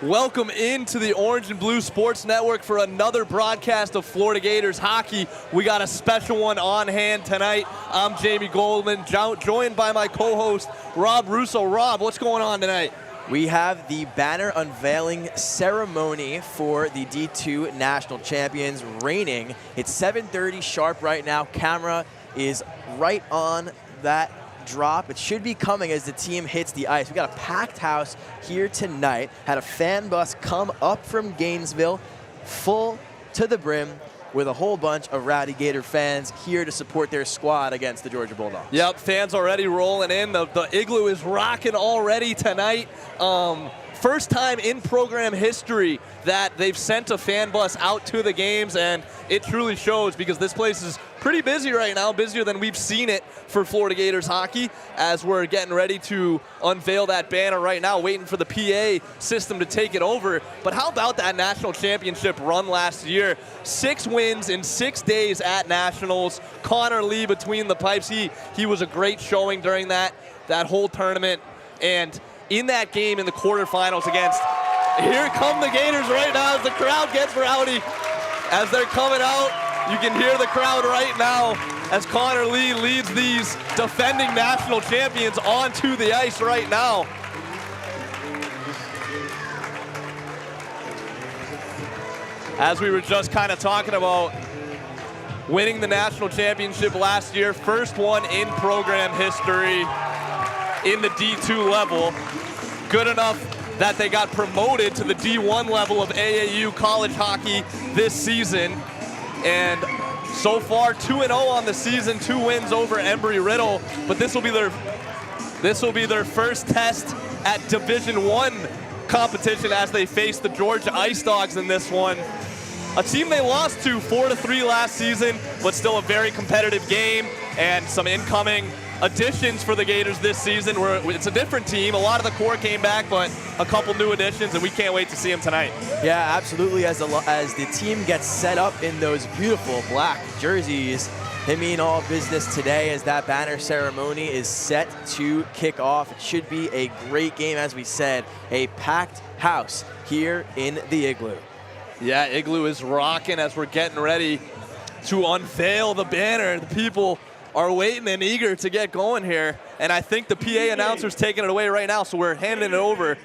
Welcome into the Orange and Blue Sports Network for another broadcast of Florida Gators hockey. We got a special one on hand tonight. I'm Jamie Goldman, joined by my co-host, Rob Russo. Rob, what's going on tonight? We have the banner unveiling ceremony for the D2 national champions reigning. It's 7:30 sharp right now. Camera is right on that drop. It should be coming as the team hits the ice. We got a packed house here tonight. Had a fan bus come up from Gainesville, full to the brim, with a whole bunch of rowdy Gator fans here to support their squad against the Georgia Bulldogs. Yep, fans already rolling in. The Igloo is rocking already tonight. First time in program history that they've sent a fan bus out to the games, and it truly shows because this place is pretty busy right now, busier than we've seen it for Florida Gators hockey, as we're getting ready to unveil that banner right now, waiting for the PA system to take it over. But how about that national championship run last year? 6 wins in 6 days at nationals. Connor Lee between the pipes. He was a great showing during that whole tournament. And in that game in the quarterfinals against, here come the Gators right now as the crowd gets rowdy. As they're coming out, you can hear the crowd right now as Connor Lee leads these defending national champions onto the ice right now. As we were just kind of talking about, winning the national championship last year, first one in program history in the D2 level. Good enough that they got promoted to the D1 level of AAU college hockey this season. And so far 2-0 on the season, 2 wins over Embry-Riddle, but this will be their first test at Division I competition as they face the Georgia Ice Dogs in this one. A team they lost to 4-3 last season, but still a very competitive game, and some incoming additions for the Gators this season. It's a different team. A lot of the core came back, but a couple new additions, and we can't wait to see them tonight. Yeah, absolutely. As the team gets set up in those beautiful black jerseys, they mean all business today as that banner ceremony is set to kick off. It should be a great game, as we said, a packed house here in the Igloo. Yeah, Igloo is rocking as we're getting ready to unveil the banner. The people are waiting and eager to get going here. And I think the PA announcer's taking it away right now, so we're handing it over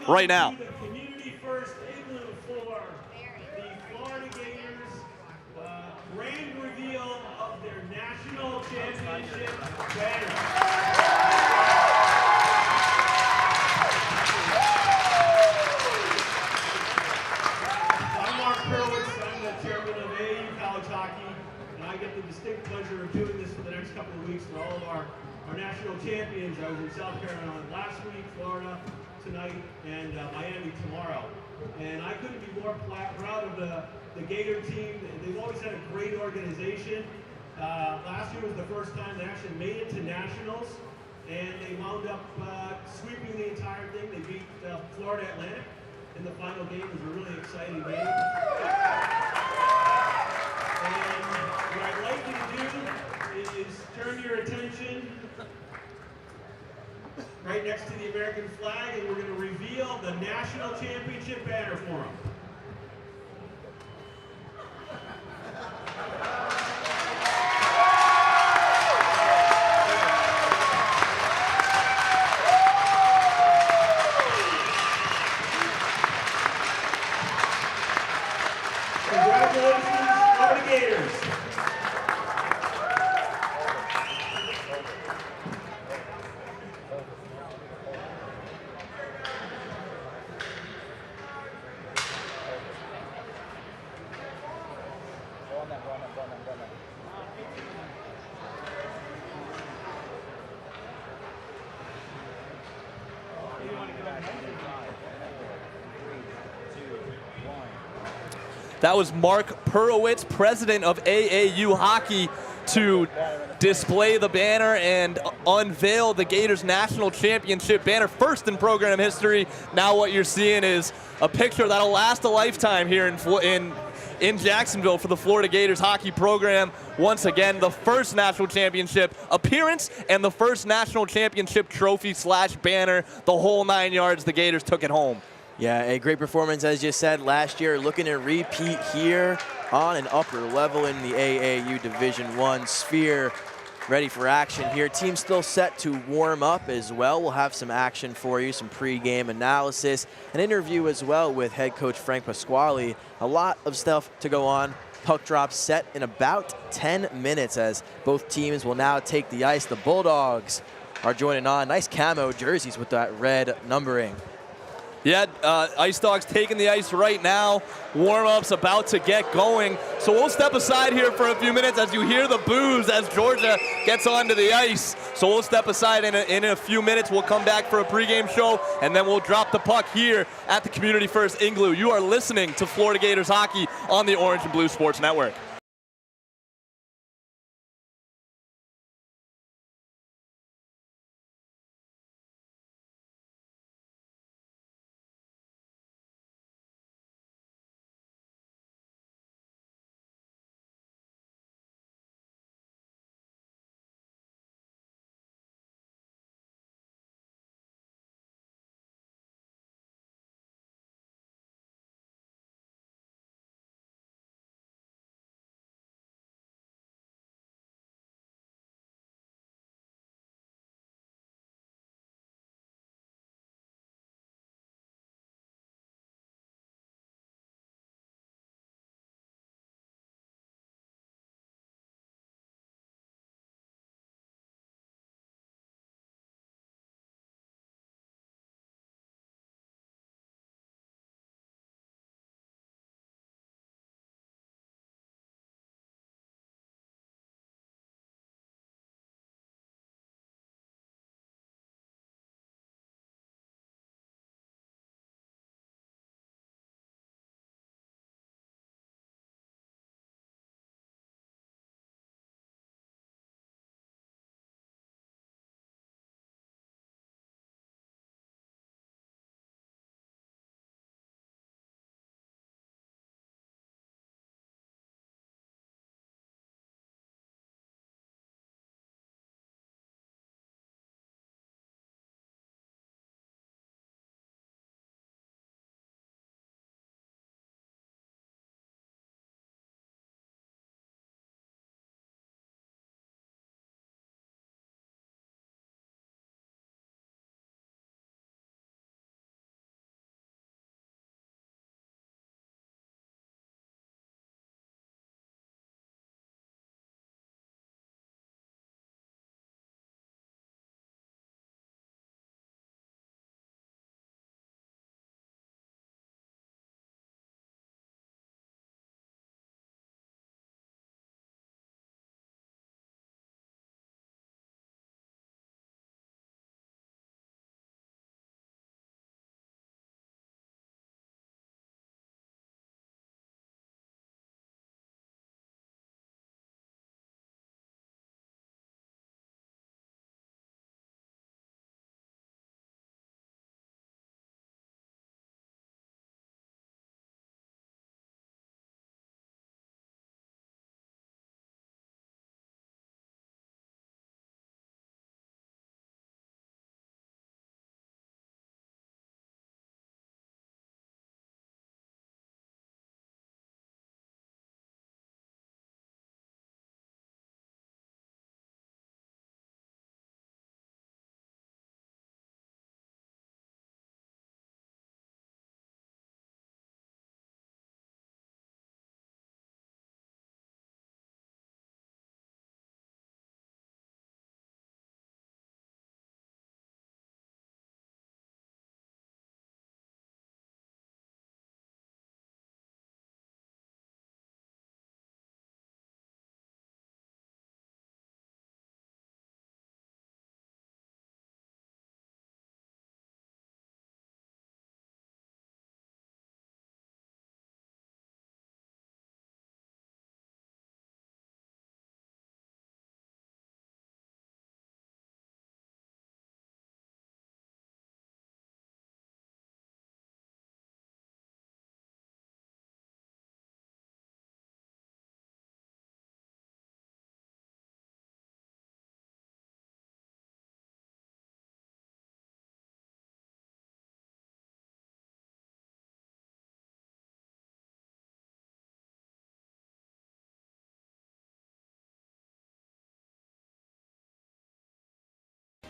right now. Community First Igloo for the Florida Gators grand reveal of their national championship banner. I'm Mark Perwitz. I'm the chairman of AAU College Hockey, and I get the distinct pleasure of doing this for the next couple of weeks for all of our national champions. I was in South Carolina last week, Florida tonight, and Miami tomorrow. And I couldn't be more proud of the Gator team. They've always had a great organization. Last year was the first time they actually made it to nationals, and they wound up sweeping the entire thing. They beat Florida Atlantic in the final game. It was a really exciting game. And what I'd like you to do is turn your attention right next to the American flag, and we're going to reveal the national championship banner for them. Congratulations, Florida Gators. That was Mark Perwitz, president of AAU Hockey, to display the banner and unveil the Gators National Championship banner, first in program history. Now what you're seeing is a picture that'll last a lifetime here in Jacksonville for the Florida Gators hockey program. Once again, the first national championship appearance and the first national championship trophy / banner, the whole 9 yards. The Gators took it home. Yeah, a great performance, as you said, last year. Looking to repeat here on an upper level in the AAU Division I sphere. Ready for action here. Team still set to warm up as well. We'll have some action for you, some pregame analysis, an interview as well with head coach Frank Pasquale. A lot of stuff to go on. Puck drop set in about 10 minutes as both teams will now take the ice. The Bulldogs are joining on. Nice camo jerseys with that red numbering. Yeah, Ice Dogs taking the ice right now. Warm-up's about to get going. So we'll step aside here for a few minutes as you hear the boos as Georgia gets onto the ice. So we'll step aside in a few minutes. We'll come back for a pregame show, and then we'll drop the puck here at the Community First Igloo. You are listening to Florida Gators hockey on the Orange and Blue Sports Network.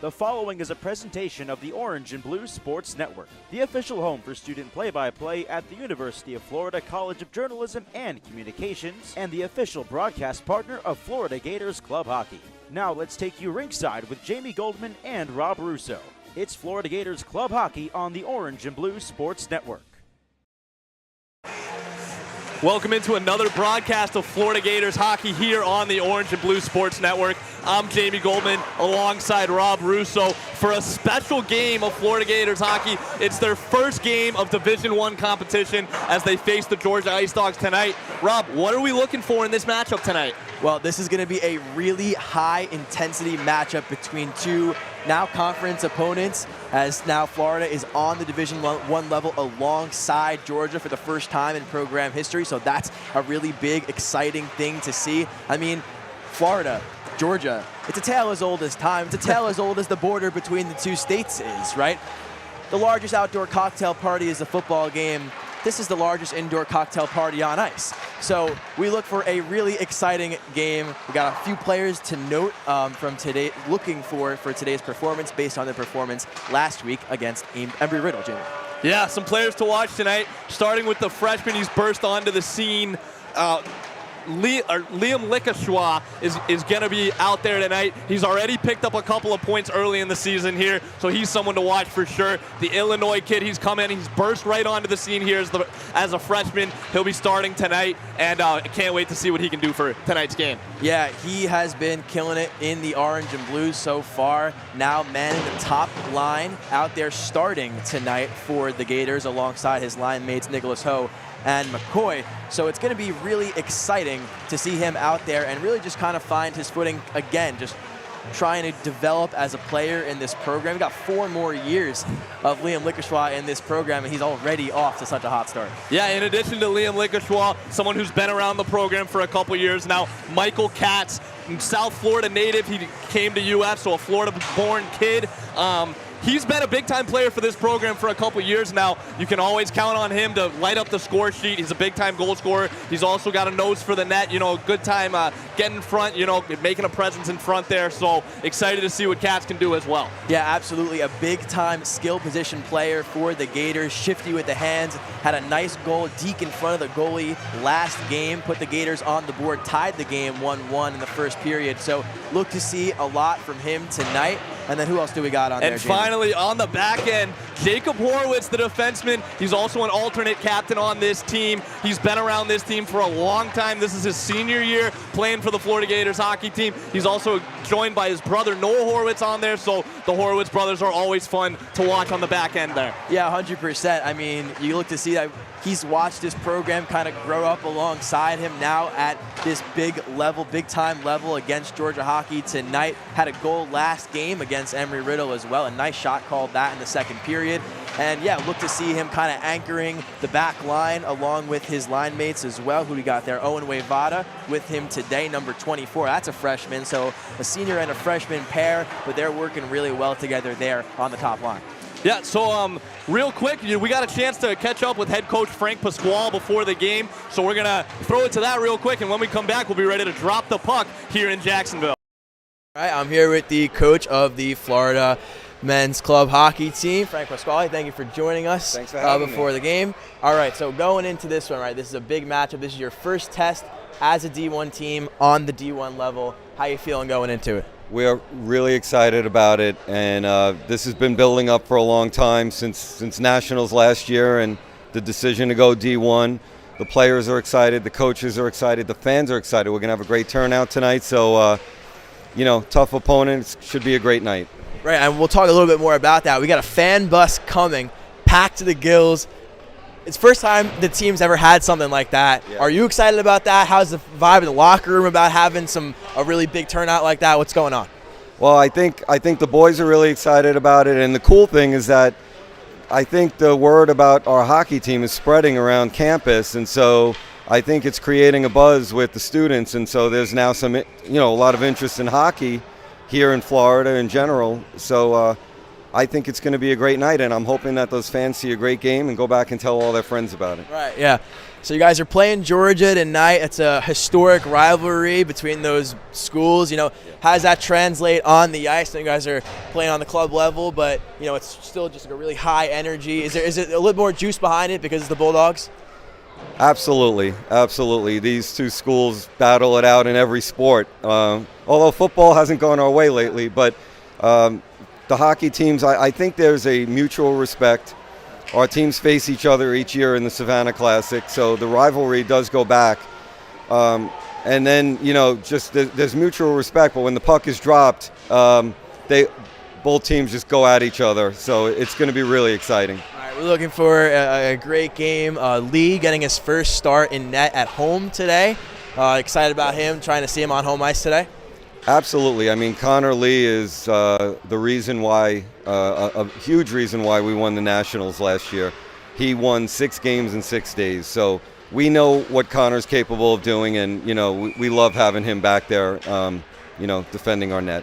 The following is a presentation of the Orange and Blue Sports Network, the official home for student play-by-play at the University of Florida College of Journalism and Communications, and the official broadcast partner of Florida Gators Club Hockey. Now let's take you ringside with Jamie Goldman and Rob Russo. It's Florida Gators Club Hockey on the Orange and Blue Sports Network. Welcome into another broadcast of Florida Gators hockey here on the Orange and Blue Sports Network. I'm Jamie Goldman alongside Rob Russo for a special game of Florida Gators hockey. It's their first game of Division I competition as they face the Georgia Ice Dogs tonight. Rob, what are we looking for in this matchup tonight? Well, this is going to be a really high-intensity matchup between two now conference opponents, as now Florida is on the Division I level alongside Georgia for the first time in program history. So that's a really big, exciting thing to see. I mean, Florida, Georgia, it's a tale as old as time. It's a tale as old as the border between the two states is, right? The largest outdoor cocktail party is a football game. This is the largest indoor cocktail party on ice. So we look for a really exciting game. We got a few players to note from today, looking for today's performance based on their performance last week against Embry-Riddle, Jimmy. Yeah, some players to watch tonight, starting with the freshman. He's burst onto the scene. Liam Lickeshaw is going to be out there tonight. He's already picked up a couple of points early in the season here, so he's someone to watch for sure. The Illinois kid, he's come in, he's burst right onto the scene here as a freshman. He'll be starting tonight, and I can't wait to see what he can do for tonight's game. Yeah, he has been killing it in the orange and blue so far. Now manning the top line out there starting tonight for the Gators alongside his line mates Nicholas Ho and McCoy. So it's going to be really exciting to see him out there and really just kind of find his footing again, just trying to develop as a player in this program. We got 4 more years of Liam Lickeshaw in this program, and he's already off to such a hot start. Yeah, in addition to Liam Lickeshaw, someone who's been around the program for a couple years now, Michael Katz, South Florida native. He came to UF, so a Florida-born kid. He's been a big-time player for this program for a couple years now. You can always count on him to light up the score sheet. He's a big-time goal scorer. He's also got a nose for the net. You know, good time getting in front, you know, making a presence in front there. So excited to see what Katz can do as well. Yeah, absolutely. A big-time skill position player for the Gators. Shifty with the hands. Had a nice goal deep in front of the goalie last game. Put the Gators on the board. Tied the game 1-1 in the first period. So look to see a lot from him tonight. And then who else do we got on there, And finally, on the back end, Jacob Horowitz, the defenseman. He's also an alternate captain on this team. He's been around this team for a long time. This is his senior year playing for the Florida Gators hockey team. He's also joined by his brother, Noah Horowitz, on there. So the Horowitz brothers are always fun to watch on the back end there. Yeah, 100%. I mean, you look to see that he's watched this program kind of grow up alongside him now at this big level, big-time level against Georgia hockey tonight. Had a goal last game against Embry-Riddle as well. A nice shot called that in the second period. And yeah, look to see him kind of anchoring the back line along with his line mates as well. Who we got there? Owen Wayvada with him today, number 24. That's a freshman, so a senior and a freshman pair, but they're working really well together there on the top line. Yeah, so real quick, we got a chance to catch up with head coach Frank Pasquale before the game, so we're going to throw it to that real quick, and when we come back, we'll be ready to drop the puck here in Jacksonville. All right, I'm here with the coach of the Florida men's club hockey team, Frank Pasquale. Thank you for joining us. Thanks for having before me. the game. All right, so going into this one, right, this is a big matchup. This is your first test as a D1 team on the D1 level. How you feeling going into it? We are really excited about it, and this has been building up for a long time since Nationals last year and the decision to go D1. The players are excited, the coaches are excited, the fans are excited. We're going to have a great turnout tonight, so, you know, tough opponents. Should be a great night. Right, and we'll talk a little bit more about that. We got a fan bus coming, packed to the gills. It's the first time the team's ever had something like that. Yeah. Are you excited about that? How's the vibe in the locker room about having a really big turnout like that? What's going on? Well, I think the boys are really excited about it, and the cool thing is that I think the word about our hockey team is spreading around campus, and so I think it's creating a buzz with the students, and so there's now some, a lot of interest in hockey here in Florida in general. So I think it's going to be a great night, and I'm hoping that those fans see a great game and go back and tell all their friends about it. Right, yeah. So you guys are playing Georgia tonight. It's a historic rivalry between those schools. How does that translate on the ice? You guys are playing on the club level, but it's still just like a really high energy. Is it a little more juice behind it because it's the Bulldogs? Absolutely, absolutely. These two schools battle it out in every sport. Although football hasn't gone our way lately, but the hockey teams, I think there's a mutual respect. Our teams face each other each year in the Savannah Classic, so the rivalry does go back. And then, just there's mutual respect, but when the puck is dropped, both teams just go at each other, so it's going to be really exciting. All right, we're looking for a great game. Lee getting his first start in net at home today. Excited about him, trying to see him on home ice today. Absolutely. I mean, Connor Lee is the reason why, a huge reason why we won the Nationals last year. He won 6 games in 6 days. So we know what Connor's capable of doing, and, we love having him back there, defending our net.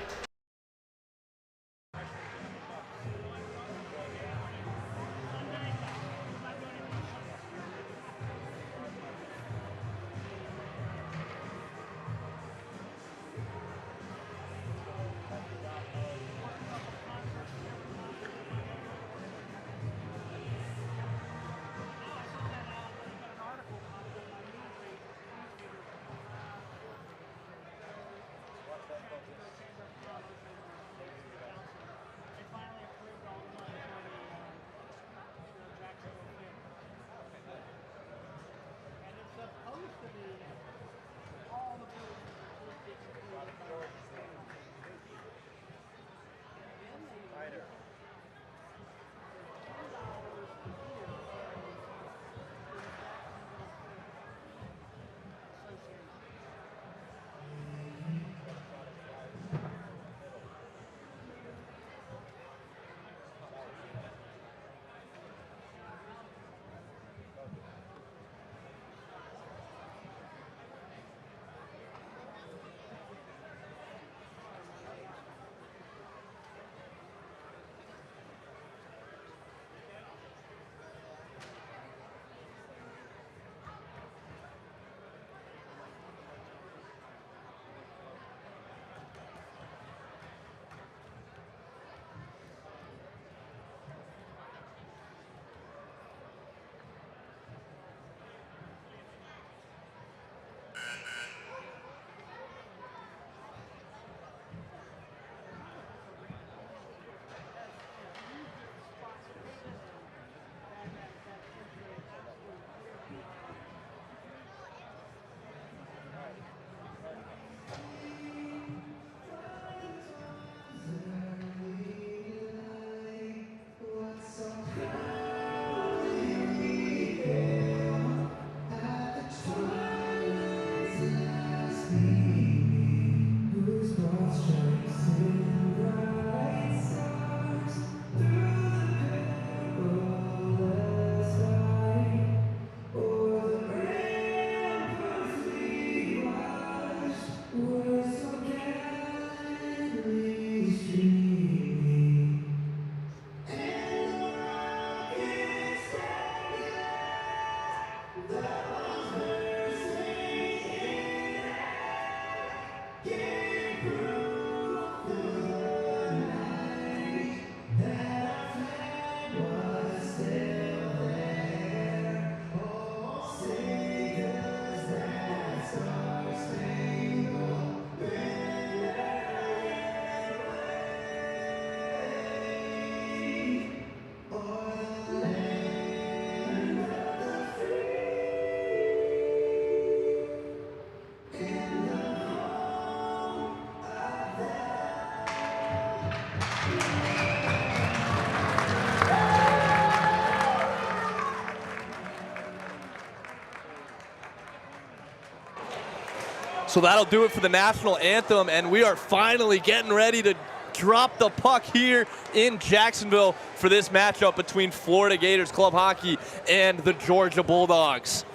So that'll do it for the national anthem, and we are finally getting ready to drop the puck here in Jacksonville for this matchup between Florida Gators club hockey and the Georgia Bulldogs.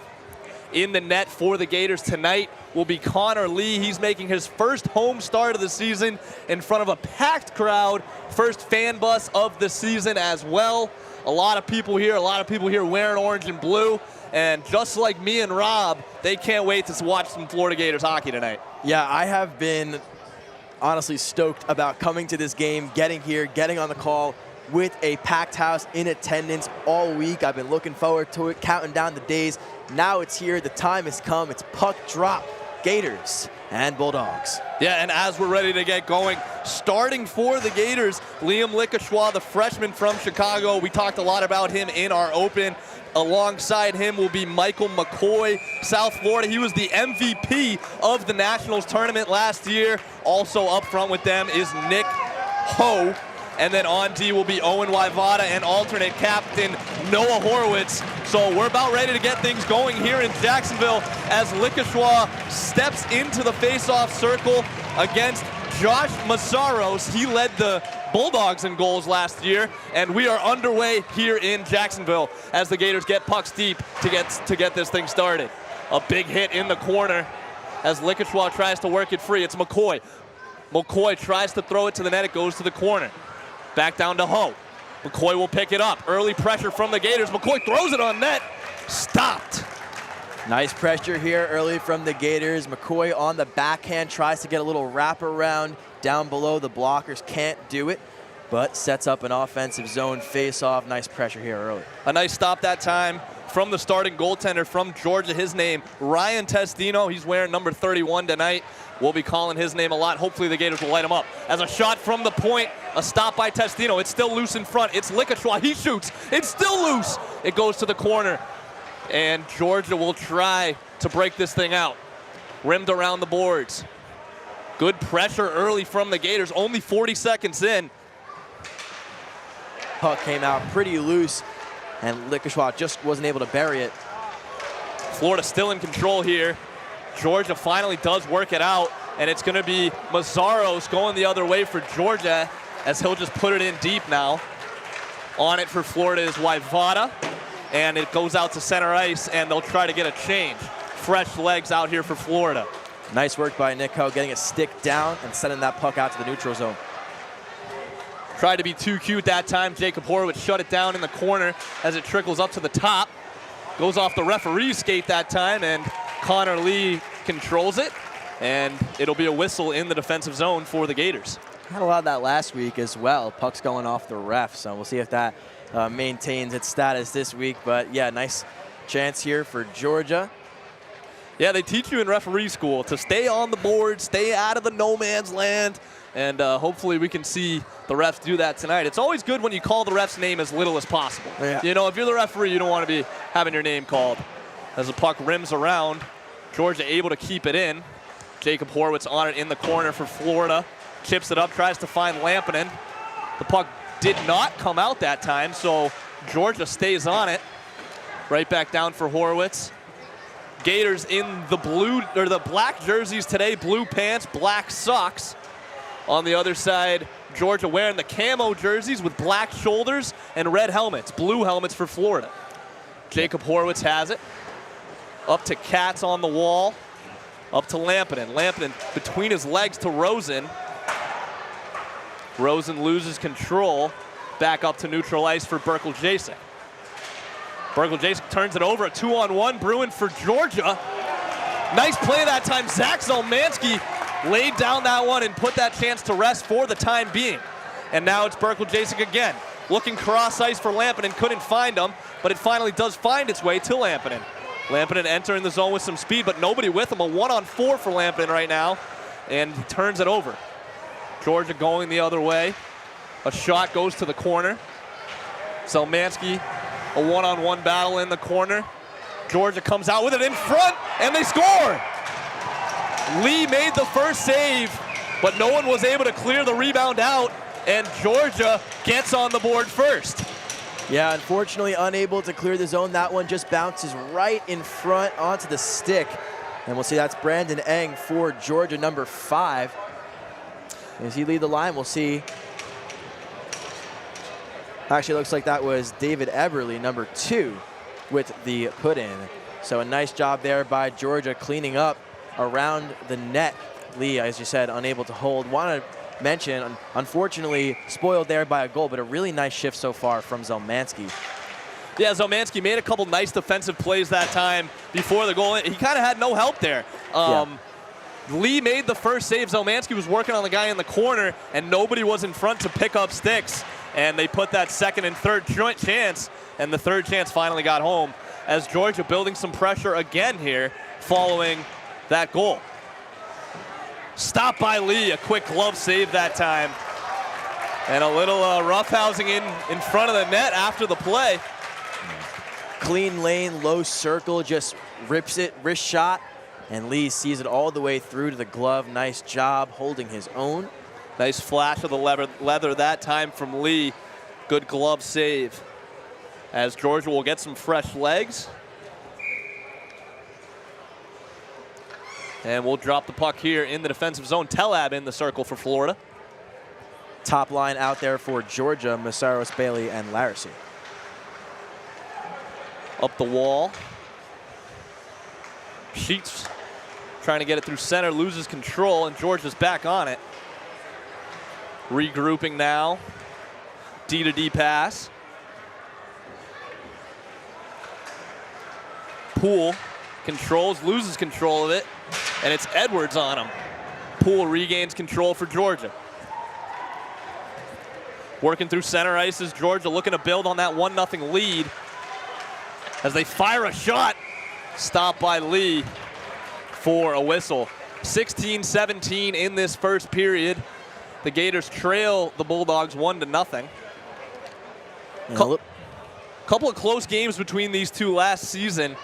In the net for the Gators tonight will be Connor Lee. He's making his first home start of the season in front of a packed crowd. First fan bus of the season as well. A lot of people here wearing orange and blue. And just like me and Rob, they can't wait to watch some Florida Gators hockey tonight. Yeah, I have been honestly stoked about coming to this game, getting here, getting on the call with a packed house in attendance all week. I've been looking forward to it, counting down the days. Now it's here. The time has come. It's puck drop. Gators and Bulldogs. Yeah, and as we're ready to get going, starting for the Gators, Liam Lickeshaw, the freshman from Chicago. We talked a lot about him in our open. Alongside him will be Michael McCoy, South Florida. He was the MVP of the Nationals tournament last year. Also up front with them is Nick Ho. And then on D will be Owen Waivada and alternate captain Noah Horowitz. So we're about ready to get things going here in Jacksonville as Lickeshaw steps into the face-off circle against Josh Massaros. He led the Bulldogs in goals last year, and we are underway here in Jacksonville as the Gators get pucks deep to get this thing started. A big hit in the corner as Lickeshaw tries to work it free. It's McCoy. McCoy tries to throw it to the net. It goes to the corner. Back down to Ho. McCoy will pick it up. Early pressure from the Gators. McCoy throws it on net. Stopped. Nice pressure here early from the Gators. McCoy on the backhand tries to get a little wraparound down below. The blockers can't do it, but sets up an offensive zone face-off. Nice pressure here early. A nice stop that time from the starting goaltender from Georgia. His name, Ryan Testino. He's wearing number 31 tonight. We'll be calling his name a lot. Hopefully the Gators will light him up. As a shot from the point, a stop by Testino. It's still loose in front. It's Lickeshaw. He shoots. It's still loose. It goes to the corner. And Georgia will try to break this thing out. Rimmed around the boards. Good pressure early from the Gators. Only 40 seconds in. Puck came out pretty loose, and Lickeshaw just wasn't able to bury it. Florida still in control here. Georgia finally does work it out, and it's going to be Massaros going the other way for Georgia as he'll just put it in deep now. On it for Florida is Waivada, and it goes out to center ice, and they'll try to get a change. Fresh legs out here for Florida. Nice work by Nick Ho, getting a stick down and sending that puck out to the neutral zone. Tried to be too cute that time. Jacob Horowitz shut it down in the corner as it trickles up to the top. Goes off the referee's skate that time, and Connor Lee controls it, and it'll be a whistle in the defensive zone for the Gators. Had a lot of that last week as well. Pucks going off the ref, so we'll see if that maintains its status this week. But yeah, nice chance here for Georgia. Yeah, they teach you in referee school to stay on the board, stay out of the no man's land, and hopefully we can see the refs do that tonight. It's always good when you call the ref's name as little as possible. Yeah. You know, if you're the referee, you don't want to be having your name called. As the puck rims around, Georgia able to keep it in. Jacob Horowitz on it in the corner for Florida. Chips it up, tries to find Lampinen. The puck did not come out that time, so Georgia stays on it. Right back down for Horowitz. Gators in the blue or the black jerseys today, blue pants, black socks. On the other side, Georgia wearing the camo jerseys with black shoulders and red helmets, blue helmets for Florida. Jacob Horowitz has it. Up to Katz on the wall. Up to Lampinen. Lampinen between his legs to Rosen. Rosen loses control. Back up to neutral ice for Berkel-Jasek. Berkel-Jasek turns it over. A 2-on-1 brewing for Georgia. Nice play that time. Zach Zelmansky laid down that one and put that chance to rest for the time being. And now it's Berkel-Jasek again. Looking cross ice for Lampinen. Couldn't find him, but it finally does find its way to Lampinen. Lampinen entering the zone with some speed, but nobody with him. A 1-on-4 for Lampinen right now, and he turns it over. Georgia going the other way. A shot goes to the corner. Zelmansky, a 1-on-1 battle in the corner. Georgia comes out with it in front, and they score! Lee made the first save, but no one was able to clear the rebound out, and Georgia gets on the board first. Yeah, unfortunately unable to clear the zone. That one just bounces right in front onto the stick. And we'll see that's Brandon Eng for Georgia, number 5. As he lead the line, we'll see. Actually, it looks like that was David Eberle, number 2, with the put-in. So a nice job there by Georgia cleaning up around the net. Lee, as you said, unable to hold. Want to mention, unfortunately, spoiled there by a goal, but a really nice shift so far from Zelmansky. Yeah, Zomanski made a couple nice defensive plays that time before the goal. He kind of had no help there. Lee made the first save. Zomanski was working on the guy in the corner, and nobody was in front to pick up sticks. And they put that second and third chance, and the third chance finally got home as Georgia building some pressure again here following that goal. Stopped by Lee, a quick glove save that time. And a little roughhousing in front of the net after the play. Clean lane, low circle, just rips it, wrist shot. And Lee sees it all the way through to the glove. Nice job holding his own. Nice flash of the leather that time from Lee. Good glove save. As Georgia will get some fresh legs. And we'll drop the puck here in the defensive zone. Telab in the circle for Florida. Top line out there for Georgia, Massaros, Bailey, and Larissy. Up the wall. Sheets trying to get it through center, loses control, and Georgia's back on it. Regrouping now. D-to-D pass. Poole controls, loses control of it, and it's Edwards on him. Poole regains control for Georgia. Working through center ice is Georgia, looking to build on that 1-0 lead as they fire a shot. Stopped by Lee for a whistle. 16-17 in this first period. The Gators trail the Bulldogs 1-0. Couple of close games between these two last season.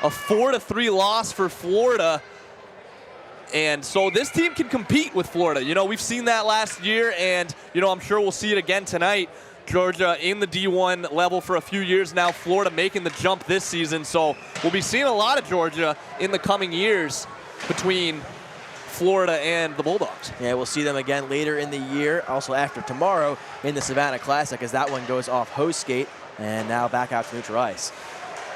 A 4-3 loss for Florida. And so this team can compete with Florida. You know, we've seen that last year, and, you know, I'm sure we'll see it again tonight. Georgia in the D1 level for a few years now. Florida making the jump this season. So we'll be seeing a lot of Georgia in the coming years between Florida and the Bulldogs. Yeah, we'll see them again later in the year. Also after tomorrow in the Savannah Classic, as that one goes off host skate and now back out to neutral ice.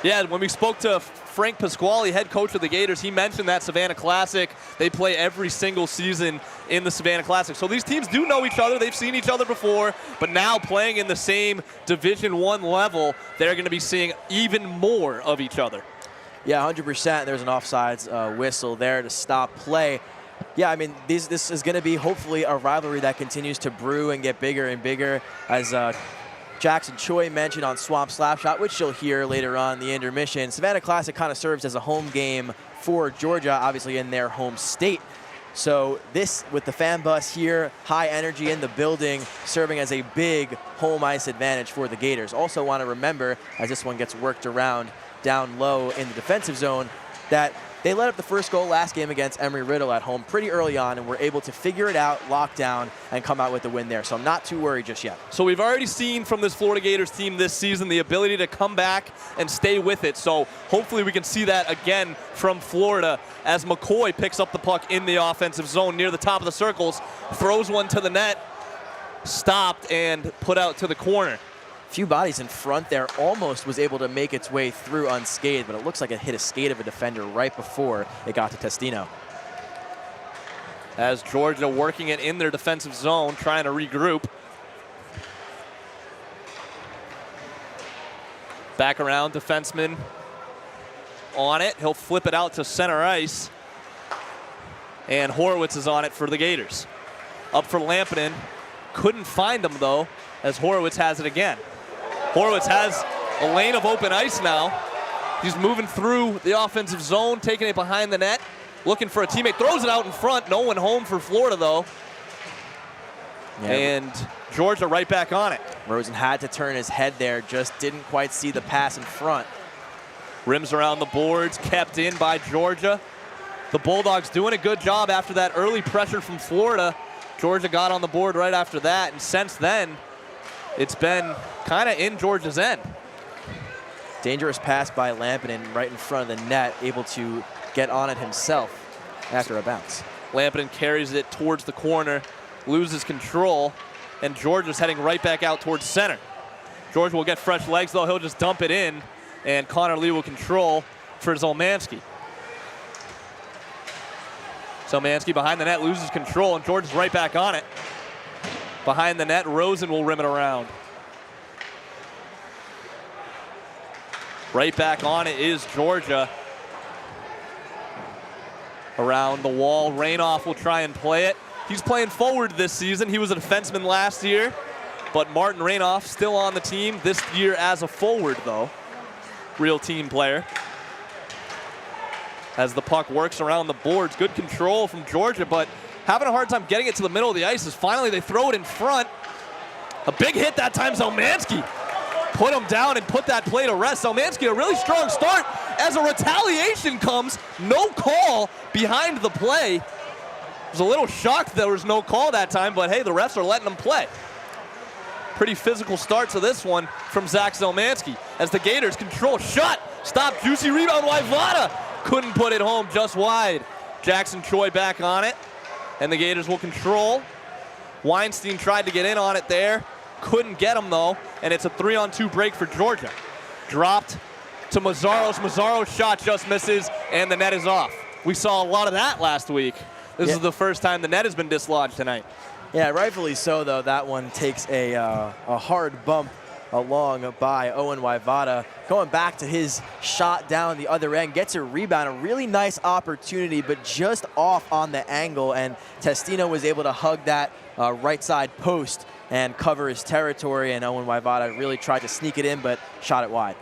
Yeah, when we spoke to Frank Pasquale, head coach of the Gators, he mentioned that Savannah Classic. They play every single season in the Savannah Classic. So these teams do know each other. They've seen each other before, but now playing in the same Division I level, they're going to be seeing even more of each other. Yeah, 100%. There's an offsides whistle there to stop play. Yeah, I mean, this is going to be hopefully a rivalry that continues to brew and get bigger and bigger, as Jackson Choi mentioned on Swamp Slapshot, which you'll hear later on in the intermission. Savannah Classic kind of serves as a home game for Georgia, obviously in their home state. So this, with the fan bus here, high energy in the building, serving as a big home ice advantage for the Gators. Also want to remember, as this one gets worked around down low in the defensive zone, that they let up the first goal last game against Emory-Riddle at home pretty early on, and were able to figure it out, lock down, and come out with the win there. So I'm not too worried just yet. So we've already seen from this Florida Gators team this season the ability to come back and stay with it. So hopefully we can see that again from Florida as McCoy picks up the puck in the offensive zone near the top of the circles, throws one to the net, stopped, and put out to the corner. Few bodies in front there, almost was able to make its way through unscathed, but it looks like it hit a skate of a defender right before it got to Testino. As Georgia working it in their defensive zone, trying to regroup. Back around, defenseman on it. He'll flip it out to center ice. And Horowitz is on it for the Gators. Up for Lampinen. Couldn't find him, though, as Horowitz has it again. Horowitz has a lane of open ice now. He's moving through the offensive zone, taking it behind the net, looking for a teammate. Throws it out in front. No one home for Florida, though. Yeah. And Georgia right back on it. Rosen had to turn his head there, just didn't quite see the pass in front. Rims around the boards, kept in by Georgia. The Bulldogs doing a good job after that early pressure from Florida. Georgia got on the board right after that, and since then, it's been kind of in Georgia's end. Dangerous pass by Lampinen right in front of the net, able to get on it himself after a bounce. Lampinen carries it towards the corner, loses control, and Georgia's heading right back out towards center. Georgia will get fresh legs, though. He'll just dump it in, and Connor Lee will control for Zolmanski. Zolmanski behind the net, loses control, and Georgia's right back on it. Behind the net, Rosen will rim it around. Right back on it is Georgia. Around the wall, Rainoff will try and play it. He's playing forward this season. He was a defenseman last year, but Martin Rainoff still on the team this year as a forward, though. Real team player. As the puck works around the boards, good control from Georgia, but having a hard time getting it to the middle of the ice as finally they throw it in front. A big hit that time, Zelmansky put him down and put that play to rest. Zelmansky, a really strong start as a retaliation comes. No call behind the play. I was a little shocked there was no call that time, but hey, the refs are letting them play. Pretty physical start to this one from Zach Zelmansky as the Gators control. Shot, stop, juicy rebound, Waivada. Couldn't put it home, just wide. Jackson Choi back on it, and the Gators will control. Weinstein tried to get in on it there. Couldn't get him though, and it's a 3-on-2 break for Georgia. Dropped to Mazzaro's. Mazzaro's shot just misses, and the net is off. We saw a lot of that last week. This is the first time the net has been dislodged tonight. Yeah, rightfully so, though. That one takes a hard bump along by Owen Waivada. Going back to his shot down the other end, gets a rebound, a really nice opportunity, but just off on the angle, and Testino was able to hug that right side post and cover his territory, and Owen Waivada really tried to sneak it in, but shot it wide.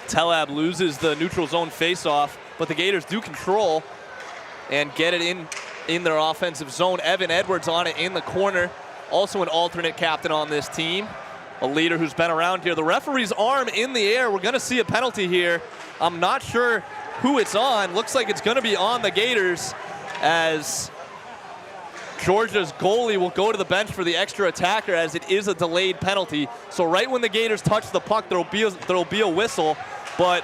Telab loses the neutral zone faceoff, but the Gators do control and get it in their offensive zone. Evan Edwards on it in the corner, also an alternate captain on this team, a leader who's been around here. The referee's arm in the air. We're going to see a penalty here. I'm not sure who it's on. Looks like it's going to be on the Gators, as Georgia's goalie will go to the bench for the extra attacker, as it is a delayed penalty. So right when the Gators touch the puck, there'll be a whistle, but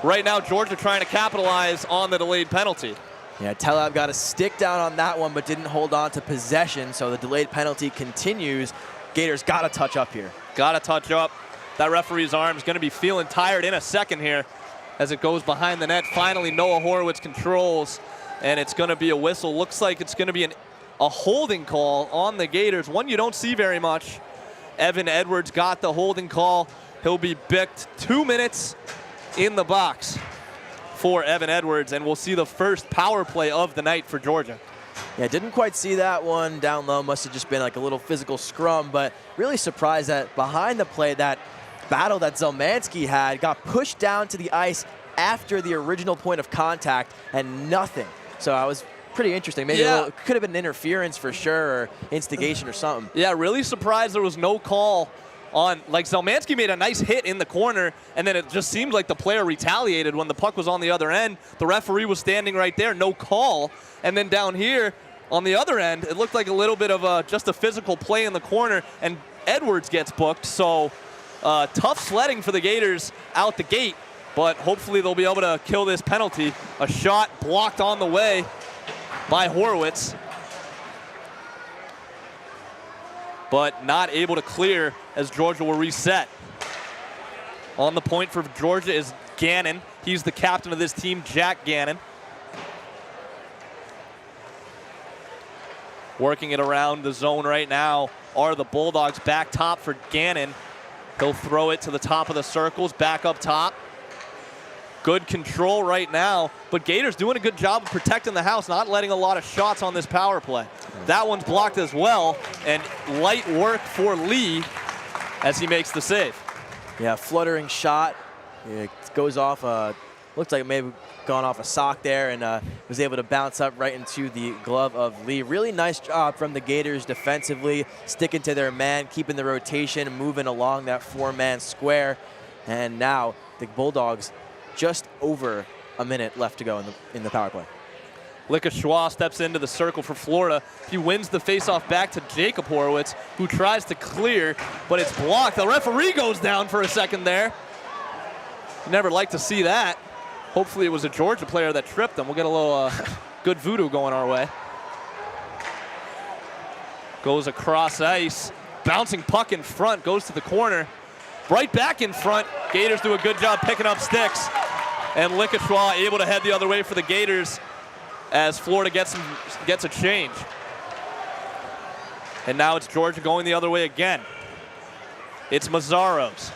right now Georgia trying to capitalize on the delayed penalty. Yeah, Telab got a stick down on that one, but didn't hold on to possession, so the delayed penalty continues. Gators got to touch up here. Got to touch up. That referee's arm is going to be feeling tired in a second here as it goes behind the net. Finally, Noah Horowitz controls, and it's going to be a whistle. Looks like it's going to be a holding call on the Gators, one you don't see very much. Evan Edwards got the holding call. He'll be bicked 2 minutes in the box for Evan Edwards, and we'll see the first power play of the night for Georgia. Yeah, didn't quite see that one down low. Must have just been like a little physical scrum, but really surprised that behind the play, that battle that Zelmansky had got pushed down to the ice after the original point of contact and nothing. So I was pretty interesting. Maybe it could have been interference for sure, or instigation or something. Yeah, really surprised there was no call on, like, Zelmansky made a nice hit in the corner, and then it just seemed like the player retaliated when the puck was on the other end. The referee was standing right there, no call. And then down here on the other end, it looked like a little bit of just a physical play in the corner, and Edwards gets booked. So tough sledding for the Gators out the gate, but hopefully they'll be able to kill this penalty. A shot blocked on the way by Horowitz, but not able to clear as Georgia will reset. On the point for Georgia is Gannon. He's the captain of this team, Jack Gannon. Working it around the zone right now are the Bulldogs. Back top for Gannon. He'll throw it to the top of the circles, back up top. Good control right now, but Gators doing a good job of protecting the house, not letting a lot of shots on this power play. That one's blocked as well, and light work for Lee as he makes the save. Yeah, fluttering shot. It goes off, looks like it may have gone off a sock there, and was able to bounce up right into the glove of Lee. Really nice job from the Gators defensively, sticking to their man, keeping the rotation, moving along that four-man square. And now the Bulldogs just over a minute left to go in the power play. Likashwa steps into the circle for Florida. He wins the faceoff back to Jacob Horowitz, who tries to clear, but it's blocked. The referee goes down for a second there. Never like to see that. Hopefully it was a Georgia player that tripped him. We'll get a little good voodoo going our way. Goes across ice. Bouncing puck in front, goes to the corner. Right back in front. Gators do a good job picking up sticks. And Likashwa able to head the other way for the Gators as Florida gets a change. And now it's Georgia going the other way again. It's Mazzaro's.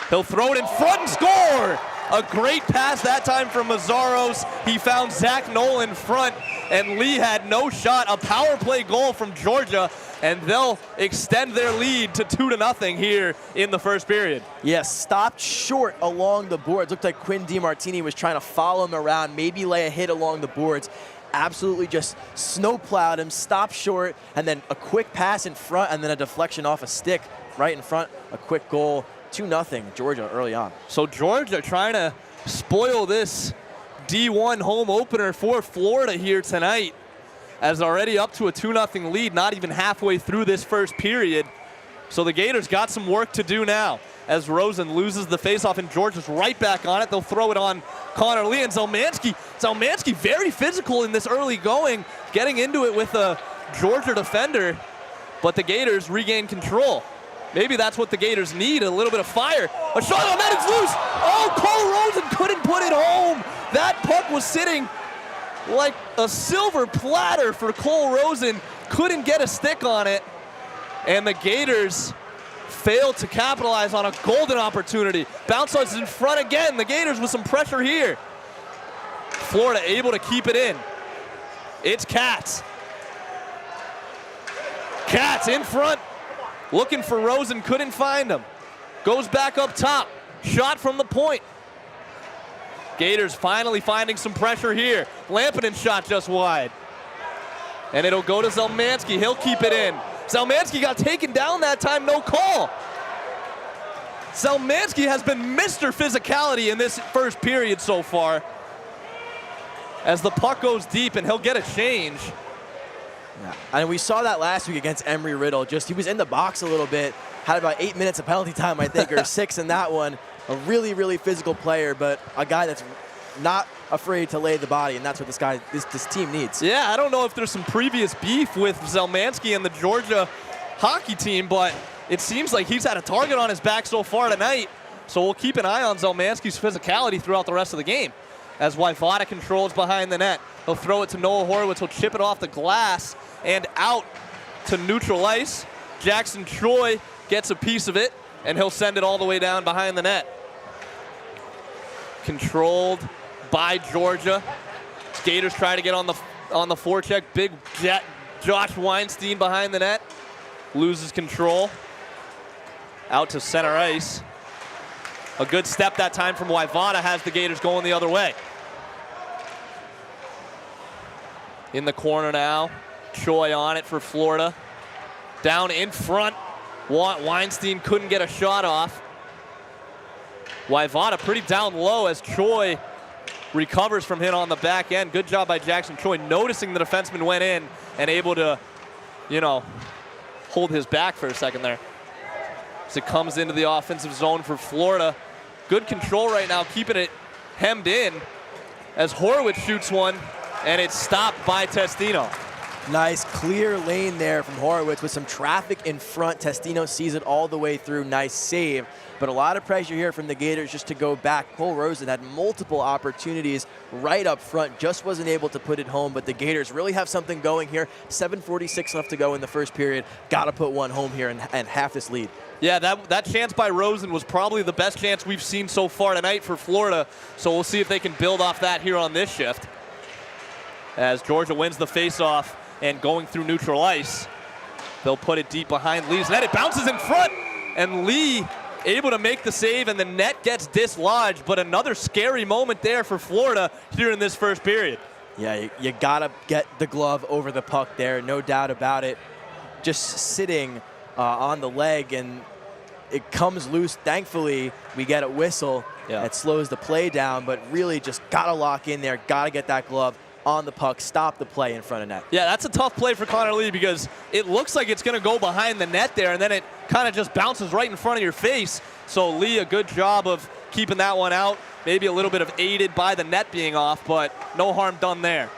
He'll throw it in front and score. A great pass that time from Mazzaros. He found Zach Knoll in front, and Lee had no shot. A power play goal from Georgia, and they'll extend their lead to 2-0 here in the first period. Yes, stopped short along the boards. Looked like Quinn DiMartini was trying to follow him around, maybe lay a hit along the boards. Absolutely just snowplowed him, stopped short, and then a quick pass in front, and then a deflection off a stick right in front. A quick goal. 2-0 Georgia early on. So Georgia trying to spoil this D1 home opener for Florida here tonight, as already up to a 2-0 lead, not even halfway through this first period. So the Gators got some work to do now, as Rosen loses the faceoff and Georgia's right back on it. They'll throw it on Connor Lee, and Zelmanski very physical in this early going, getting into it with a Georgia defender, but the Gators regain control. Maybe that's what the Gators need, a little bit of fire. A shot on that, it's loose. Oh, Cole Rosen couldn't put it home. That puck was sitting like a silver platter for Cole Rosen. Couldn't get a stick on it. And the Gators failed to capitalize on a golden opportunity. Bounce is in front again. The Gators with some pressure here. Florida able to keep it in. It's Katz. Katz in front. Looking for Rosen, couldn't find him. Goes back up top. Shot from the point. Gators finally finding some pressure here. Lampinen shot just wide. And it'll go to Zelmanski. He'll keep it in. Zelmanski got taken down that time, no call. Zelmanski has been Mr. Physicality in this first period so far, as the puck goes deep, and he'll get a change. Yeah. And we saw that last week against Emory Riddle. Just he was in the box a little bit, had about 8 minutes of penalty time, I think, or 6 in that one. A really, really physical player, but a guy that's not afraid to lay the body, and that's what this team needs. Yeah, I don't know if there's some previous beef with Zelmanski and the Georgia hockey team, but it seems like he's had a target on his back so far tonight. So we'll keep an eye on Zelmanski's physicality throughout the rest of the game. As Waivada controls behind the net. He'll throw it to Noah Horowitz. He'll chip it off the glass and out to neutral ice. Jackson Troy gets a piece of it, and he'll send it all the way down behind the net. Controlled by Georgia. Gators try to get on the forecheck. Big Josh Weinstein behind the net. Loses control. Out to center ice. A good step that time from Waivada has the Gators going the other way. In the corner now. Choi on it for Florida. Down in front. Weinstein couldn't get a shot off. Waivada pretty down low as Choi recovers from him on the back end. Good job by Jackson Choi, noticing the defenseman went in and able to, hold his back for a second there. As it comes into the offensive zone for Florida. Good control right now, keeping it hemmed in as Horowitz shoots one, and it's stopped by Testino. Nice clear lane there from Horowitz with some traffic in front. Testino sees it all the way through. Nice save. But a lot of pressure here from the Gators just to go back. Cole Rosen had multiple opportunities right up front, just wasn't able to put it home. But the Gators really have something going here. 7:46 left to go in the first period. Got to put one home here and half this lead. Yeah, that chance by Rosen was probably the best chance we've seen so far tonight for Florida. So we'll see if they can build off that here on this shift. As Georgia wins the faceoff and going through neutral ice, they'll put it deep behind Lee's net. It bounces in front, and Lee able to make the save, and the net gets dislodged. But another scary moment there for Florida here in this first period. Yeah, you gotta get the glove over the puck there, no doubt about it. Just sitting on the leg, and it comes loose. Thankfully, we get a whistle that slows the play down, but really just gotta lock in there, gotta get that glove on the puck, stop the play in front of net. Yeah, that's a tough play for Connor Lee because it looks like it's going to go behind the net there, and then it kind of just bounces right in front of your face. So Lee, a good job of keeping that one out. Maybe a little bit of aided by the net being off, but no harm done there.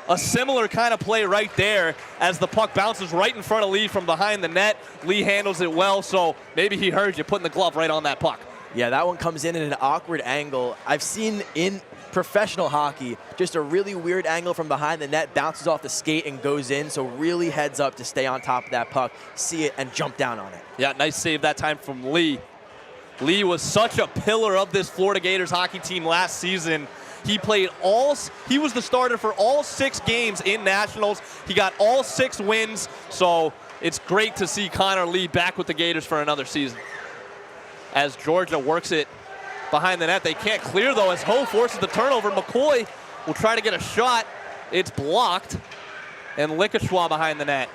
A similar kind of play right there as the puck bounces right in front of Lee from behind the net. Lee handles it well, so maybe he heard you putting the glove right on that puck. Yeah, that one comes in at an awkward angle. I've seen in professional hockey, just a really weird angle from behind the net, bounces off the skate and goes in, so really heads up to stay on top of that puck, see it, and jump down on it. Yeah, nice save that time from Lee. Lee was such a pillar of this Florida Gators hockey team last season. He was the starter for all 6 games in Nationals. He got all 6 wins, so it's great to see Connor Lee back with the Gators for another season. As Georgia works it behind the net, they can't clear though as Ho forces the turnover. McCoy will try to get a shot. It's blocked, and Lickachwa behind the net.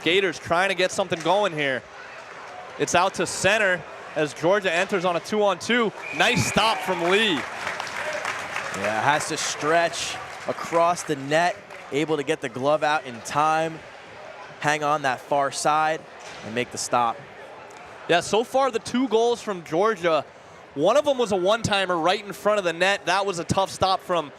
Gators trying to get something going here. It's out to center as Georgia enters on a 2-on-2. Nice stop from Lee. Yeah, has to stretch across the net, able to get the glove out in time, hang on that far side, and make the stop. Yeah, so far the 2 goals from Georgia, one of them was a one-timer right in front of the net. That was a tough stop for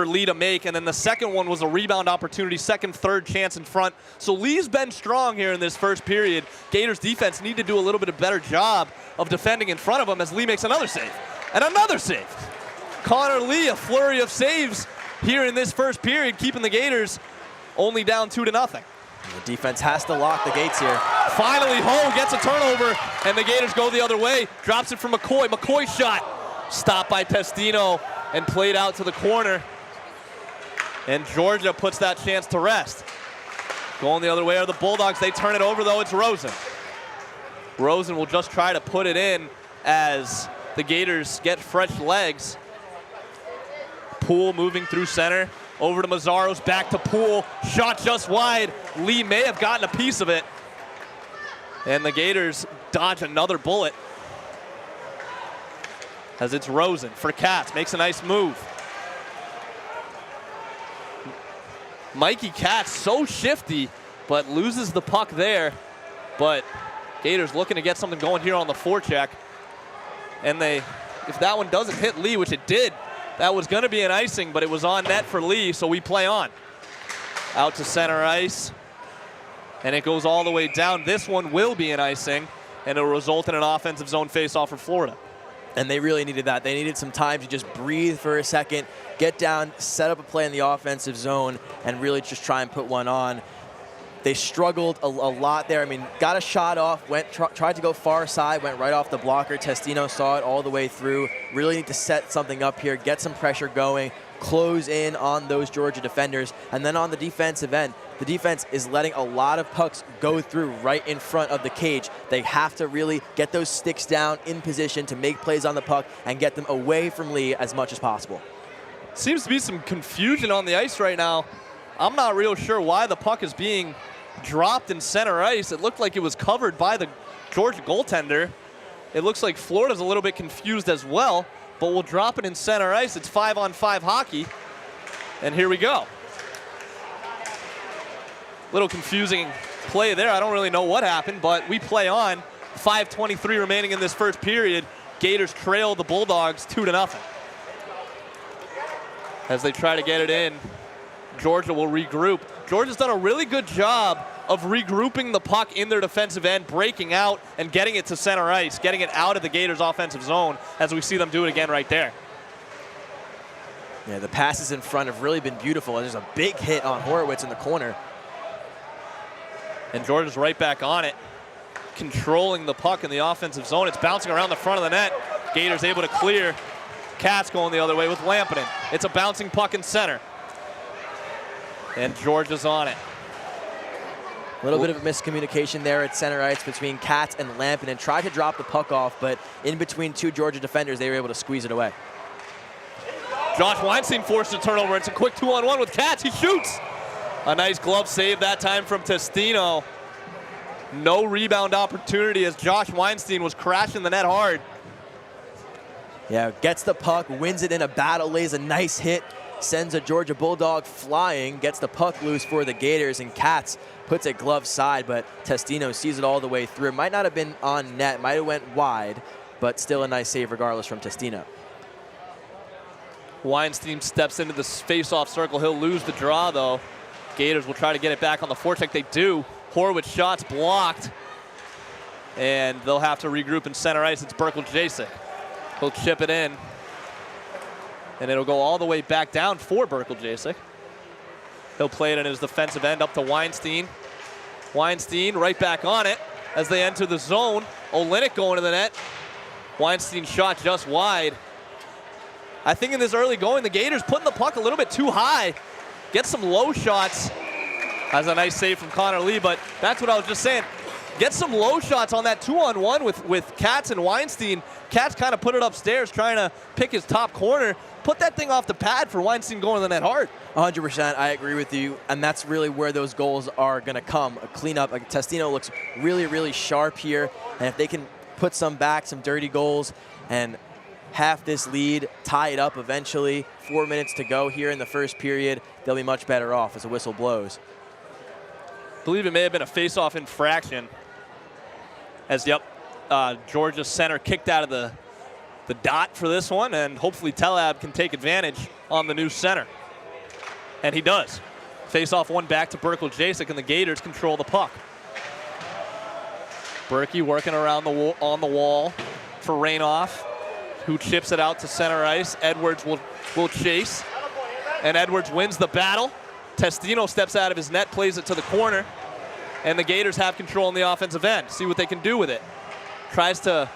Lee to make, and then the second one was a rebound opportunity, second, third chance in front. So Lee's been strong here in this first period. Gators defense need to do a little bit of better job of defending in front of him as Lee makes another save, and another save. Connor Lee, a flurry of saves here in this first period, keeping the Gators only down 2-0. The defense has to lock the gates here. Finally, Ho gets a turnover, and the Gators go the other way. Drops it from McCoy. McCoy's shot stopped by Testino and played out to the corner. And Georgia puts that chance to rest. Going the other way are the Bulldogs. They turn it over, though. It's Rosen. Rosen will just try to put it in as the Gators get fresh legs. Poole moving through center. Over to Mazzaros, back to Poole. Shot just wide. Lee may have gotten a piece of it. And the Gators dodge another bullet. As it's Rosen for Katz. Makes a nice move. Mikey Katz, so shifty, but loses the puck there. But Gators looking to get something going here on the forecheck. And if that one doesn't hit Lee, which it did, that was going to be an icing, but it was on net for Lee, so we play on. Out to center ice, and it goes all the way down. This one will be an icing, and it'll result in an offensive zone faceoff for Florida. And they really needed that. They needed some time to just breathe for a second, get down, set up a play in the offensive zone, and really just try and put one on. They struggled a lot there. I mean, got a shot off, tried to go far side, went right off the blocker. Testino saw it all the way through. Really need to set something up here, get some pressure going, close in on those Georgia defenders. And then on the defensive end, the defense is letting a lot of pucks go through right in front of the cage. They have to really get those sticks down in position to make plays on the puck and get them away from Lee as much as possible. Seems to be some confusion on the ice right now. I'm not real sure why the puck is being dropped in center ice. It looked like it was covered by the Georgia goaltender. It looks like Florida's a little bit confused as well, but we'll drop it in center ice. It's 5-on-5 hockey, and here we go. Little confusing play there. I don't really know what happened, but we play on. 5:23 remaining in this first period. Gators trail the Bulldogs 2-0. As they try to get it in, Georgia will regroup. Georgia's done a really good job of regrouping the puck in their defensive end, breaking out and getting it to center ice, getting it out of the Gators' offensive zone, as we see them do it again right there. Yeah, the passes in front have really been beautiful. There's a big hit on Horowitz in the corner. And Georgia's right back on it, controlling the puck in the offensive zone. It's bouncing around the front of the net. Gators able to clear. Katz going the other way with Lampinen. It's a bouncing puck in center. And Georgia's on it. A little bit of a miscommunication there at center ice between Katz and Lampinen. Tried to drop the puck off, but in between 2 Georgia defenders, they were able to squeeze it away. Josh Weinstein forced a turnover. It's a quick 2-on-1 with Katz. He shoots. A nice glove save that time from Testino. No rebound opportunity as Josh Weinstein was crashing the net hard. Yeah, gets the puck, wins it in a battle, lays a nice hit, sends a Georgia Bulldog flying, gets the puck loose for the Gators, and Katz puts it glove side, but Testino sees it all the way through. Might not have been on net, might have went wide, but still a nice save regardless from Testino. Weinstein steps into the face-off circle. He'll lose the draw, though. Gators will try to get it back on the forecheck. They do. Horowitz shot's blocked, and they'll have to regroup in center ice. It's Berkel-Jasek. He'll chip it in, and it'll go all the way back down for Berkel-Jasek. He'll play it in his defensive end up to Weinstein. Weinstein right back on it. as they enter the zone. Olynyk going to the net. Weinstein shot just wide. I think in this early going, the Gators putting the puck a little bit too high. Get some low shots. That's a nice save from Connor Lee, but that's what I was just saying. Get some low shots on that 2-on-1 with Katz and Weinstein. Katz kind of put it upstairs trying to pick his top corner. Put that thing off the pad for Weinstein going to the net hard. 100%, I agree with you, and that's really where those goals are going to come. A cleanup. Like Testino looks really, really sharp here, and if they can put some back, some dirty goals, and half this lead, tie it up eventually, 4 minutes to go here in the first period, they'll be much better off as the whistle blows. I believe it may have been a face-off infraction. As, Georgia center kicked out of the dot for this one, and hopefully Telab can take advantage on the new center. And he does. Face-off one back to Berkel-Jasek, and the Gators control the puck. Berkey working around on the wall for Rainoff, who chips it out to center ice. Edwards will chase, and Edwards wins the battle. Testino steps out of his net, plays it to the corner, and the Gators have control in the offensive end. See what they can do with it. Tries to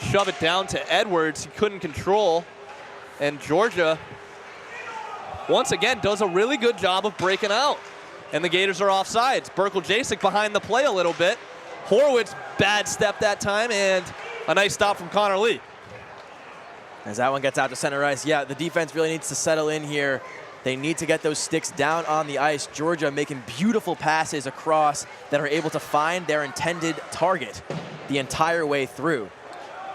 shove it down to Edwards. He couldn't control, and Georgia, once again, does a really good job of breaking out, and the Gators are offsides. Berkel-Jasek behind the play a little bit. Horowitz, bad step that time, and a nice stop from Connor Lee. As that one gets out to center ice, yeah, the defense really needs to settle in here. They need to get those sticks down on the ice. Georgia making beautiful passes across that are able to find their intended target the entire way through.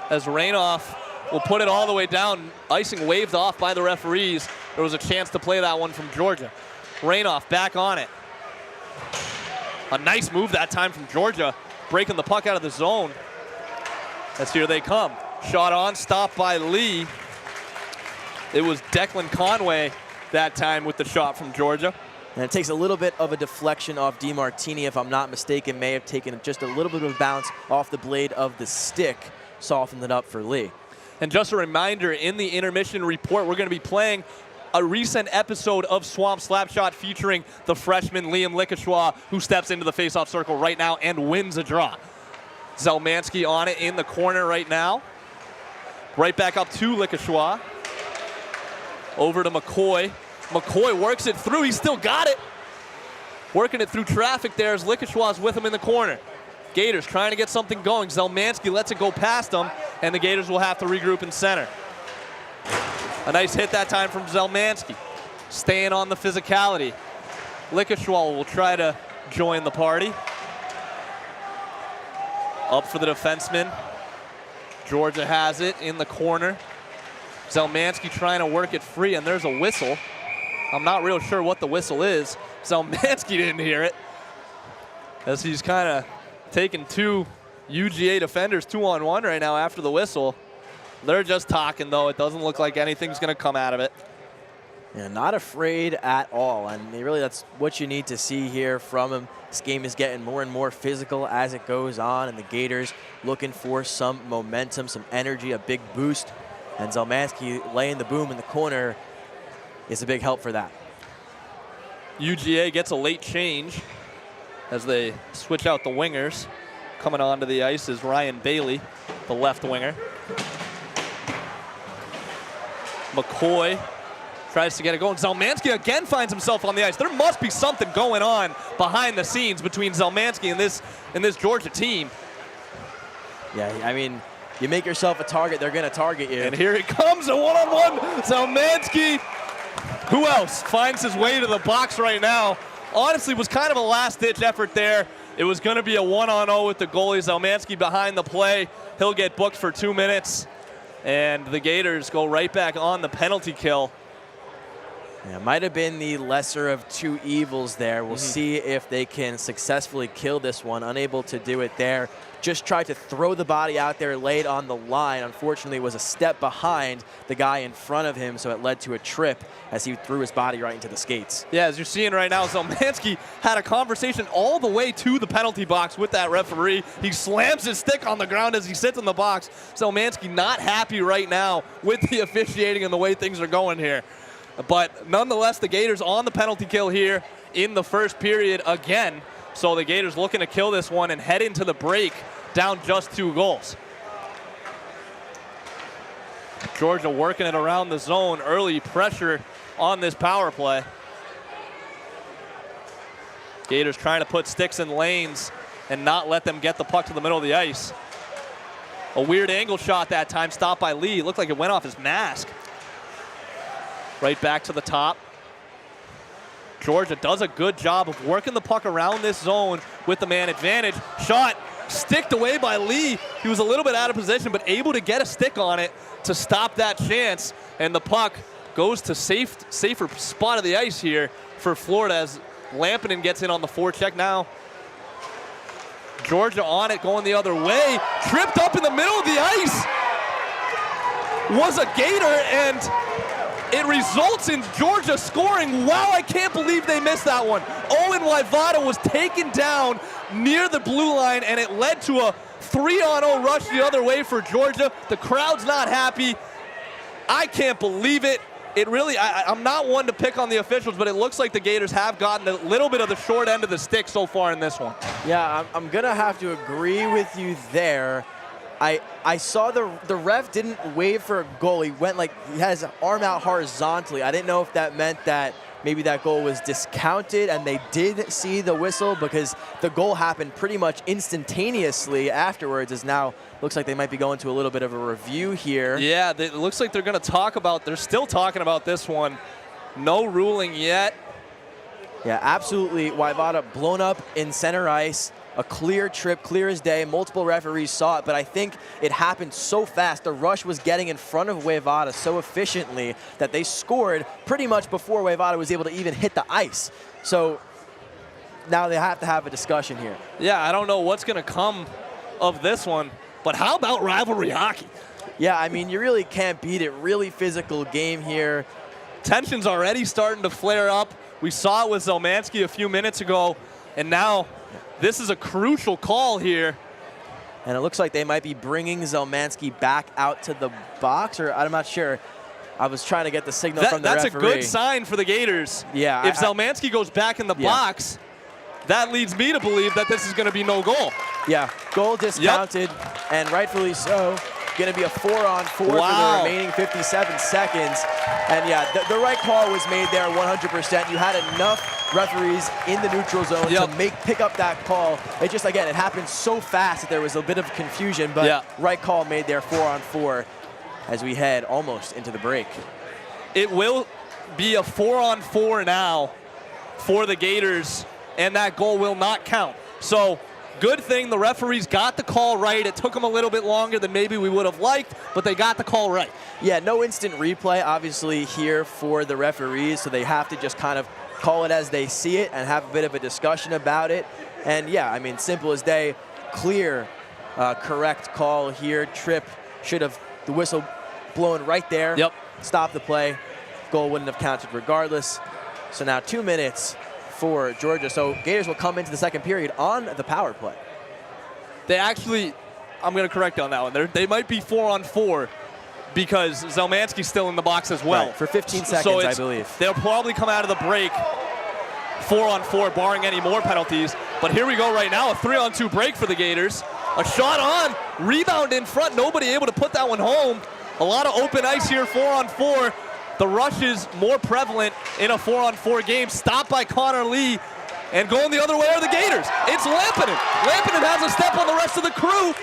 As Rainoff will put it all the way down, icing waved off by the referees. There was a chance to play that one from Georgia. Rainoff back on it. A nice move that time from Georgia, breaking the puck out of the zone. As here they come. Shot on, stopped by Lee. It was Declan Conway that time with the shot from Georgia. And it takes a little bit of a deflection off DiMartini, if I'm not mistaken, may have taken just a little bit of a bounce off the blade of the stick, softened it up for Lee. And just a reminder, in the intermission report, we're going to be playing a recent episode of Swamp Slapshot featuring the freshman Liam Likashwa, who steps into the faceoff circle right now and wins a draw. Zelmansky on it in the corner right now. Right back up to Likashwa. Over to McCoy. McCoy works it through. He's still got it. Working it through traffic there as Likashwa's with him in the corner. Gators trying to get something going. Zelmansky lets it go past him, and the Gators will have to regroup in center. A nice hit that time from Zelmansky. Staying on the physicality. Likashwa will try to join the party. Up for the defenseman. Georgia has it in the corner. Zelmansky trying to work it free, and there's a whistle. I'm not real sure what the whistle is. Zelmansky didn't hear it, as he's kind of taking two UGA defenders 2-on-1 right now after the whistle. They're just talking, though. It doesn't look like anything's going to come out of it. Yeah, not afraid at all, and really that's what you need to see here from him. This game is getting more and more physical as it goes on, and the Gators looking for some momentum, some energy, a big boost. And Zelmansky laying the boom in the corner is a big help for that. UGA gets a late change as they switch out the wingers. Coming onto the ice is Ryan Bailey, the left winger. McCoy tries to get it going. Zelmansky again finds himself on the ice. There must be something going on behind the scenes between Zelmansky and this Georgia team. Yeah, I mean, you make yourself a target, they're going to target you. And here it comes, a one-on-one. Zelmansky, who else finds his way to the box right now? Honestly, was kind of a last-ditch effort there. It was going to be a 1-on-0 with the goalie. Zelmansky behind the play. He'll get booked for 2 minutes. And the Gators go right back on the penalty kill. Yeah, might have been the lesser of two evils there. We'll see if they can successfully kill this one. Unable to do it there. Just tried to throw the body out there, laid on the line. Unfortunately, was a step behind the guy in front of him, so it led to a trip as he threw his body right into the skates. Yeah, as you're seeing right now, Zelmansky had a conversation all the way to the penalty box with that referee. He slams his stick on the ground as he sits in the box. Zelmansky not happy right now with the officiating and the way things are going here. But nonetheless, the Gators on the penalty kill here in the first period again. So the Gators looking to kill this one and head into the break down just 2 goals. Georgia working it around the zone. Early pressure on this power play. Gators trying to put sticks in lanes and not let them get the puck to the middle of the ice. A weird angle shot that time, stopped by Lee. It looked like it went off his mask. Right back to the top. Georgia does a good job of working the puck around this zone with the man advantage. Shot sticked away by Lee. He was a little bit out of position, but able to get a stick on it to stop that chance. And the puck goes to safer spot of the ice here for Florida as Lampinen gets in on the forecheck now. Georgia on it, going the other way. Tripped up in the middle of the ice. Was a Gator, and it results in Georgia scoring. Wow, I can't believe they missed that one. Owen Waivada was taken down near the blue line, and it led to a 3-on-0 rush the other way for Georgia. The crowd's not happy. I can't believe it. It really, I'm not one to pick on the officials, but it looks like the Gators have gotten a little bit of the short end of the stick so far in this one. Yeah, I'm going to have to agree with you there. I saw the ref didn't wave for a goal. He went like, he had his arm out horizontally. I didn't know if that meant that maybe that goal was discounted and they did see the whistle, because the goal happened pretty much instantaneously afterwards. As now looks like they might be going to a little bit of a review here. Yeah, it looks like they're going to talk about, they're still talking about this one. No ruling yet. Yeah, absolutely. Waivada blown up in center ice. A clear trip, clear as day. Multiple referees saw it, but I think it happened so fast. The rush was getting in front of Waivada so efficiently that they scored pretty much before Waivada was able to even hit the ice. So now they have to have a discussion here. Yeah, I don't know what's going to come of this one, but how about rivalry hockey? Yeah, I mean, you really can't beat it. Really physical game here. Tension's already starting to flare up. We saw it with Zelmansky a few minutes ago, and now this is a crucial call here. And it looks like they might be bringing Zelmansky back out to the box, or I'm not sure. I was trying to get the signal from the referee. That's a good sign for the Gators. Yeah. If Zelmansky goes back in the box, that leads me to believe that this is going to be no goal. Yeah, goal discounted, and rightfully so. Going to be a 4-on-4 for the remaining 57 seconds. And yeah, the right call was made there 100%. You had enough referees in the neutral zone to pick up that call. It just, again, it happened so fast that there was a bit of confusion, but right call made there 4-on-4 as we head almost into the break. It will be a 4-on-4 now for the Gators, and that goal will not count. So good thing the referees got the call right. It took them a little bit longer than maybe we would have liked, but they got the call right. Yeah, no instant replay, obviously, here for the referees, so they have to just kind of call it as they see it and have a bit of a discussion about it. And yeah, I mean, simple as day, clear, correct call here. Tripp should have the whistle blown right there. Yep. Stop the play. Goal wouldn't have counted regardless. So now 2 minutes for Georgia. So Gators will come into the second period on the power play. They actually, I'm going to correct you on that one. They might be 4-on-4 because Zelmansky's still in the box as well. Right, for 15 seconds, I believe. They'll probably come out of the break 4-on-4, barring any more penalties. But here we go right now, a 3-on-2 break for the Gators. A shot on, rebound in front, nobody able to put that one home. A lot of open ice here, 4-on-4. The rush is more prevalent in a 4-on-4 game. Stopped by Connor Lee, and going the other way are the Gators. It's Lampinen. Lampinen has a step on the rest of the crew.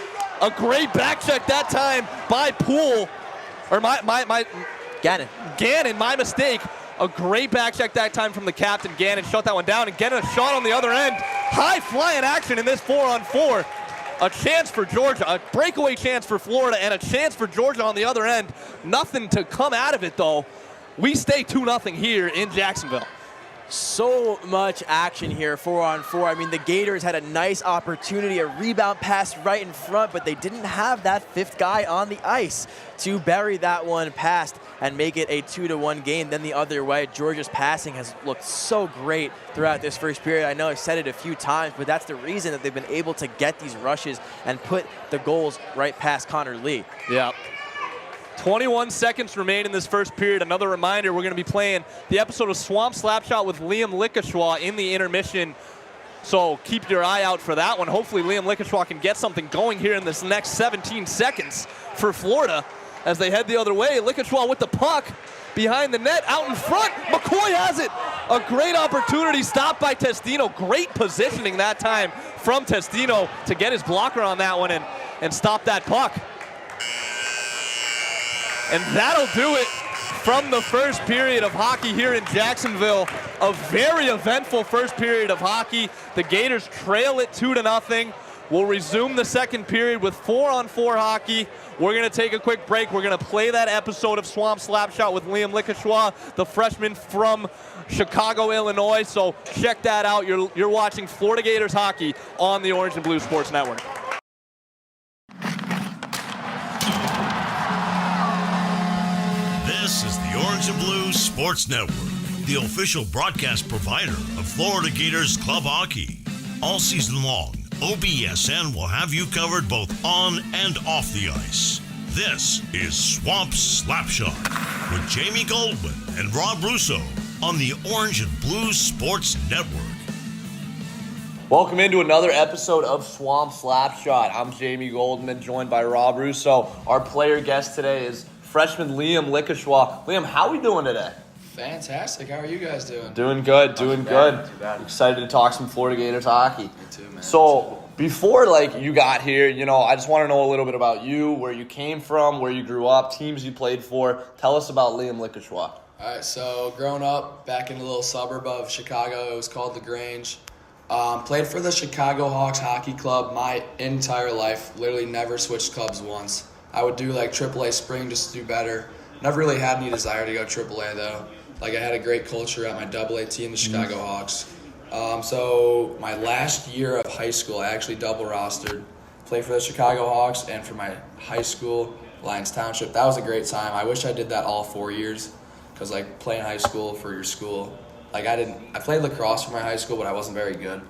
A great back check that time by Poole, or Gannon. Gannon, my mistake. A great back check that time from the captain. Gannon shut that one down, and getting a shot on the other end. High flying action in this 4-on-4. A chance for Georgia, a breakaway chance for Florida, and a chance for Georgia on the other end. Nothing to come out of it, though. We stay 2-0 here in Jacksonville. So much action here, 4-on-4. I mean, the Gators had a nice opportunity, a rebound pass right in front, but they didn't have that fifth guy on the ice to bury that one past and make it a 2-1 game. Then the other way, Georgia's passing has looked so great throughout this first period. I know I've said it a few times, but that's the reason that they've been able to get these rushes and put the goals right past Connor Lee. Yeah. 21 seconds remain in this first period. Another reminder, we're going to be playing the episode of Swamp Slapshot with Liam Lickeshaw in the intermission So keep your eye out for that one. Hopefully Liam Lickeshaw can get something going here in this next 17 seconds for Florida as they head the other way. Lickeshaw with the puck behind the net, out in front. McCoy has it. A great opportunity, stopped by Testino. Great positioning that time from Testino to get his blocker on that one and stop that puck. And that'll do it from the first period of hockey here in Jacksonville. A very eventful first period of hockey. The Gators trail it 2-0. We'll resume the second period with 4-on-4 hockey. We're going to take a quick break. We're going to play that episode of Swamp Slapshot with Liam Lickeshaw, the freshman from Chicago, Illinois. So check that out. You're watching Florida Gators hockey on the Orange and Blue Sports Network. This is the Orange and Blue Sports Network, the official broadcast provider of Florida Gators club hockey. All season long, OBSN will have you covered both on and off the ice. This is Swamp Slapshot with Jamie Goldman and Rob Russo on the Orange and Blue Sports Network. Welcome into another episode of Swamp Slapshot. I'm Jamie Goldman, joined by Rob Russo. Our player guest today is freshman Liam Lickeshaw. Liam, how are we doing today? Fantastic. How are you guys doing? Doing good, doing good. Too bad. Excited to talk some Florida Gators hockey. Me too, man. So before you got here, I just want to know a little bit about you, where you came from, where you grew up, teams you played for. Tell us about Liam Lickeshaw. All right, so growing up back in a little suburb of Chicago, it was called LaGrange. Played for the Chicago Hawks Hockey Club my entire life. Literally never switched clubs once. I would do AAA spring just to do better. Never really had any desire to go AAA though. I had a great culture at my AA team, the Chicago Hawks. So my last year of high school, I actually double rostered. Played for the Chicago Hawks and for my high school, Lyons Township. That was a great time. I wish I did that all 4 years because playing high school for your school. I played lacrosse for my high school, but I wasn't very good.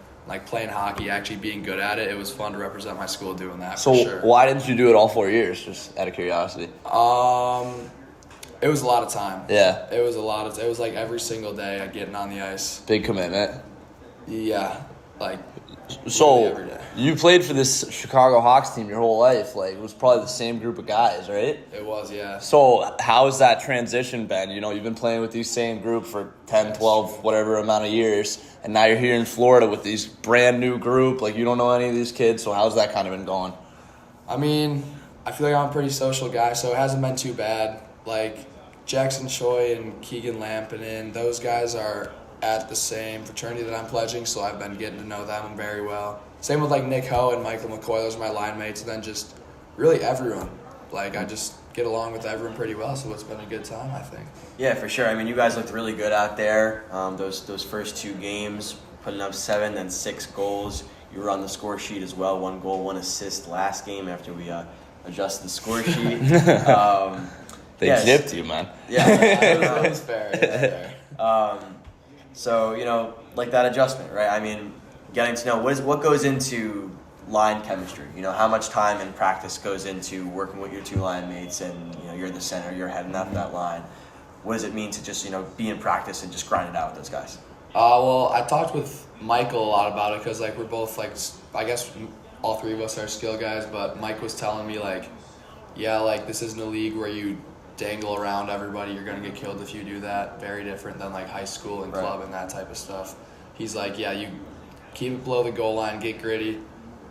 Playing hockey, actually being good at it, it was fun to represent my school doing that. So for sure. Why didn't you do it all 4 years, just out of curiosity? It was a lot of time. Yeah. It was every single day getting on the ice. Big commitment. Yeah. So every day. you played for this Chicago Hawks team your whole life. It was probably the same group of guys, right? It was, yeah. So how has that transition been? You've been playing with these same group for 10, 12, whatever amount of years, and now you're here in Florida with these brand new group. You don't know any of these kids, so how's that kind of been going? I mean, I feel like I'm a pretty social guy, so it hasn't been too bad. Jackson Choi and Keegan Lampinen, those guys are at the same fraternity that I'm pledging, so I've been getting to know them very well. Same with Nick Ho and Michael McCoy, those are my line mates, and then just really everyone. I just get along with everyone pretty well, so it's been a good time, I think. Yeah, for sure. I mean, you guys looked really good out there. Those first 2 games, putting up 7 and 6 goals. You were on the score sheet as well. 1 goal, 1 assist last game after we adjusted the score sheet. They gypped you, man. Yeah, That was fair. So, that adjustment, right? I mean, getting to know what goes into line chemistry. How much time and practice goes into working with your 2 line mates, and you're the center, you're heading up that line. What does it mean to just be in practice and just grind it out with those guys? Well, I talked with Michael a lot about it because we're both I guess all 3 of us are skill guys, but Mike was telling me this isn't a league where you dangle around everybody. You're going to get killed if you do that. Very different than high school and club and that type of stuff. He's you keep it below the goal line, get gritty,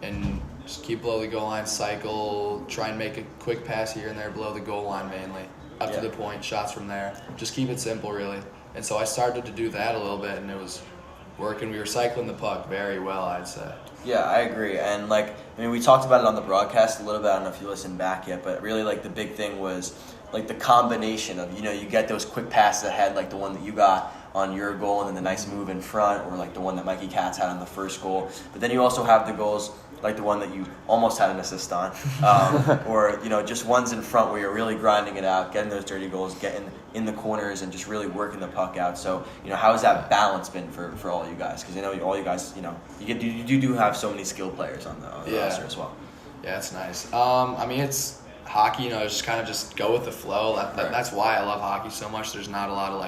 and just keep below the goal line, cycle, try and make a quick pass here and there below the goal line mainly, up to the point, shots from there. Just keep it simple, really. And so I started to do that a little bit, and it was working. We were cycling the puck very well, I'd say. Yeah, I agree. And we talked about it on the broadcast a little bit. I don't know if you listened back yet, but really the big thing was the combination of, you get those quick passes ahead, the one that you got on your goal, and then the nice move in front, or the one that Mikey Katz had on the first goal. But then you also have the goals the one that you almost had an assist on, or just ones in front where you're really grinding it out, getting those dirty goals, getting in the corners, and just really working the puck out. So how has that balance been for all you guys? Because all you guys, you do have so many skilled players on the roster as well. Yeah, it's nice. I mean, it's hockey. Just kind of just go with the flow. That's why I love hockey so much. There's not a lot of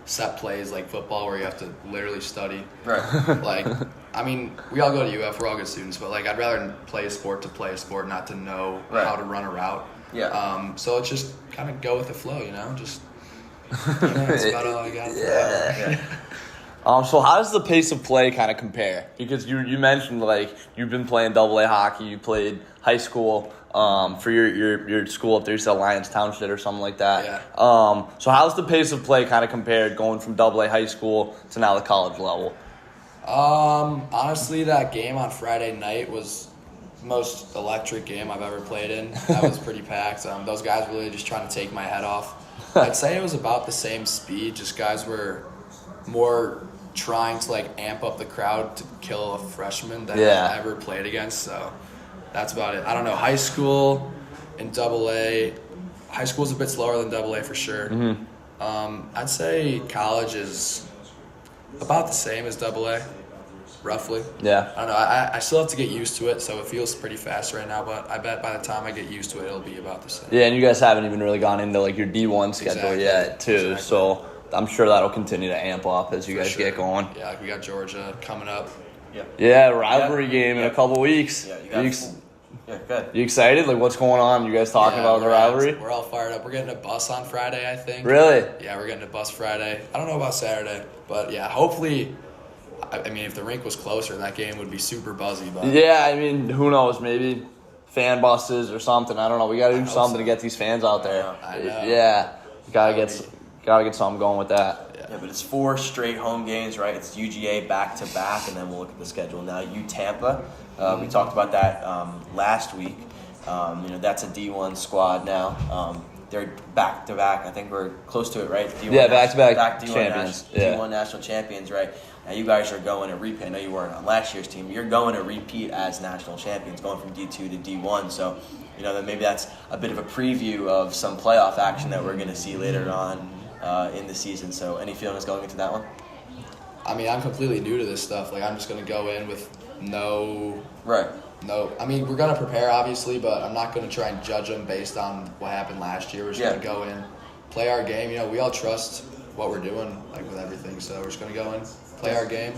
set plays like football where you have to literally study. Right. Like, I mean, we all go to UF, we're all good students, but like I'd rather play a sport to play a sport, not to know how to run a route. Yeah. So it's just kind of go with the flow, just that's about all I got. Yeah. So how does the pace of play kind of compare? Because you mentioned like you've been playing AA hockey, you played high school for your school up there, you said Alliance Township or something like that. Yeah. So how's the pace of play kind of compared going from AA high school to now the college level? Honestly, that game on Friday night was the most electric game I've ever played in. That was pretty packed. Those guys were really just trying to take my head off. I'd say it was about the same speed, just guys were more trying to like amp up the crowd to kill a freshman that I've ever played against. So that's about it. I don't know. High school and AA, high school's a bit slower than AA for sure. Mm-hmm. I'd say college is about the same as AA, roughly. Yeah. I don't know. I still have to get used to it, so it feels pretty fast right now. But I bet by the time I get used to it, it'll be about the same. Yeah, and you guys haven't even really gone into like your D1 schedule yet, too. Exactly. So I'm sure that'll continue to amp up as you guys get going. Yeah, like we got Georgia coming up. Yeah, rivalry game in a couple weeks. Yeah, good. You excited? Like, what's going on? You guys talking about the rivalry? We're all fired up. We're getting a bus on Friday, I think. Really? Yeah, we're getting a bus Friday. I don't know about Saturday, but yeah, hopefully. I mean, if the rink was closer, that game would be super buzzy. But Yeah, I mean, who knows? Maybe fan buses or something. I don't know. We got to do something to get these fans out there. I know. Yeah, gotta get something going with that. Yeah, but it's 4 straight home games, right? It's UGA back-to-back, and then we'll look at the schedule now. Tampa. We talked about that last week. That's a D1 squad now. They're back-to-back. I think we're close to it, right? D1 back-to-back champions. D1 national champions, right? Now you guys are going to repeat. I know you weren't on last year's team. You're going to repeat as national champions, going from D2 to D1. So, then maybe that's a bit of a preview of some playoff action that we're going to see later on in the season. So any feelings going into that one? I mean, I'm completely new to this stuff. Like, I'm just going to go in with no. I mean, we're going to prepare, obviously, but I'm not going to try and judge them based on what happened last year. We're just going to go in, play our game. We all trust what we're doing, like, with everything. So we're just going to go in, play our game,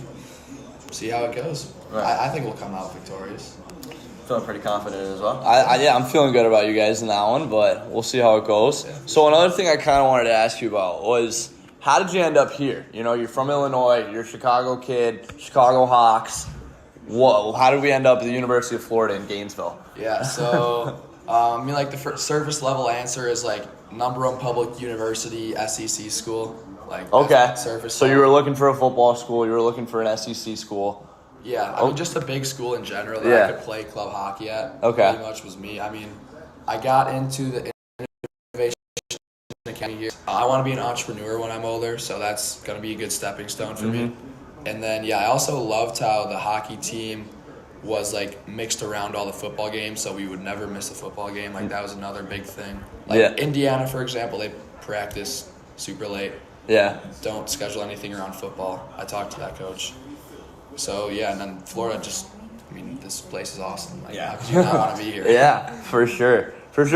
see how it goes. Right. I think we'll come out victorious. Feeling pretty confident as well? I'm feeling good about you guys in that one, but we'll see how it goes. Yeah. So another thing I kind of wanted to ask you about was, how did you end up here? You're from Illinois, you're a Chicago kid, Chicago Hawks. Whoa, how did we end up at the University of Florida in Gainesville? Yeah, so, the surface level answer is, number one public university, SEC school. Okay, surface so level. you were looking for a football school, you were looking for an SEC school. Yeah, I mean, just a big school in general that I could play club hockey at. Okay. Pretty much was me. I mean, I got into the Innovation Academy here. I want to be an entrepreneur when I'm older, so that's going to be a good stepping stone for me. And then, I also loved how the hockey team was, mixed around all the football games, so we would never miss a football game. That was another big thing. Indiana, for example, they practice super late. Yeah. Don't schedule anything around football. I talked to that coach. So, and then Florida this place is awesome. How could you not want to be here? Yeah, for sure.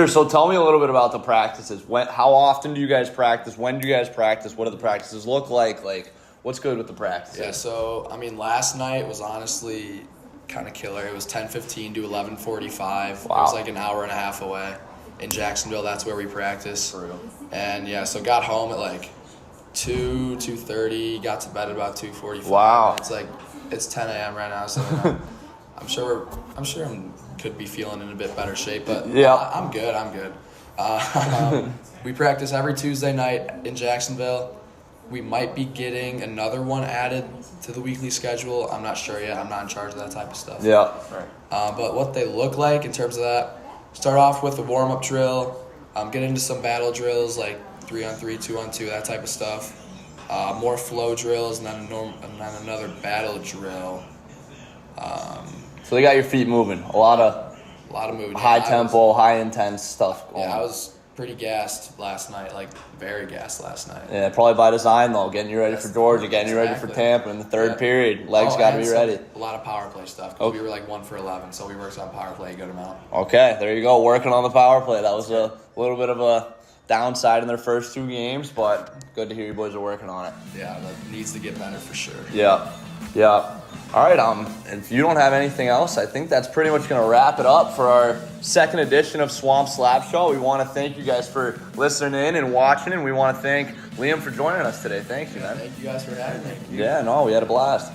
So tell me a little bit about the practices. How often do you guys practice? When do you guys practice? What do the practices look like? What's good with the practices? Yeah, so, last night was honestly kind of killer. It was 10:15 to 11:45. Wow. It was an hour and a half away. In Jacksonville, that's where we practice. Brutal. And, so got home at 2:30, got to bed at about 2:45. Wow. It's 10 a.m. right now, so I'm sure I could be feeling in a bit better shape, but I'm good. We practice every Tuesday night in Jacksonville. We might be getting another one added to the weekly schedule. I'm not sure yet. I'm not in charge of that type of stuff. Yeah. Right. But what they look like in terms of that, start off with a warm-up drill, get into some battle drills 3-on-3, 2-on-2, that type of stuff. More flow drills, and then another battle drill. So they got your feet moving. A lot of moving. high tempo, high intense stuff going on. I was pretty gassed last night, very gassed last night. Yeah, probably by design though, getting you ready for Georgia, getting you ready for Tampa in the third period. Legs got to be ready. A lot of power play stuff. We were 1 for 11, so we worked on power play a good amount. Okay, there you go, working on the power play. That was a little bit of a downside in their first 2 games, but good to hear you boys are working on it. Yeah, that needs to get better for sure. Yeah. All right, if you don't have anything else, I think that's pretty much going to wrap it up for our second edition of Swamp Slap Show. We want to thank you guys for listening in and watching, and we want to thank Liam for joining us today. Thank you, man. Thank you guys for having me. Yeah, no, we had a blast.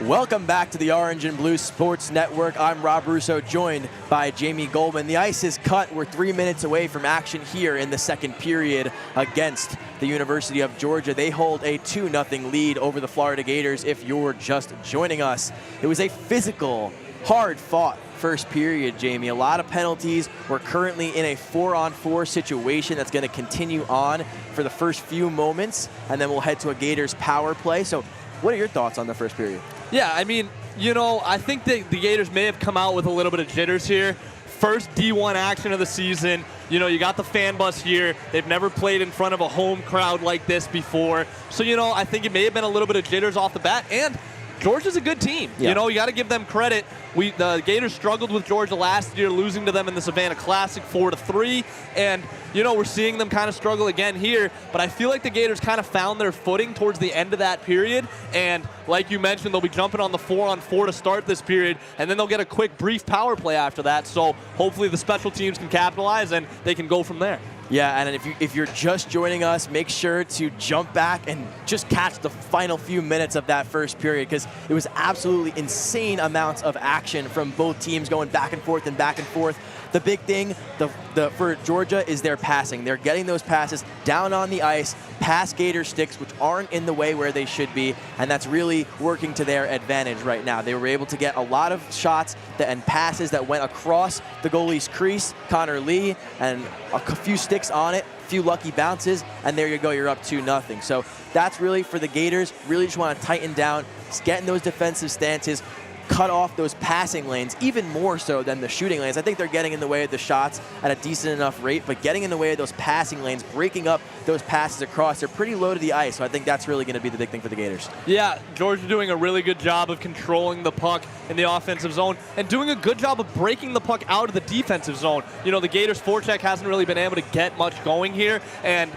Welcome back to the Orange and Blue Sports Network. I'm Rob Russo, joined by Jamie Goldman. The ice is cut. We're 3 minutes away from action here in the second period against the University of Georgia. They hold a 2-0 lead over the Florida Gators if you're just joining us. It was a physical, hard-fought first period, Jamie. A lot of penalties. We're currently in a 4-on-4 situation that's going to continue on for the first few moments, and then we'll head to a Gators power play. So what are your thoughts on the first period? Yeah, I mean, I think the Gators may have come out with a little bit of jitters here. First D1 action of the season. You got the fan bus here. They've never played in front of a home crowd like this before. So, I think it may have been a little bit of jitters off the bat. And Georgia's a good team. Yeah. You got to give them credit. The Gators struggled with Georgia last year, losing to them in the Savannah Classic 4-3. And, we're seeing them kind of struggle again here. But I feel like the Gators kind of found their footing towards the end of that period. And like you mentioned, they'll be jumping on the 4-on-4 to start this period. And then they'll get a quick, brief power play after that. So hopefully the special teams can capitalize and they can go from there. Yeah, and if you're just joining us, make sure to jump back and just catch the final few minutes of that first period, because it was absolutely insane amounts of action from both teams going back and forth and back and forth. The big thing for Georgia is their passing. They're getting those passes down on the ice, past Gator sticks, which aren't in the way where they should be, and that's really working to their advantage right now. They were able to get a lot of shots and passes that went across the goalie's crease, Connor Lee, and a few sticks on it, a few lucky bounces, and there you go, you're up 2-0. So that's really for the Gators. Really just want to tighten down, get in those defensive stances, cut off those passing lanes, even more so than the shooting lanes. I think they're getting in the way of the shots at a decent enough rate, but getting in the way of those passing lanes, breaking up those passes across, they're pretty low to the ice, so I think that's really going to be the big thing for the Gators. Yeah, Georgia doing a really good job of controlling the puck in the offensive zone and doing a good job of breaking the puck out of the defensive zone. The Gators' forecheck hasn't really been able to get much going here, and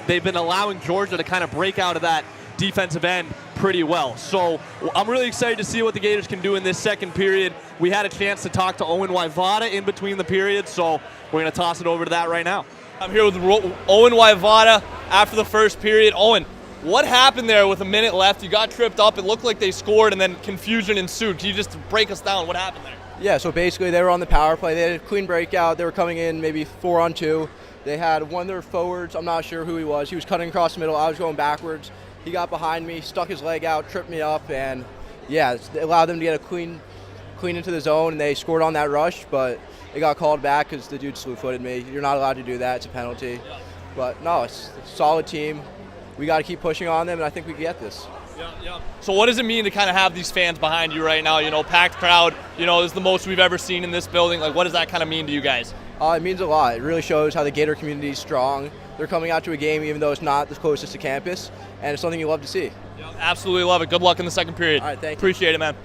they've been allowing Georgia to kind of break out of that defensive end pretty well. So I'm really excited to see what the Gators can do in this second period. We had a chance to talk to Owen Waivada in between the periods, so we're going to toss it over to that right now. I'm here with Owen Waivada after the first period. Owen, what happened there with a minute left? You got tripped up. It looked like they scored, and then confusion ensued. Can you just break us down what happened there? Yeah, so basically they were on the power play. They had a clean breakout. They were coming in maybe 4-on-2. They had one of their forwards, I'm not sure who he was. He was cutting across the middle. I was going backwards. He got behind me, stuck his leg out, tripped me up, and yeah, it allowed them to get a clean into the zone, and they scored on that rush, but it got called back because the dude slew-footed me. You're not allowed to do that. It's a penalty. Yeah. But no, it's a solid team. We got to keep pushing on them, and I think we can get this. Yeah. So what does it mean to kind of have these fans behind you right now? You know, packed crowd, you know, is the most we've ever seen in this building. Like, what does that kind of mean to you guys? It means a lot. It really shows how the Gator community is strong. They're coming out to a game even though it's not the closest to campus, and it's something you love to see. Yeah, absolutely love it. Good luck in the second period. All right, thank you. Appreciate it, man.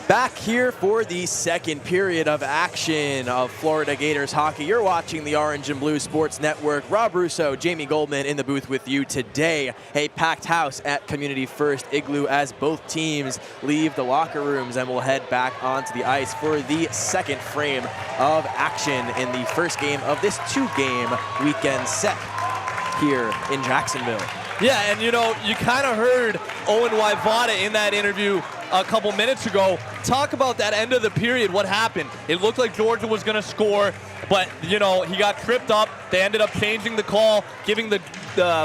Back here for the second period of action of Florida Gators hockey. You're watching the Orange and Blue Sports Network. Rob Russo, Jamie Goldman in the booth with you today. A packed house at Community First Igloo as both teams leave the locker rooms and will head back onto the ice for the second frame of action in the first game of this two-game weekend set here in Jacksonville. Yeah, and you know, you kind of heard Owen Waivada in that interview a couple minutes ago talk about that end of the period, what happened. It looked like Georgia was going to score, but, you know, he got tripped up. They ended up changing the call, giving the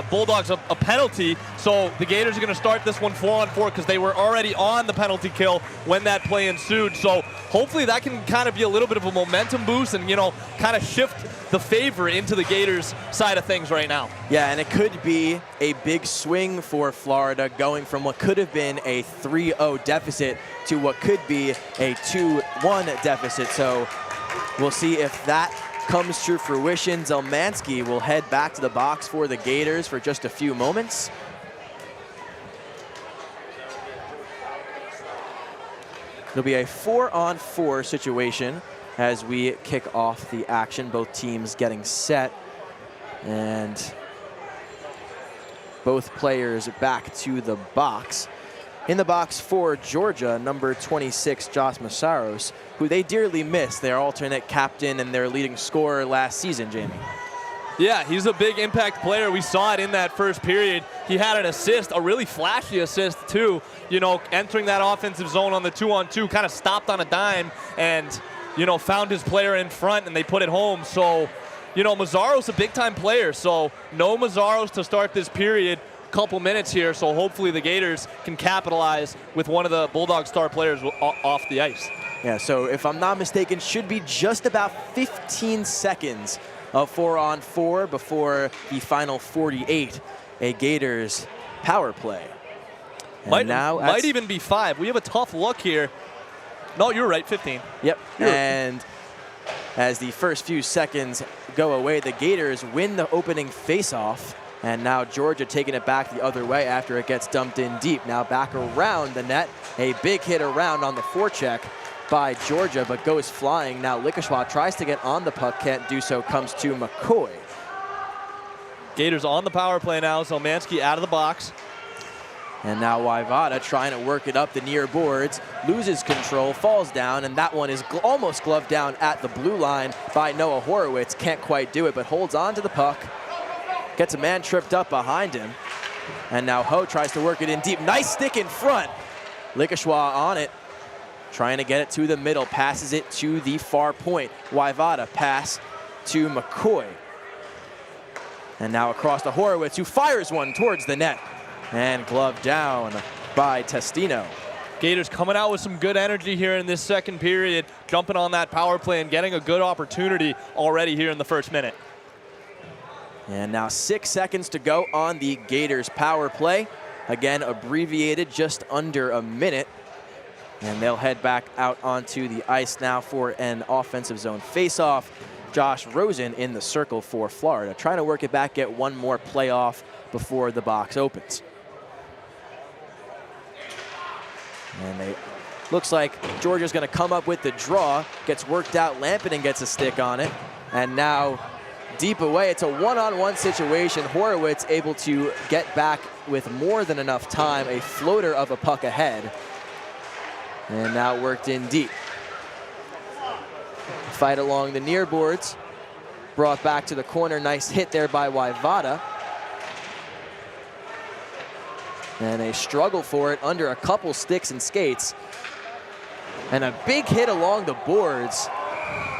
Bulldogs a penalty. So the Gators are going to start this one 4-on-4 because they were already on the penalty kill when that play ensued. So hopefully that can kind of be a little bit of a momentum boost and, you know, kind of shift the favor into the Gators side of things right now. Yeah, and it could be a big swing for Florida going from what could have been a 3-0 deficit to what could be a 2-1 deficit. So we'll see if that comes to fruition. Zelmansky will head back to the box for the Gators for just a few moments. It'll be a 4-on-4 situation as we kick off the action. Both teams getting set, and both players back to the box. In the box for Georgia, number 26, Josh Massaros, who they dearly miss, their alternate captain and their leading scorer last season, Jamie. Yeah, he's a big impact player. We saw it in that first period. He had an assist, a really flashy assist too, you know, entering that offensive zone on the 2-on-2, kind of stopped on a dime and, you know, found his player in front and they put it home. So, you know, Mazzaro's a big-time player, so no Mazzaros to start this period. Couple minutes here, so hopefully the Gators can capitalize with one of the Bulldog star players off the ice. Yeah, so if I'm not mistaken, should be just about 15 seconds of 4-on-4 before the final 48, a Gators power play. And might even be 5. We have a tough look here. No, you're right, 15. Yep, and as the first few seconds go away, the Gators win the opening face-off. And now Georgia taking it back the other way after it gets dumped in deep. Now back around the net. A big hit around on the forecheck by Georgia, but goes flying. Now Likashwa tries to get on the puck, can't do so, comes to McCoy. Gators on the power play now, so Mansky out of the box. And now Waivada trying to work it up the near boards, loses control, falls down, and that one is almost gloved down at the blue line by Noah Horowitz. Can't quite do it, but holds on to the puck. Gets a man tripped up behind him. And now Ho tries to work it in deep. Nice stick in front. Likashwa on it, trying to get it to the middle. Passes it to the far point. Waivada pass to McCoy. And now across to Horowitz, who fires one towards the net. And gloved down by Testino. Gators coming out with some good energy here in this second period, jumping on that power play and getting a good opportunity already here in the first minute. And now 6 seconds to go on the Gators power play. Again, abbreviated, just under a minute. And they'll head back out onto the ice now for an offensive zone faceoff. Josh Rosen in the circle for Florida, trying to work it back, get one more play off before the box opens. And looks like Georgia's going to come up with the draw. Gets worked out. Lampinen gets a stick on it. And now deep away, it's a one-on-one situation. Horowitz able to get back with more than enough time. A floater of a puck ahead. And now worked in deep. Fight along the near boards. Brought back to the corner. Nice hit there by Waivada. And they struggle for it under a couple sticks and skates. And a big hit along the boards.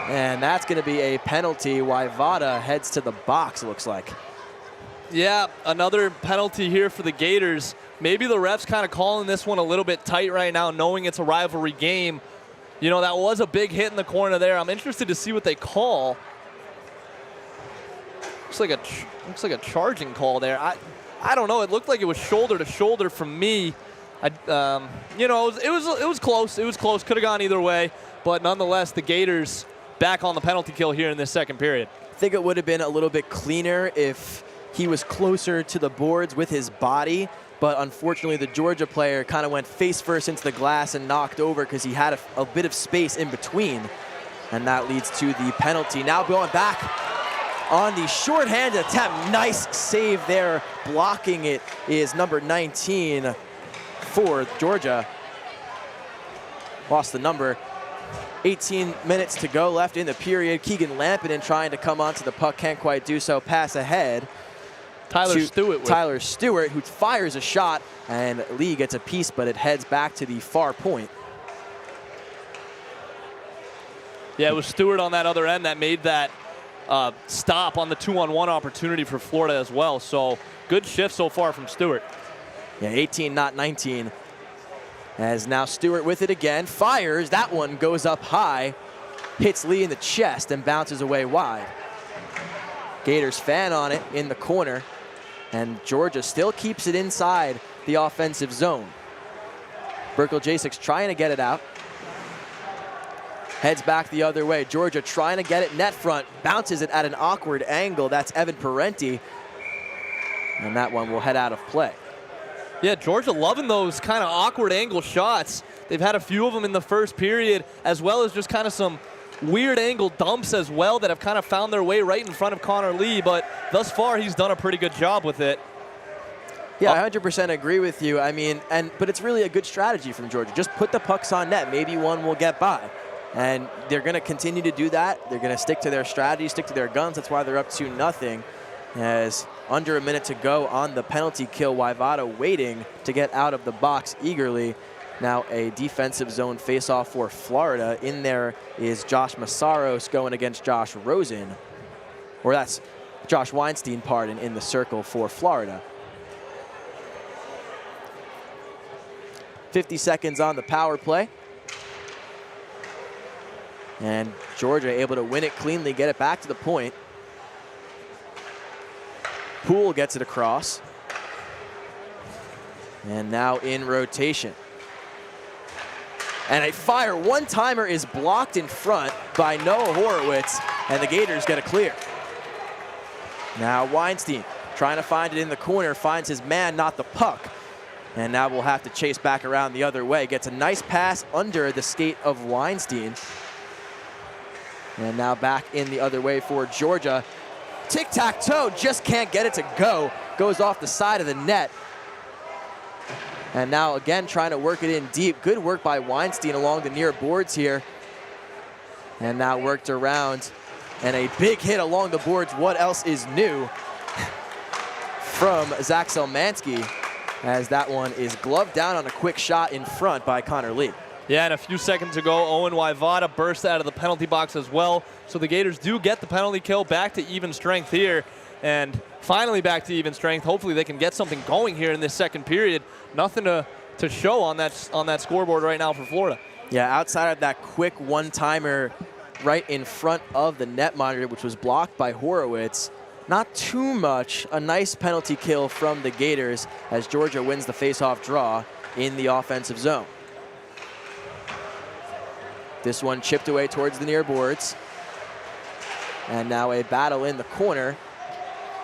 And that's going to be a penalty. Waivada heads to the box, looks like. Yeah, another penalty here for the Gators. Maybe the refs kind of calling this one a little bit tight right now, knowing it's a rivalry game. You know, that was a big hit in the corner there. I'm interested to see what they call. Looks like a charging call there. I don't know. It looked like it was shoulder to shoulder from me. You know, it was close. It was close. Could have gone either way. But nonetheless, the Gators back on the penalty kill here in this second period. I think it would have been a little bit cleaner if he was closer to the boards with his body. But unfortunately, the Georgia player kind of went face first into the glass and knocked over because he had a bit of space in between. And that leads to the penalty. Now going back on the shorthanded attempt. Nice save there. Blocking it is number 19 for Georgia. Lost the number. 18 minutes to go left in the period. Keegan Lampinen trying to come onto the puck. Can't quite do so. Pass ahead. Tyler Stewart, who fires a shot, and Lee gets a piece, but it heads back to the far point. Yeah, it was Stewart on that other end that made that stop on the 2-on-1 opportunity for Florida as well. So good shift so far from Stewart. Yeah, 18, not 19. As now Stewart with it again, fires. That one goes up high, hits Lee in the chest, and bounces away wide. Gators fan on it in the corner, and Georgia still keeps it inside the offensive zone. Burkle Jasic's trying to get it out. Heads back the other way. Georgia trying to get it net front. Bounces it at an awkward angle. That's Evan Parenti. And that one will head out of play. Yeah, Georgia loving those kind of awkward angle shots. They've had a few of them in the first period, as well as just kind of some weird angle dumps as well that have kind of found their way right in front of Connor Lee. But thus far, he's done a pretty good job with it. Yeah, I 100% agree with you. I mean, but it's really a good strategy from Georgia. Just put the pucks on net. Maybe one will get by. And they're going to continue to do that. They're going to stick to their strategy, stick to their guns. That's why they're up 2-0. As under a minute to go on the penalty kill, Waivada waiting to get out of the box eagerly. Now a defensive zone faceoff for Florida. In there is Josh Massaros going against Josh Rosen. Or that's Josh Weinstein, pardon, in the circle for Florida. 50 seconds on the power play. And Georgia able to win it cleanly, get it back to the point. Poole gets it across. And now in rotation. And a fire one-timer is blocked in front by Noah Horowitz, and the Gators get a clear. Now Weinstein trying to find it in the corner, finds his man, not the puck. And now we'll have to chase back around the other way. Gets a nice pass under the skate of Weinstein. And now back in the other way for Georgia. Tic-tac-toe, just can't get it to go. Goes off the side of the net. And now again trying to work it in deep. Good work by Weinstein along the near boards here. And now worked around. And a big hit along the boards. What else is new? From Zach Selmansky, as that one is gloved down on a quick shot in front by Connor Lee. Yeah, and a few seconds ago, Owen Waivada burst out of the penalty box as well. So the Gators do get the penalty kill, back to even strength here. And finally back to even strength. Hopefully they can get something going here in this second period. Nothing to show on that scoreboard right now for Florida. Yeah, outside of that quick one-timer right in front of the net monitor, which was blocked by Horowitz, not too much. A nice penalty kill from the Gators as Georgia wins the face-off draw in the offensive zone. This one chipped away towards the near boards. And now a battle in the corner.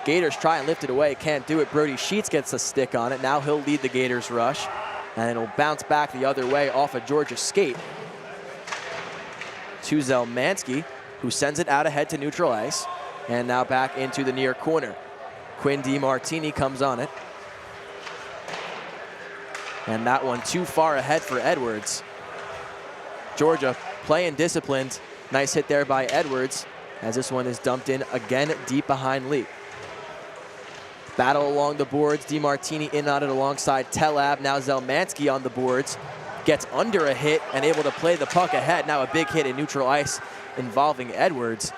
Gators try and lift it away, can't do it. Brody Sheets gets a stick on it. Now he'll lead the Gators rush. And it'll bounce back the other way off a Georgia skate to Zelmansky, who sends it out ahead to neutral ice. And now back into the near corner. Quinn DiMartini comes on it. And that one too far ahead for Edwards. Georgia playing disciplined. Nice hit there by Edwards, as this one is dumped in again deep behind Lee. Battle along the boards. DeMartini in on it alongside Telab. Now Zelmansky on the boards. Gets under a hit and able to play the puck ahead. Now a big hit in neutral ice involving Edwards.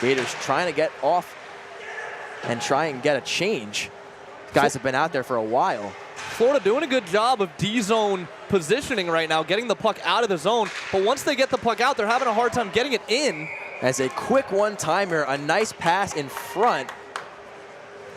Gators trying to get off and try and get a change. Guys have been out there for a while. Florida doing a good job of D-zone positioning right now, getting the puck out of the zone. But once they get the puck out, they're having a hard time getting it in. As a quick one-timer, a nice pass in front.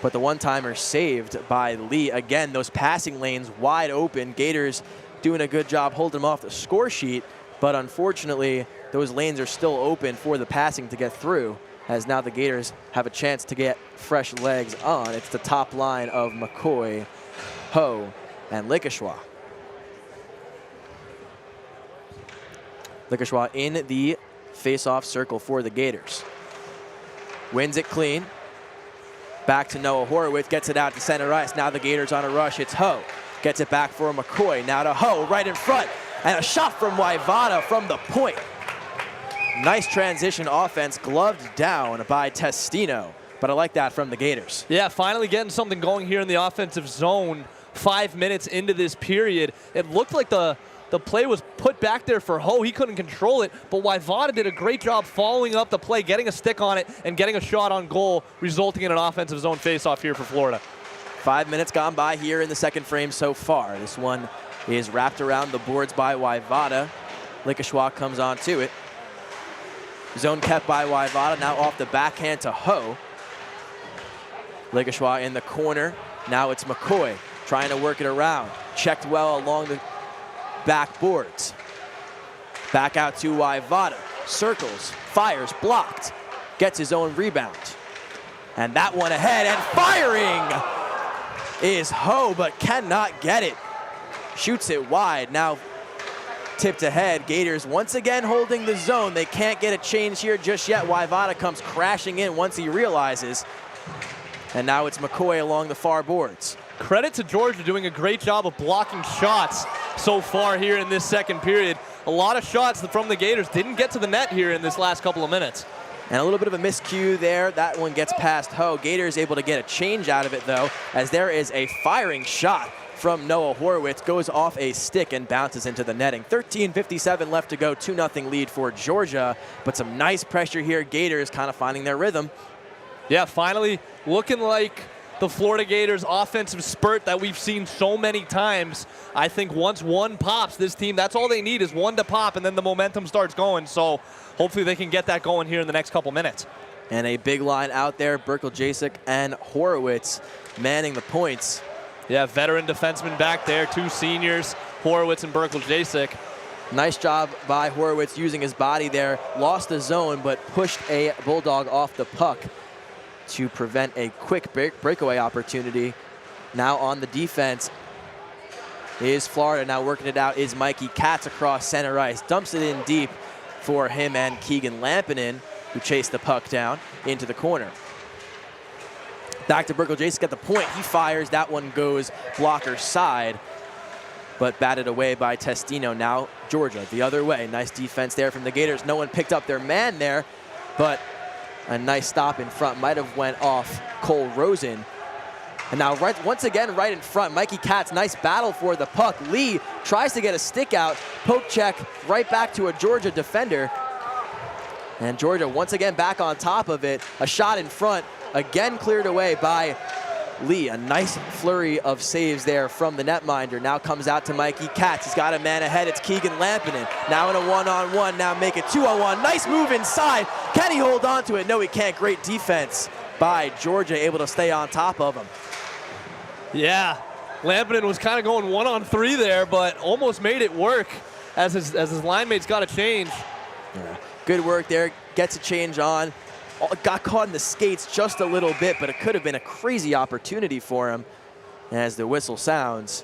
But the one-timer saved by Lee. Again, those passing lanes wide open. Gators doing a good job holding them off the score sheet. But unfortunately, those lanes are still open for the passing to get through, as now the Gators have a chance to get fresh legs on. It's the top line of McCoy, Ho, and Likashwa. Likashwa in the face-off circle for the Gators. Wins it clean. Back to Noah Horowitz, gets it out to center ice. Now the Gators on a rush, it's Ho. Gets it back for McCoy, now to Ho, right in front. And a shot from Waivada from the point. Nice transition offense, gloved down by Testino. But I like that from the Gators. Yeah, finally getting something going here in the offensive zone. 5 minutes into this period. It looked like the play was put back there for Ho. He couldn't control it, but Waivada did a great job following up the play, getting a stick on it, and getting a shot on goal, resulting in an offensive zone faceoff here for Florida. 5 minutes gone by here in the second frame so far. This one is wrapped around the boards by Waivada. Likashwa comes on to it. Zone kept by Waivada, now off the backhand to Ho. Likashwa in the corner. Now it's McCoy trying to work it around. Checked well along the back boards. Back out to Waivada. Circles, fires, blocked. Gets his own rebound. And that one ahead, and firing is Ho, but cannot get it. Shoots it wide. Now tipped ahead. Gators once again holding the zone. They can't get a change here just yet. Waivada comes crashing in once he realizes. And now it's McCoy along the far boards. Credit to Georgia doing a great job of blocking shots so far here in this second period. A lot of shots from the Gators didn't get to the net here in this last couple of minutes. And a little bit of a miscue there. That one gets past Ho. Gators able to get a change out of it, though, as there is a firing shot from Noah Horowitz. Goes off a stick and bounces into the netting. 13:57 left to go. 2-0 lead for Georgia. But some nice pressure here. Gators kind of finding their rhythm. Yeah, finally looking like the Florida Gators offensive spurt that we've seen so many times. I think once one pops, this team, that's all they need is one to pop, and then the momentum starts going. So hopefully they can get that going here in the next couple minutes. And a big line out there. Burkle Jasek and Horowitz manning the points. Yeah, veteran defensemen back there, two seniors, Horowitz and Burkle Jasek. Nice job by Horowitz using his body there. Lost the zone, but pushed a Bulldog off the puck to prevent a quick breakaway opportunity. Now on the defense is Florida. Now working it out is Mikey Katz across center ice. Dumps it in deep for him and Keegan Lampinen, who chased the puck down into the corner. Back to Burkle Jasek at the point. He fires. That one goes blocker side, but batted away by Testino. Now Georgia the other way. Nice defense there from the Gators. No one picked up their man there, but a nice stop in front. Might have went off Cole Rosen. And now once again right in front, Mikey Katz, nice battle for the puck. Lee tries to get a stick out. Poke check right back to a Georgia defender. And Georgia once again back on top of it. A shot in front, again cleared away by Lee. A nice flurry of saves there from the netminder. Now comes out to Mikey Katz. He's got a man ahead. It's Keegan Lampinen. Now in a one-on-one. Now make it 2-on-1. Nice move inside. Can he hold on to it? No, he can't. Great defense by Georgia, able to stay on top of him. Yeah, Lampinen was kind of going 1-on-3 there, but almost made it work as his line mates got a change. Yeah. Good work there. Gets a change on. Got caught in the skates just a little bit, but it could have been a crazy opportunity for him as the whistle sounds.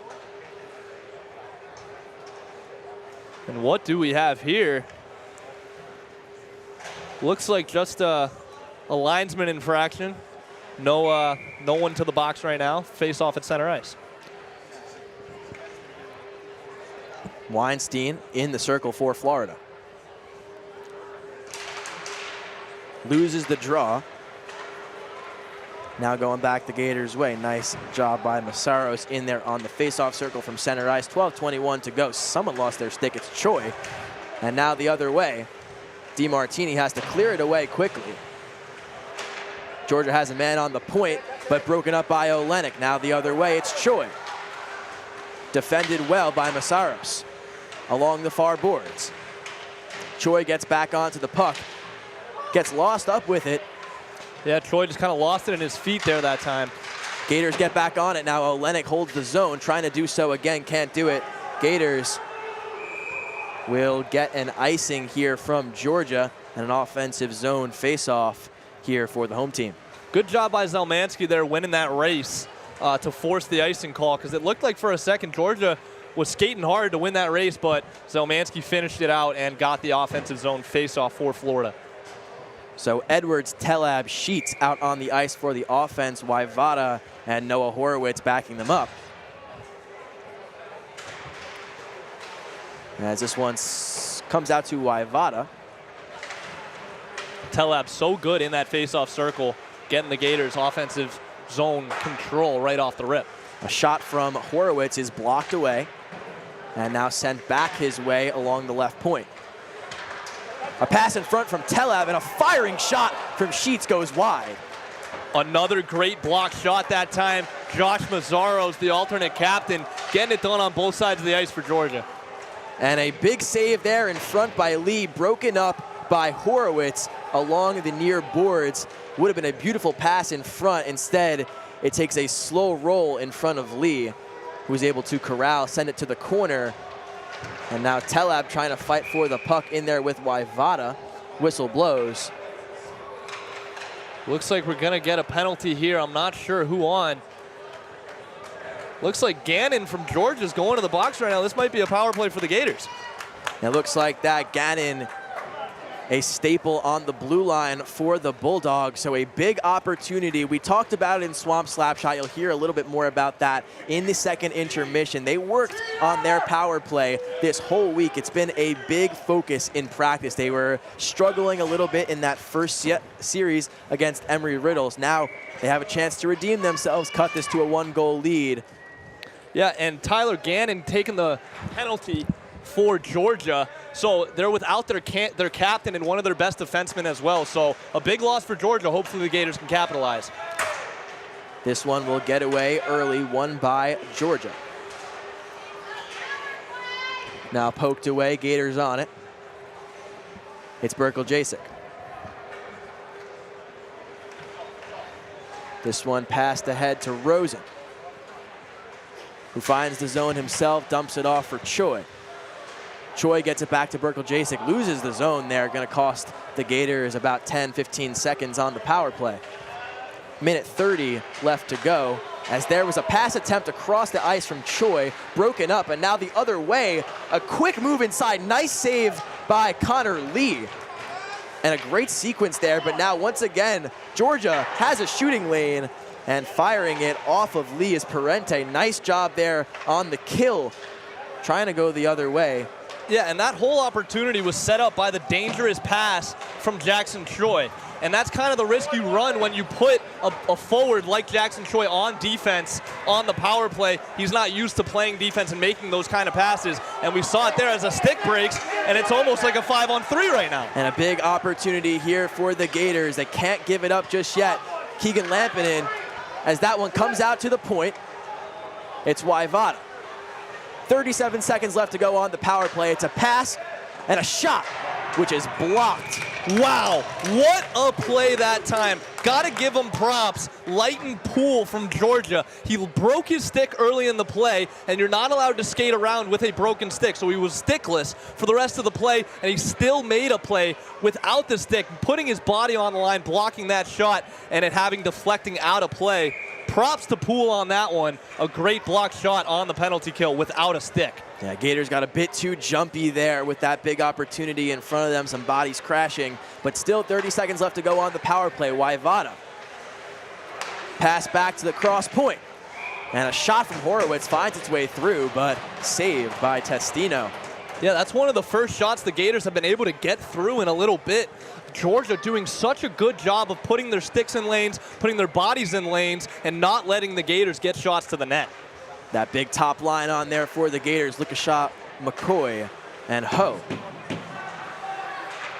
And what do we have here? Looks like just a linesman infraction. No one to the box right now. Face off at center ice. Weinstein in the circle for Florida. Loses the draw. Now going back the Gators' way. Nice job by Massaros in there on the face-off circle from center ice. 12:21 to go. Someone lost their stick. It's Choi. And now the other way. DeMartini has to clear it away quickly. Georgia has a man on the point, but broken up by Olenek. Now the other way, it's Choi. Defended well by Massaros along the far boards. Choi gets back onto the puck. Gets lost up with it. Yeah, Choi just kind of lost it in his feet there that time. Gators get back on it now. Olenek holds the zone, trying to do so again, can't do it. Gators will get an icing here from Georgia and an offensive zone face-off here for the home team. Good job by Zelmansky there winning that race to force the icing call, because it looked like for a second Georgia was skating hard to win that race, but Zelmansky finished it out and got the offensive zone face-off for Florida. So Edwards, Telab, Sheets out on the ice for the offense. Waivada and Noah Horowitz backing them up. As this one comes out to Waivada. Telab so good in that face-off circle, getting the Gators offensive zone control right off the rip. A shot from Horowitz is blocked away and now sent back his way along the left point. A pass in front from Telab and a firing shot from Sheets goes wide. Another great block shot that time. Josh Mazzaros, the alternate captain, getting it done on both sides of the ice for Georgia. And a big save there in front by Lee, broken up by Horowitz along the near boards. Would have been a beautiful pass in front. Instead, it takes a slow roll in front of Lee, who was able to corral, send it to the corner. And now Telab trying to fight for the puck in there with Waivada. Whistle blows. Looks like we're going to get a penalty here. I'm not sure who on. Looks like Gannon from Georgia is going to the box right now. This might be a power play for the Gators. It looks like that. Gannon, a staple on the blue line for the Bulldogs. So a big opportunity. We talked about it in Swamp Slapshot. You'll hear a little bit more about that in the second intermission. They worked on their power play this whole week. It's been a big focus in practice. They were struggling a little bit in that first series against Emory-Riddles. Now they have a chance to redeem themselves, cut this to a 1-goal lead. Yeah, and Tyler Gannon taking the penalty for Georgia. So they're without their captain and one of their best defensemen as well. So a big loss for Georgia. Hopefully the Gators can capitalize. This one will get away early, won by Georgia. Now poked away, Gators on it. It's Berkel-Jasek. This one passed ahead to Rosen, who finds the zone himself, dumps it off for Choi. Choi gets it back to Berkel-Jasek, loses the zone there, going to cost the Gators about 10-15 seconds on the power play. Minute 30 left to go, as there was a pass attempt across the ice from Choi, broken up, and now the other way, a quick move inside, nice save by Connor Lee. And a great sequence there, but now once again, Georgia has a shooting lane, and firing it off of Lee is Parente. Nice job there on the kill, trying to go the other way. Yeah, and that whole opportunity was set up by the dangerous pass from Jackson Choi. And that's kind of the risk you run when you put a forward like Jackson Choi on defense on the power play. He's not used to playing defense and making those kind of passes. And we saw it there as a stick breaks, and it's almost like a 5-on-3 right now. And a big opportunity here for the Gators. They can't give it up just yet. Keegan Lampinen, as that one comes out to the point, it's Waivada. 37 seconds left to go on the power play. It's a pass and a shot, which is blocked. Wow, what a play that time. Gotta give him props. Leighton Poole from Georgia. He broke his stick early in the play, and you're not allowed to skate around with a broken stick. So he was stickless for the rest of the play, and he still made a play without the stick, putting his body on the line, blocking that shot, and it having deflecting out of play. Props to Poole on that one. A great block shot on the penalty kill without a stick. Yeah, Gators got a bit too jumpy there with that big opportunity in front of them, some bodies crashing, but still 30 seconds left to go on the power play. Waivada. Pass back to the cross point. And a shot from Horowitz finds its way through, but saved by Testino. Yeah, that's one of the first shots the Gators have been able to get through in a little bit. Georgia doing such a good job of putting their sticks in lanes, putting their bodies in lanes, and not letting the Gators get shots to the net. That big top line on there for the Gators. Look a shot, McCoy and Ho.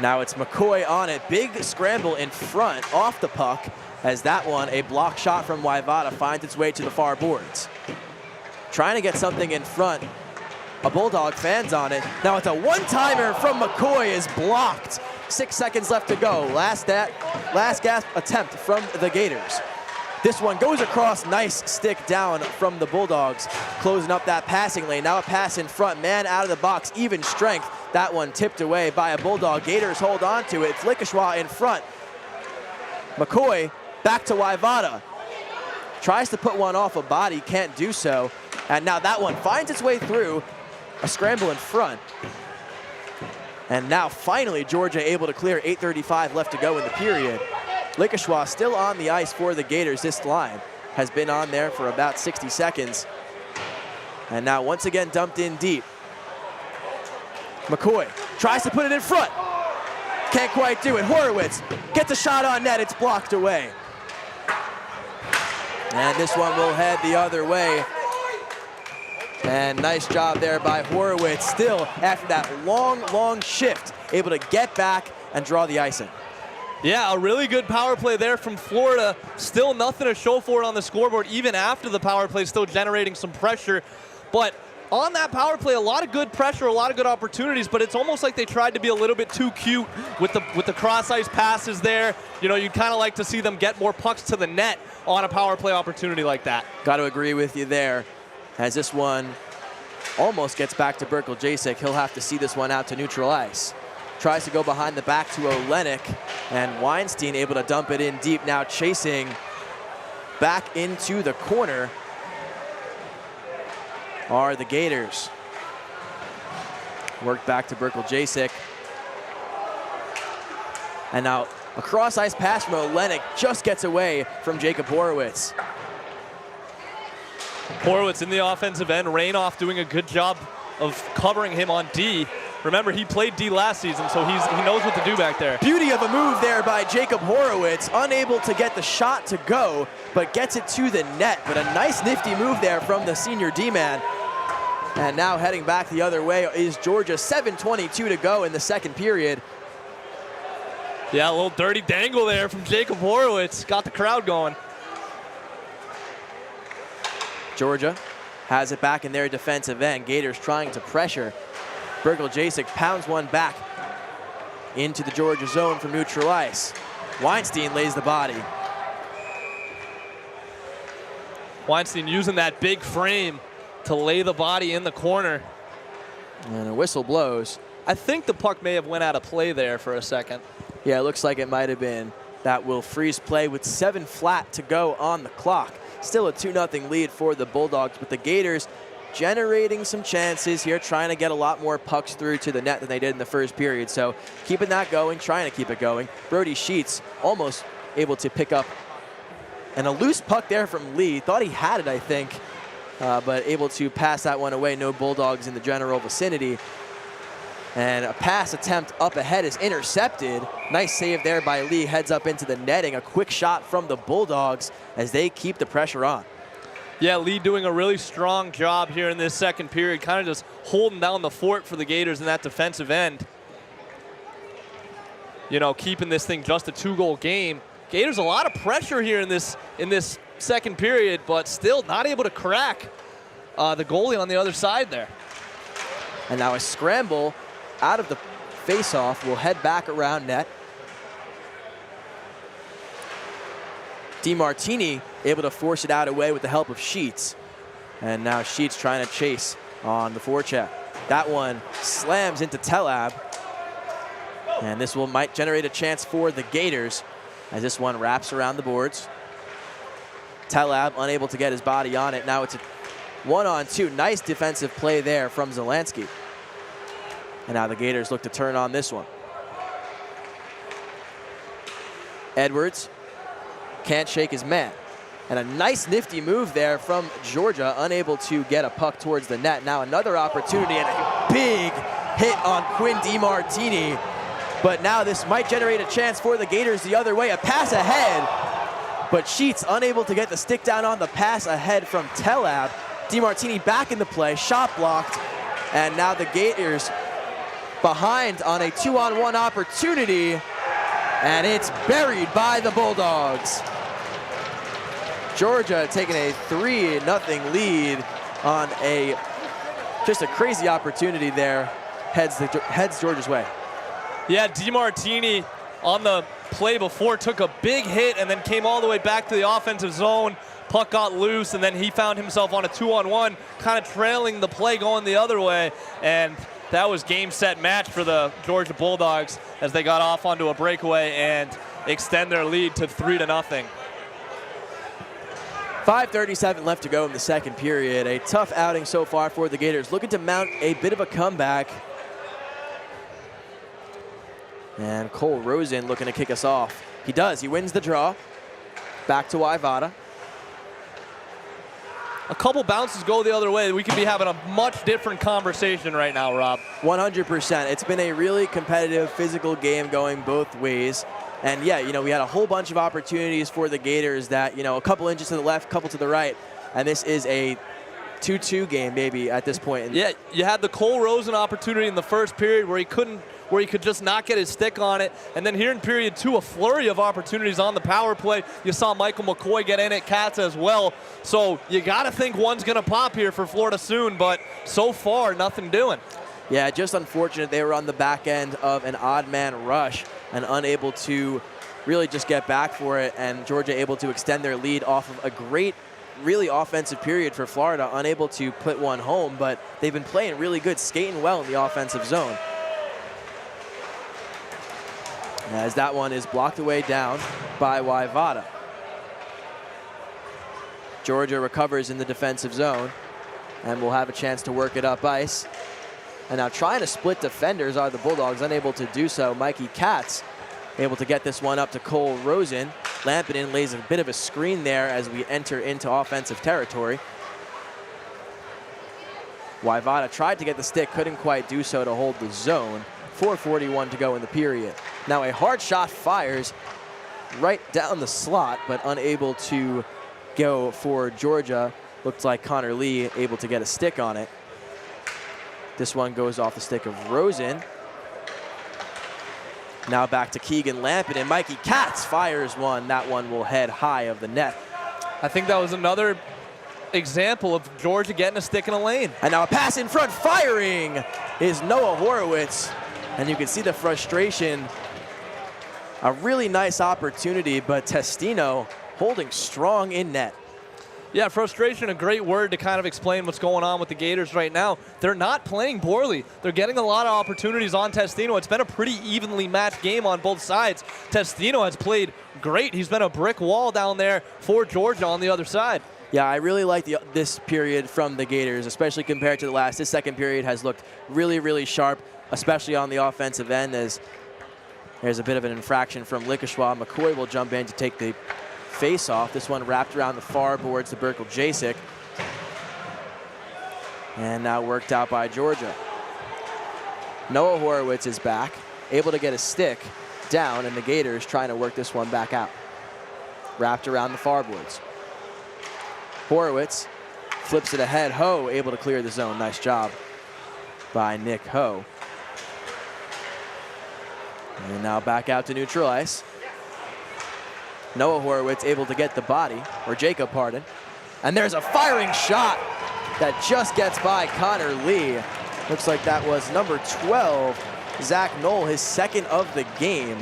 Now it's McCoy on it. Big scramble in front off the puck, as that one, a block shot from Waivada, finds its way to the far boards. Trying to get something in front. A Bulldog fan's on it. Now it's a one-timer from McCoy is blocked. 6 seconds left to go. Last gasp attempt from the Gators. This one goes across, nice stick down from the Bulldogs, closing up that passing lane. Now a pass in front, man out of the box, even strength. That one tipped away by a Bulldog. Gators hold on to it. Flickishwa in front. McCoy back to Waivada. Tries to put one off a body, can't do so. And now that one finds its way through. A scramble in front. And now finally Georgia able to clear. 8:35 left to go in the period. Flickishwa still on the ice for the Gators. This line has been on there for about 60 seconds. And now once again dumped in deep. McCoy tries to put it in front. Can't quite do it. Horowitz gets a shot on net. It's blocked away. And this one will head the other way. And nice job there by Horowitz. Still, after that long shift, able to get back and draw the icing. Yeah, a really good power play there from Florida. Still nothing to show for it on the scoreboard, even after the power play, still generating some pressure. But on that power play, a lot of good pressure, a lot of good opportunities, but it's almost like they tried to be a little bit too cute with the cross-ice passes there. You know, you'd kind of like to see them get more pucks to the net on a power play opportunity like that. Got to agree with you there. As this one almost gets back to Berkel Jasek, he'll have to see this one out to neutral ice. Tries to go behind the back to Olenek, and Weinstein able to dump it in deep, now chasing back into the corner are the Gators. Work back to Berkel Jasek. And now a cross-ice pass from Olenek just gets away from Jacob Horowitz. Horowitz in the offensive end. Rainoff doing a good job of covering him on D. Remember, he played D last season, so he knows what to do back there. Beauty of a move there by Jacob Horowitz. Unable to get the shot to go, but gets it to the net. But a nice nifty move there from the senior D-man. And now heading back the other way is Georgia. 7:22 to go in the second period. Yeah, a little dirty dangle there from Jacob Horowitz. Got the crowd going. Georgia has it back in their defensive end. Gators trying to pressure. Berkel Jasek pounds one back into the Georgia zone from neutral ice. Weinstein lays the body. Weinstein using that big frame to lay the body in the corner. And a whistle blows. I think the puck may have went out of play there for a second. Yeah, it looks like it might have been. That will freeze play with 7 flat to go on the clock. Still a 2-0 lead for the Bulldogs, but the Gators generating some chances here, trying to get a lot more pucks through to the net than they did in the first period. So keeping that going, trying to keep it going. Brody Sheets almost able to pick up. And a loose puck there from Lee. Thought he had it, I think, but able to pass that one away. No Bulldogs in the general vicinity. And a pass attempt up ahead is intercepted. Nice save there by Lee, heads up into the netting. A quick shot from the Bulldogs as they keep the pressure on. Yeah, Lee doing a really strong job here in this second period, kind of just holding down the fort for the Gators in that defensive end. You know, keeping this thing just a 2-goal game. Gators a lot of pressure here in this second period, but still not able to crack the goalie on the other side there. And now a scramble out of the face-off will head back around net. DiMartini able to force it out away with the help of Sheets. And now Sheets trying to chase on the forecheck. That one slams into Telab. And this might generate a chance for the Gators as this one wraps around the boards. Telab unable to get his body on it. Now it's a 1-on-2. Nice defensive play there from Zelansky. And now the Gators look to turn on this one. Edwards can't shake his man. And a nice nifty move there from Georgia, unable to get a puck towards the net. Now another opportunity and a big hit on Quinn DiMartini. But now this might generate a chance for the Gators the other way. A pass ahead, but Sheets unable to get the stick down on the pass ahead from Telab. DiMartini back in the play, shot blocked. And now the Gators behind on a 2-on-1 opportunity. And it's buried by the Bulldogs. Georgia taking a 3-0 lead on just a crazy opportunity there. Heads Georgia's way. Yeah, DiMartini on the play before took a big hit and then came all the way back to the offensive zone. Puck got loose, and then he found himself on a 2-on-1, kind of trailing the play going the other way. And that was game, set, match for the Georgia Bulldogs as they got off onto a breakaway and extend their lead to 3-0. 5:37 left to go in the second period. A tough outing so far for the Gators, looking to mount a bit of a comeback. And Cole Rosen looking to kick us off. He does, he wins the draw. Back to Waivada. A couple bounces go the other way, we could be having a much different conversation right now, Rob. 100%. It's been a really competitive, physical game going both ways. And yeah, we had a whole bunch of opportunities for the Gators that, a couple inches to the left, couple to the right. And this is a 2-2 game maybe at this point. Yeah, you had the Cole Rosen opportunity in the first period where he could just not get his stick on it. And then here in period 2, a flurry of opportunities on the power play. You saw Michael McCoy get in at Katz as well. So you got to think one's going to pop here for Florida soon, but so far, nothing doing. Yeah, just unfortunate they were on the back end of an odd man rush and unable to really just get back for it, and Georgia able to extend their lead off of a great, really offensive period for Florida, unable to put one home, but they've been playing really good, skating well in the offensive zone. As that one is blocked away down by Waivada. Georgia recovers in the defensive zone and will have a chance to work it up ice. And now trying to split defenders are the Bulldogs, unable to do so. Mikey Katz able to get this one up to Cole Rosen. Lampinen lays a bit of a screen there as we enter into offensive territory. Waivada tried to get the stick, couldn't quite do so to hold the zone. 4:41 to go in the period. Now a hard shot fires right down the slot, but unable to go for Georgia. Looked like Connor Lee able to get a stick on it. This one goes off the stick of Rosen. Now back to Keegan Lampinen. Mikey Katz fires one. That one will head high of the net. I think that was another example of Georgia getting a stick in a lane. And now a pass in front, firing is Noah Horowitz. And you can see the frustration. A really nice opportunity, but Testino holding strong in net. Yeah, frustration, a great word to kind of explain what's going on with the Gators right now. They're not playing poorly. They're getting a lot of opportunities on Testino. It's been a pretty evenly matched game on both sides. Testino has played great. He's been a brick wall down there for Georgia on the other side. Yeah, I really like this period from the Gators, especially compared to the last. This second period has looked really, really sharp, especially on the offensive end, as there's a bit of an infraction from Lickeshwa. McCoy will jump in to take the face-off. This one wrapped around the far boards to Berkel Jasek. And now worked out by Georgia. Noah Horowitz is back, able to get a stick down, and the Gators trying to work this one back out. Wrapped around the far boards. Horowitz flips it ahead. Ho able to clear the zone. Nice job by Nick Ho. And now back out to neutral ice. Noah Horowitz able to get the body, or Jacob, pardon. And there's a firing shot that just gets by Connor Lee. Looks like that was number 12, Zach Knoll, his second of the game.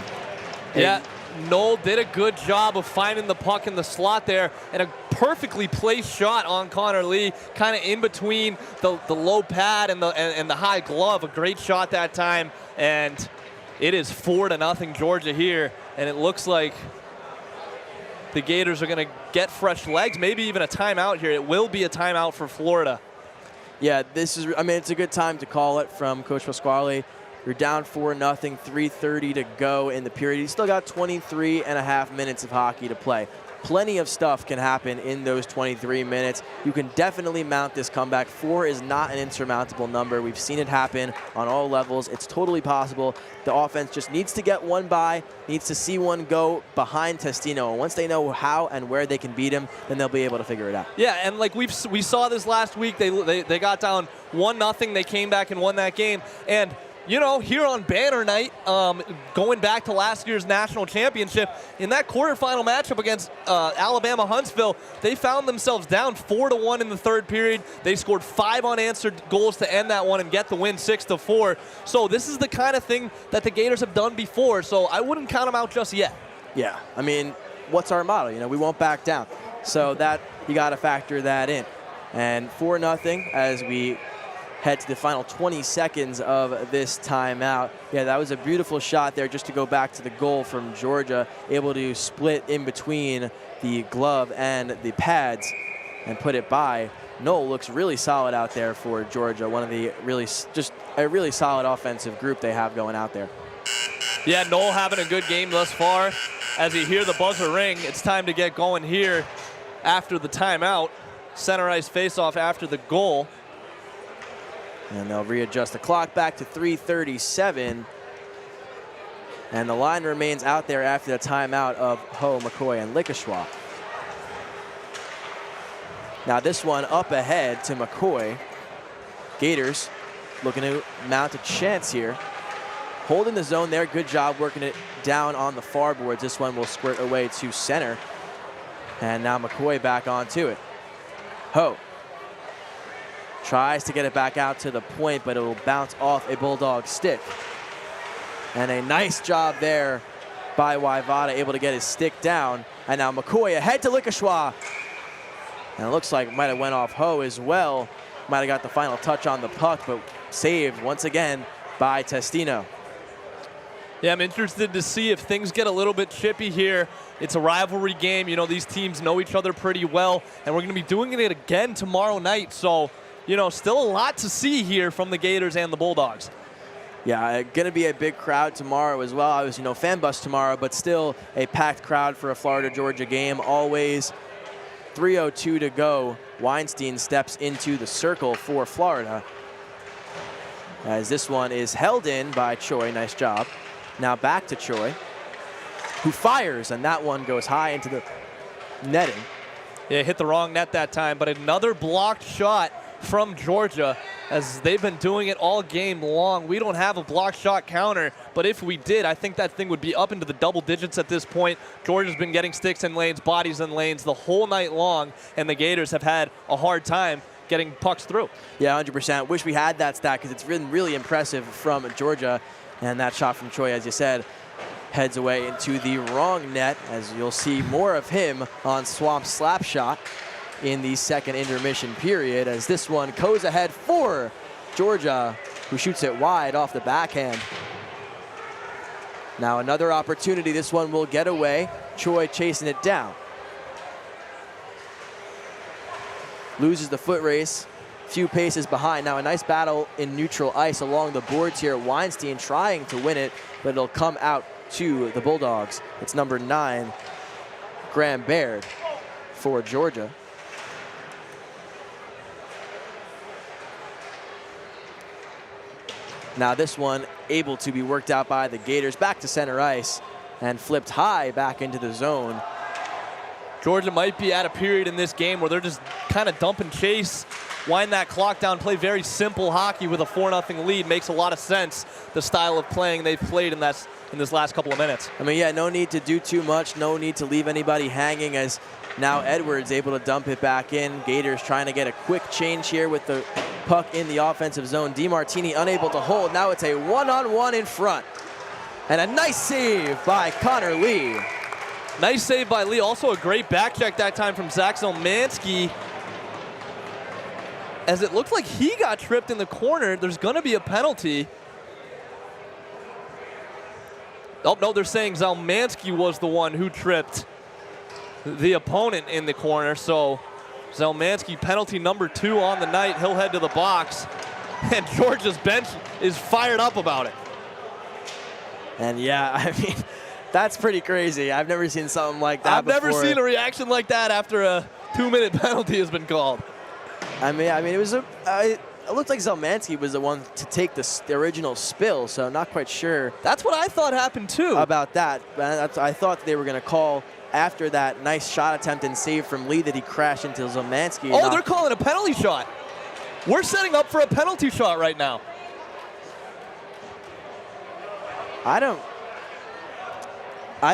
Yeah, Knoll did a good job of finding the puck in the slot there, and a perfectly placed shot on Connor Lee, kind of in between the low pad and the high glove. A great shot that time, and it is 4-0 Georgia here, and it looks like the Gators are going to get fresh legs, maybe even a timeout here. It will be a timeout for Florida. Yeah, it's a good time to call it from Coach Pasquale. You're down 4-0, 3:30 to go in the period. You still got 23 and a half minutes of hockey to play. plenty of stuff can happen in those 23 minutes. You can definitely mount this comeback. 4 is not an insurmountable number. We've seen it happen on all levels. It's totally possible. The offense just needs to get one by, needs to see one go behind Testino. And once they know how and where they can beat him, then they'll be able to figure it out. Yeah, and like we saw this last week, they got down 1-0. They came back and won that game. And you know, here on Banner Night, going back to last year's national championship, in that quarterfinal matchup against Alabama Huntsville, they found themselves down 4-1 in the third period. They scored 5 unanswered goals to end that one and get the win 6-4. So this is the kind of thing that the Gators have done before, so I wouldn't count them out just yet. Yeah, I mean, what's our motto? You know, we won't back down. So that, you got to factor that in. And 4-0 as we head to the final 20 seconds of this timeout. Yeah, that was a beautiful shot there just to go back to the goal from Georgia, able to split in between the glove and the pads and put it by. Noel looks really solid out there for Georgia, one of the just a really solid offensive group they have going out there. Yeah, Noel having a good game thus far. As you hear the buzzer ring, it's time to get going here after the timeout. Center ice faceoff after the goal. And they'll readjust the clock back to 3:37. And the line remains out there after the timeout of Ho, McCoy, and Lickeshaw. Now this one up ahead to McCoy. Gators looking to mount a chance here. Holding the zone there, good job working it down on the far boards. This one will squirt away to center. And now McCoy back onto it. Ho tries to get it back out to the point, but it will bounce off a Bulldog stick. And a nice job there by Waivada, able to get his stick down. And now McCoy ahead to Lickeshaw. And it looks like it might have went off Ho as well. Might have got the final touch on the puck, but saved once again by Testino. Yeah, I'm interested to see if things get a little bit chippy here. It's a rivalry game. You know, these teams know each other pretty well, and we're going to be doing it again tomorrow night. So, you know, still a lot to see here from the Gators and the Bulldogs. Yeah, going to be a big crowd tomorrow as well. I was, fan bus tomorrow, but still a packed crowd for a Florida-Georgia game. Always 3:02 to go. Weinstein steps into the circle for Florida. As this one is held in by Choi. Nice job. Now back to Choi, who fires, and that one goes high into the netting. Yeah, hit the wrong net that time, but another blocked shot from Georgia, as they've been doing it all game long. We don't have a blocked shot counter, but if we did, I think that thing would be up into the double digits at this point. Georgia's been getting sticks in lanes, bodies in lanes the whole night long, and the Gators have had a hard time getting pucks through. Yeah, 100%. Wish we had that stat because it's been really impressive from Georgia. And that shot from Choi, as you said, heads away into the wrong net, as you'll see more of him on Swamp's slap shot in the second intermission period, as this one goes ahead for Georgia, who shoots it wide off the backhand. Now another opportunity. This one will get away. Choi chasing it down. Loses the foot race. Few paces behind. Now a nice battle in neutral ice along the boards here. Weinstein trying to win it, but it'll come out to the Bulldogs. It's number 9, Graham Baird for Georgia. Now this one able to be worked out by the Gators. Back to center ice and flipped high back into the zone. Georgia might be at a period in this game where they're just kind of dump and chase, wind that clock down, play very simple hockey with a 4-0 lead. Makes a lot of sense, the style of playing they've played in this last couple of minutes. I mean, yeah, no need to do too much, no need to leave anybody hanging, as now Edwards able to dump it back in. Gators trying to get a quick change here with the puck in the offensive zone. DiMartini unable to hold. Now it's a one-on-one in front. And a nice save by Connor Lee. Nice save by Lee. Also a great back check that time from Zach Zelmansky, as it looked like he got tripped in the corner. There's going to be a penalty. Oh, no, they're saying Zelmansky was the one who tripped the opponent in the corner. So Zelmansky, penalty number 2 on the night. He'll head to the box, and Georgia's bench is fired up about it. And yeah, I mean, That's pretty crazy. I've never seen something like that before. I've never seen a reaction like that after a 2-minute penalty has been called. I mean, it was it looked like Zelmansky was the one to take the original spill, so I'm not quite sure. That's what I thought happened too. About that. I thought they were going to call after that nice shot attempt and save from Lee that he crashed into Zelmansky. Oh, they're calling a penalty shot. We're setting up for a penalty shot right now. I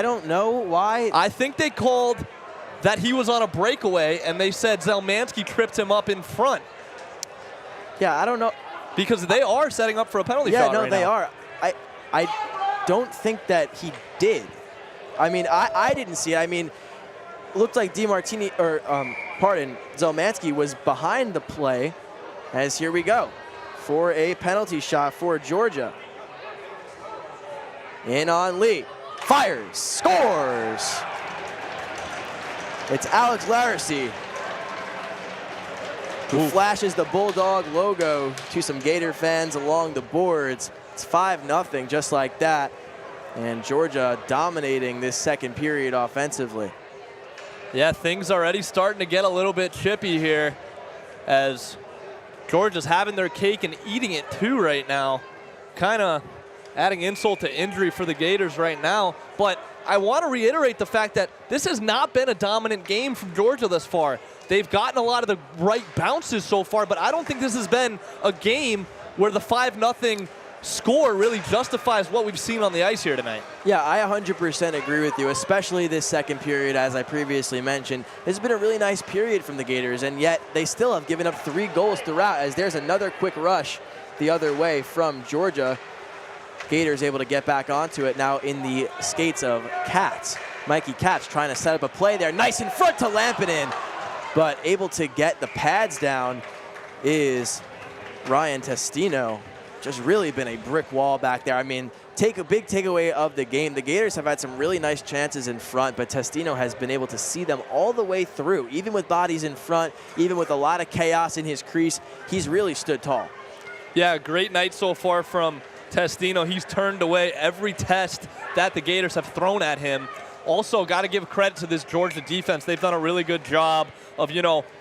don't know why. I think they called that he was on a breakaway, and they said Zelmansky tripped him up in front. Yeah, I don't know. Because they are setting up for a penalty shot right now. Yeah, no, they are. I don't think that he did. I mean, I didn't see it. I mean, it looked like Zelmansky was behind the play, as here we go for a penalty shot for Georgia. In on Lee, fires, scores. It's Alex Laracy who flashes the Bulldog logo to some Gator fans along the boards. It's 5-0, just like that. And Georgia dominating this second period offensively. Yeah, things already starting to get a little bit chippy here as Georgia's having their cake and eating it too right now. Kind of adding insult to injury for the Gators right now. But I want to reiterate the fact that this has not been a dominant game from Georgia thus far. They've gotten a lot of the right bounces so far, but I don't think this has been a game where the 5-0 score really justifies what we've seen on the ice here tonight. Yeah, I 100% agree with you, especially this second period, as I previously mentioned. This has been a really nice period from the Gators, and yet they still have given up 3 goals throughout, as there's another quick rush the other way from Georgia. Gators able to get back onto it now in the skates of Katz. Mikey Katz trying to set up a play there. Nice in front to Lampinen, but able to get the pads down is Ryan Testino. Just really been a brick wall back there. I mean, take a big takeaway of the game. The Gators have had some really nice chances in front, but Testino has been able to see them all the way through. Even with bodies in front, even with a lot of chaos in his crease, he's really stood tall. Yeah, great night so far from Testino. He's turned away every test that the Gators have thrown at him. Also, got to give credit to this Georgia defense. They've done a really good job of,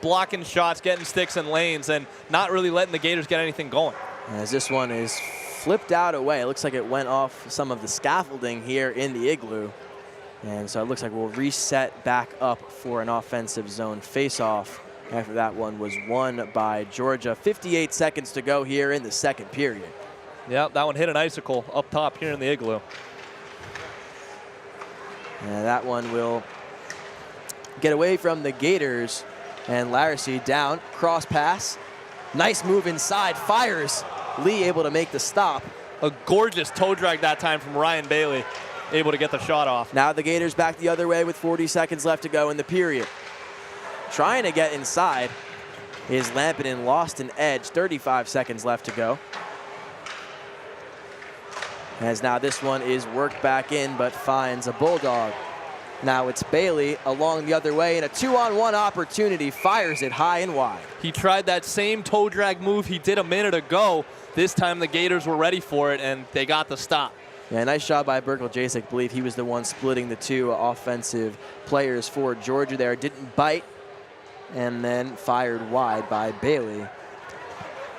blocking shots, getting sticks and lanes, and not really letting the Gators get anything going. As this one is flipped out away. It looks like it went off some of the scaffolding here in the Igloo. And so it looks like we'll reset back up for an offensive zone face-off after that one was won by Georgia. 58 seconds to go here in the second period. Yep, that one hit an icicle up top here in the Igloo. And that one will get away from the Gators. And Laracy down, cross pass. Nice move inside, fires. Lee able to make the stop. A gorgeous toe drag that time from Ryan Bailey, able to get the shot off. Now the Gators back the other way with 40 seconds left to go in the period. Trying to get inside is Lampinen, lost an edge, 35 seconds left to go. As now this one is worked back in, but finds a Bulldog. Now it's Bailey along the other way, and a 2-on-1 opportunity, fires it high and wide. He tried that same toe drag move he did a minute ago. This time the Gators were ready for it, and they got the stop. Yeah, nice job by Berkel Jasek. I believe he was the one splitting the 2 offensive players for Georgia there. Didn't bite, and then fired wide by Bailey.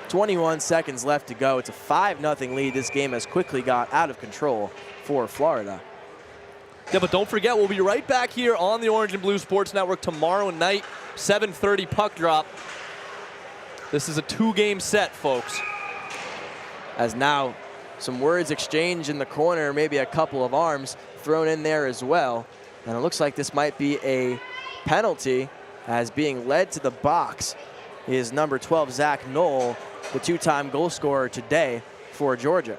21 seconds left to go. It's a 5-0 lead. This game has quickly got out of control for Florida. Yeah, but don't forget, we'll be right back here on the Orange and Blue Sports Network tomorrow night, 7:30 puck drop. This is a 2-game set, folks. As now some words exchanged in the corner, maybe a couple of arms thrown in there as well. And it looks like this might be a penalty, as being led to the box is number 12, Zach Knoll, the 2-time goal scorer today for Georgia.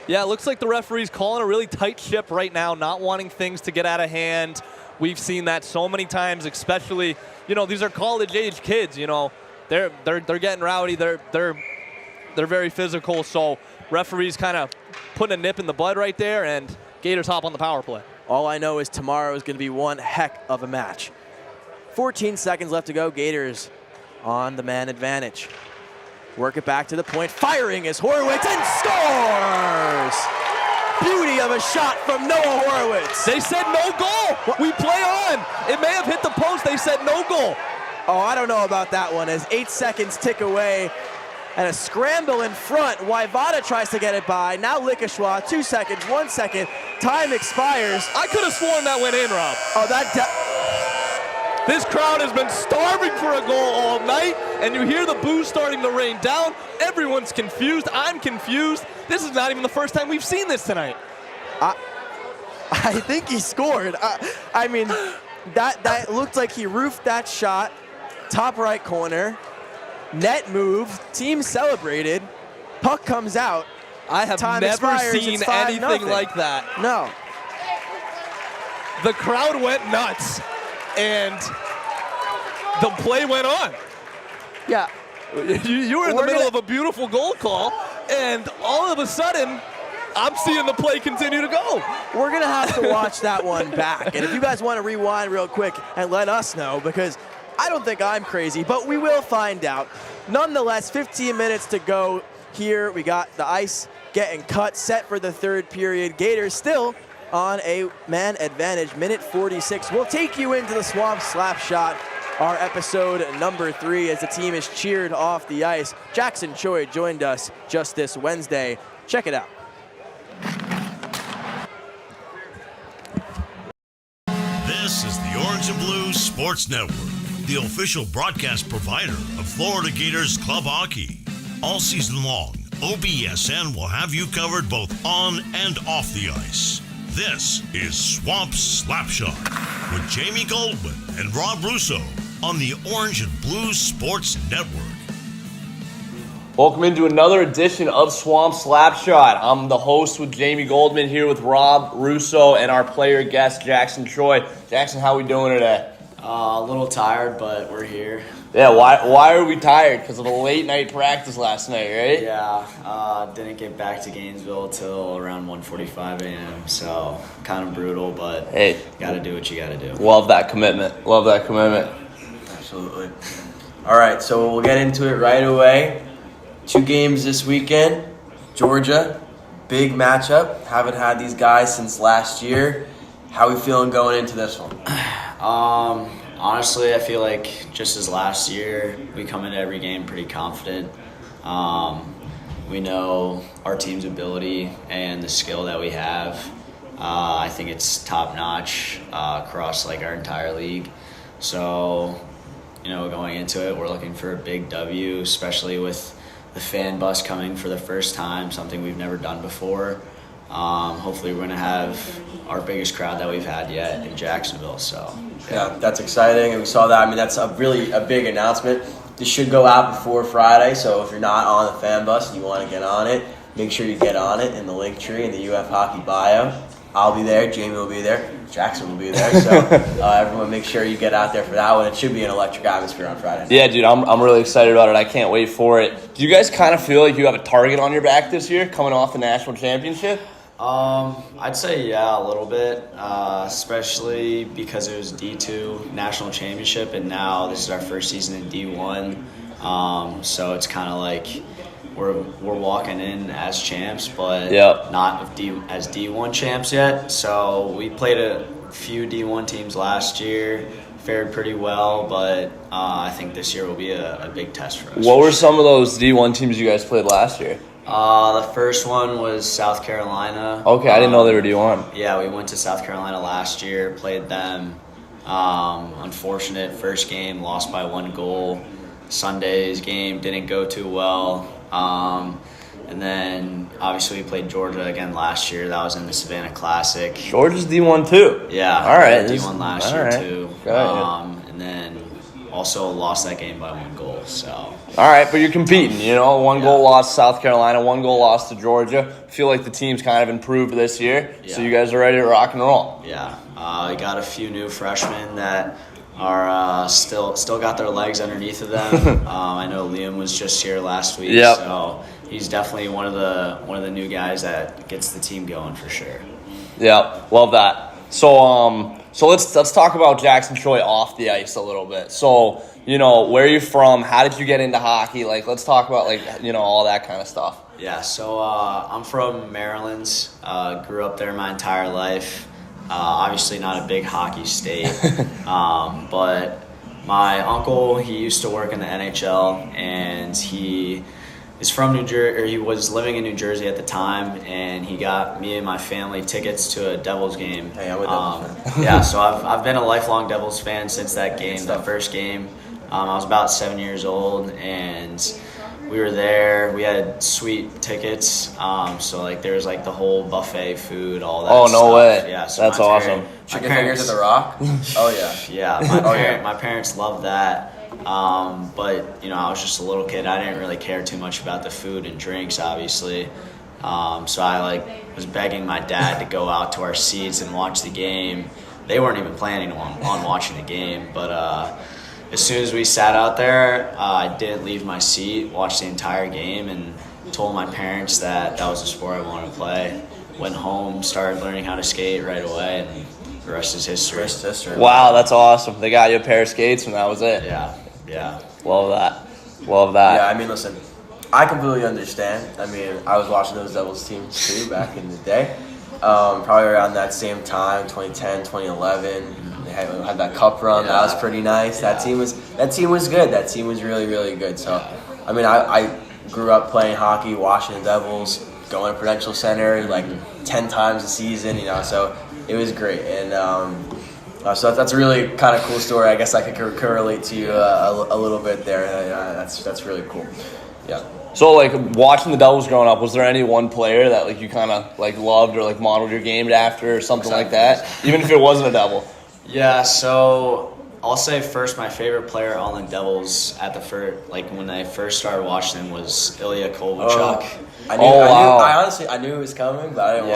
Yeah, it looks like the referee's calling a really tight ship right now, not wanting things to get out of hand. We've seen that so many times, especially, these are college-age kids, They're getting rowdy, they're very physical, so referees kind of putting a nip in the bud right there, and Gators hop on the power play. All I know is tomorrow is going to be one heck of a match. 14 seconds left to go. Gators on the man advantage. Work it back to the point. Firing is Horowitz, and scores! beauty of a shot from Noah Horowitz. They said no goal. We play on. It may have hit the post. They said no goal. Oh, I don't know about that one as 8 seconds tick away and a scramble in front. Waivada tries to get it by. Now Likashwa, 2 seconds, 1 second. Time expires. I could have sworn that went in, Rob. Oh, This crowd has been starving for a goal all night, and you hear the boos starting to rain down. Everyone's confused. I'm confused. This is not even the first time we've seen this tonight. I think he scored. I mean, that looked like he roofed that shot. Top right corner. Net moved. Team celebrated. Puck comes out. I have Time never expires, seen it's anything 5-0. like that. No. The crowd went nuts, and the play went on. Yeah. You were in the middle of a beautiful goal call, and all of a sudden, I'm seeing the play continue to go. We're going to have to watch that one back. And if you guys want to rewind real quick and let us know, because I don't think I'm crazy, but we will find out. Nonetheless, 15 minutes to go here. We got the ice getting cut, set for the third period. Gators still on a man advantage, minute 46. We'll take you into the Swamp Slap Shot, our episode number 3, as the team is cheered off the ice. Jackson Choi joined us just this Wednesday. Check it out. This is the Orange and Blue Sports Network, the official broadcast provider of Florida Gators club hockey. All season long, OBSN will have you covered both on and off the ice. This is Swamp Slapshot with Jamie Goldman and Rob Russo on the Orange and Blue Sports Network. Welcome into another edition of Swamp Slapshot. I'm the host with Jamie Goldman here with Rob Russo and our player guest, Jackson Troy. Jackson, how are we doing today? A little tired, but we're here. Yeah, why are we tired? Because of the late night practice last night, right? Yeah, didn't get back to Gainesville till around 1:45 a.m., so kind of brutal, but hey, gotta do what you gotta do. Love that commitment. Love that commitment. Absolutely. All right, so we'll get into it right away. 2 games this weekend. Georgia, big matchup. Haven't had these guys since last year. How are we feeling going into this one? Honestly, I feel like just as last year, we come into every game pretty confident. We know our team's ability and the skill that we have. I think it's top notch across like our entire league. So, going into it, we're looking for a big W, especially with the fan bus coming for the first time, something we've never done before. Hopefully we're going to have our biggest crowd that we've had yet in Jacksonville. So yeah, that's exciting, and we saw that. I mean, that's a big announcement. This should go out before Friday, so if you're not on the fan bus and you want to get on it, make sure you get on it in the link tree in the UF Hockey bio. I'll be there, Jamie will be there, Jackson will be there, so everyone make sure you get out there for that one. It should be an electric atmosphere on Friday. Yeah, dude, I'm really excited about it. I can't wait for it. Do you guys kind of feel like you have a target on your back this year coming off the national championship? I'd say yeah, a little bit, especially because it was D2 national championship, and now this is our first season in D1. So it's kind of like we're walking in as champs, but not as D1 champs yet. So we played a few D1 teams last year, fared pretty well, but I think this year will be a big test for us. What were some of those D1 teams you guys played last year? The first one was South Carolina. Okay, I didn't know they were D1. Yeah, we went to South Carolina last year, played them. Unfortunate first game, lost by 1 goal. Sunday's game didn't go too well. And then obviously we played Georgia again last year. That was in the Savannah Classic. Georgia's D1 too. Yeah, all right. D1 last year too. And then also lost that game by 1 goal. So. All right, but you're competing. 1 goal lost to South Carolina, 1 goal lost to Georgia. I feel like the team's kind of improved this year, so you guys are ready to rock and roll. Yeah, we got a few new freshmen that are still got their legs underneath of them. I know Liam was just here last week, so he's definitely one of the new guys that gets the team going for sure. Yeah, love that. So let's talk about Jackson Troy off the ice a little bit. So where are you from? How did you get into hockey? Like, let's talk about, like, all that kind of stuff. Yeah, so I'm from Maryland. Grew up there my entire life. Obviously not a big hockey state, but my uncle, he used to work in the NHL, and he is from New Jersey, or he was living in New Jersey at the time, and he got me and my family tickets to a Devils game. Hey, I'm a Devils fan. Yeah, so I've been a lifelong Devils fan since that game, that first game. I was about 7 years old, and we were there. We had sweet tickets, so like there was like the whole buffet food, all that. Oh, stuff. no way! Yeah, so that's awesome. Chicken fingers at the Rock. Oh yeah. Yeah, my parents loved that. But I was just a little kid. I didn't really care too much about the food and drinks, obviously. So I was begging my dad to go out to our seats and watch the game. They weren't even planning on watching the game, but as soon as we sat out there, I didn't leave my seat, watched the entire game, and told my parents that was the sport I wanted to play. Went home, started learning how to skate right away, and the rest is history. Wow, that's awesome. They got you a pair of skates, and that was it. Yeah. Love that. Yeah, I mean, listen, I completely understand. I mean, I was watching those Devils teams too back in the day. Probably around that same time, 2010, 2011. They had that cup run. Yeah. That was pretty nice. Yeah. That team was good. That team was really, really good. So, I mean, I grew up playing hockey, watching the Devils, going to Prudential Center 10 times a season. So it was great. And so that's a really kind of cool story. I guess I could relate to you a little bit there. That's really cool. Yeah. So, watching the Devils growing up, was there any one player that, you kind of, loved or, modeled your game after or something like that? Even if it wasn't a Devil? Yeah, so I'll say first my favorite player on the Devils at the first, when I first started watching them was Ilya Kovalchuk. I honestly knew it was coming, but I didn't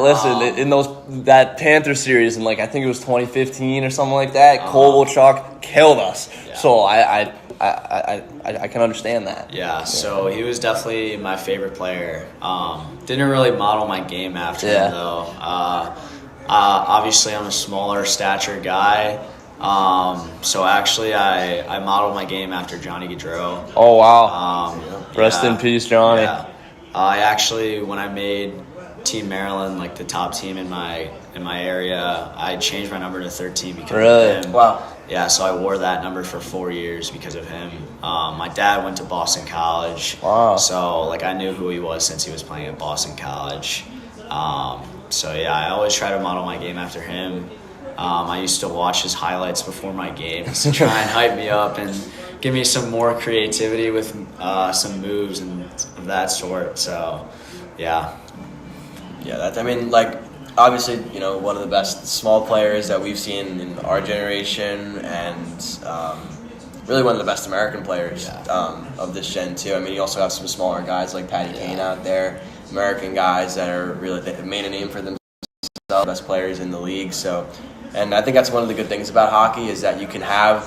want to. In that Panther series, and I think it was 2015 or something like that, Kovalchuk killed us. Yeah. So I can understand that. Yeah, so he was definitely my favorite player. Didn't really model my game after him though. Obviously, I'm a smaller stature guy. So actually, I modeled my game after Johnny Gaudreau. Oh wow! Rest in peace, Johnny. Yeah. I actually, when I made Team Maryland, the top team in my area, I changed my number to 13 because of him. Wow. Yeah, so I wore that number for 4 years because of him. My dad went to Boston College. Wow. So I knew who he was since he was playing at Boston College. So yeah, I always try to model my game after him. I used to watch his highlights before my games to try and hype me up and give me some more creativity with some moves and of that sort. So, yeah. Yeah, obviously, one of the best small players that we've seen in our generation, and really one of the best American players of this gen too. I mean, you also have some smaller guys like Patty Kane out there, American guys that are really that made a name for themselves, best players in the league. So, and I think that's one of the good things about hockey is that you can have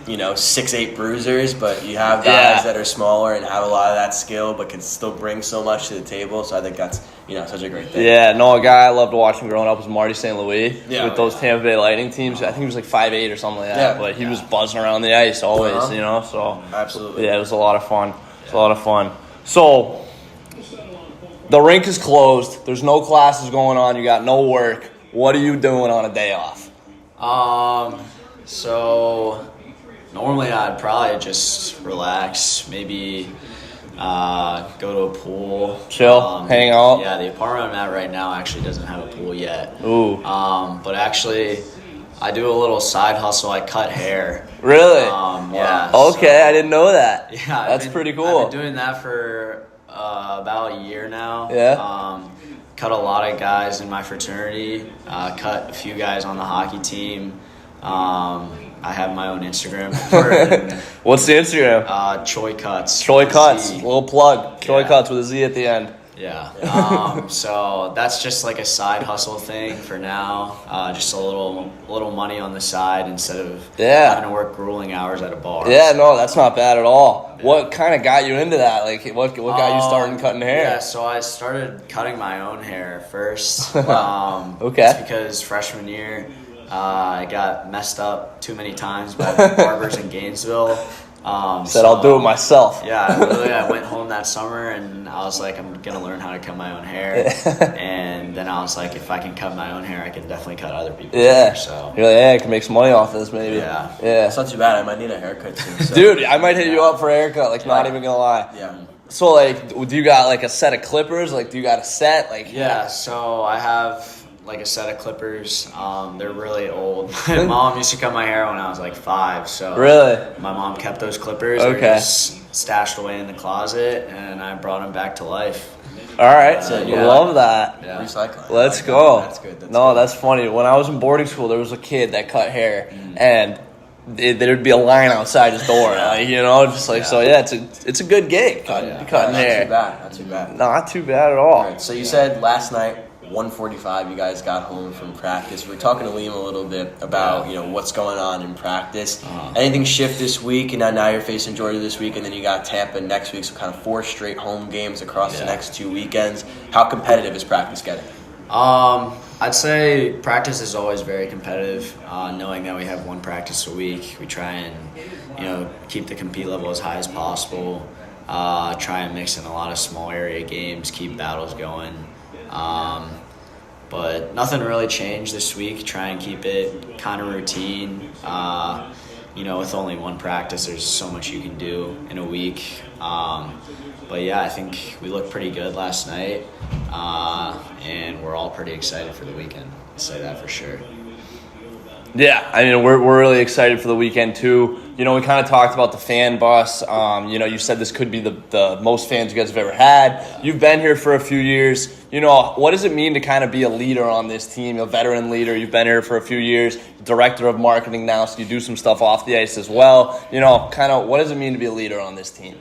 6'8" bruisers, but you have guys that are smaller and have a lot of that skill, but can still bring so much to the table. So I think that's such a great thing. Yeah, no, a guy I loved watching growing up was Marty St. Louis with those Tampa Bay Lightning teams. I think he was 5'8" or something like that, but he was buzzing around the ice always, So absolutely, yeah, it was a lot of fun. It's a lot of fun. So the rink is closed. There's no classes going on. You got no work. What are you doing on a day off? So normally I'd probably just relax, maybe go to a pool. Chill, hang out. Yeah, the apartment I'm at right now actually doesn't have a pool yet. Ooh. But actually, I do a little side hustle. I cut hair. Really? Yeah. Okay, I didn't know that. Yeah. That's pretty cool. I've been doing that for about a year now. Yeah. Cut a lot of guys in my fraternity. Cut a few guys on the hockey team. I have my own Instagram. What's the Instagram? Choi Cuts. Choi Cuts. Z. Little plug. Choi Cuts with a Z at the end. Yeah. So that's just a side hustle thing for now. Just a little money on the side instead of having to work grueling hours at a bar. Yeah, no, that's not bad at all. Yeah. What kind of got you into that? What got you starting cutting hair? Yeah, so I started cutting my own hair first. Okay. It's because freshman year, I got messed up too many times by the barbers in Gainesville. Said I'll do it myself. Yeah, I went home that summer and I was like, I'm going to learn how to cut my own hair. And then I was like, if I can cut my own hair, I can definitely cut other people's hair. So. You're like, yeah, I can make some money off this maybe. Yeah. It's not too bad. I might need a haircut soon. So. Dude, I might hit you up for a haircut, like not even going to lie. Yeah. So like, do you got like a set of clippers? Like, do you got a set? Like, yeah, so I have like a set of clippers. They're really old. My mom used to cut my hair when I was like 5. So really, my mom kept those clippers. Okay. They're just stashed away in the closet, and I brought them back to life. All right, Yeah. love that. Yeah. Recycling. Let's go. That's good. That's funny. When I was in boarding school, there was a kid that cut hair, and there'd be a line outside his door. Like, just like so. Yeah, it's a good gig cutting hair. Not too bad. Not too bad at all. All right, so you said last night, 1:45, you guys got home from practice. We were talking to Liam a little bit about what's going on in practice. Anything shift this week? And now you're facing Georgia this week, and then you got Tampa next week. So kind of 4 straight home games across the next 2 weekends. How competitive is practice getting? I'd say practice is always very competitive. Knowing that we have 1 practice a week, we try and keep the compete level as high as possible. Try and mix in a lot of small area games, keep battles going. But nothing really changed this week. Try and keep it kind of routine. With only 1 practice, there's so much you can do in a week. But yeah, I think we looked pretty good last night, and we're all pretty excited for the weekend. I'll say that for sure. Yeah, I mean, we're really excited for the weekend, too. We kind of talked about the fan bus. You said this could be the most fans you guys have ever had. You've been here for a few years. What does it mean to kind of be a leader on this team, a veteran leader? You've been here for a few years, director of marketing now, so you do some stuff off the ice as well. Kind of what does it mean to be a leader on this team?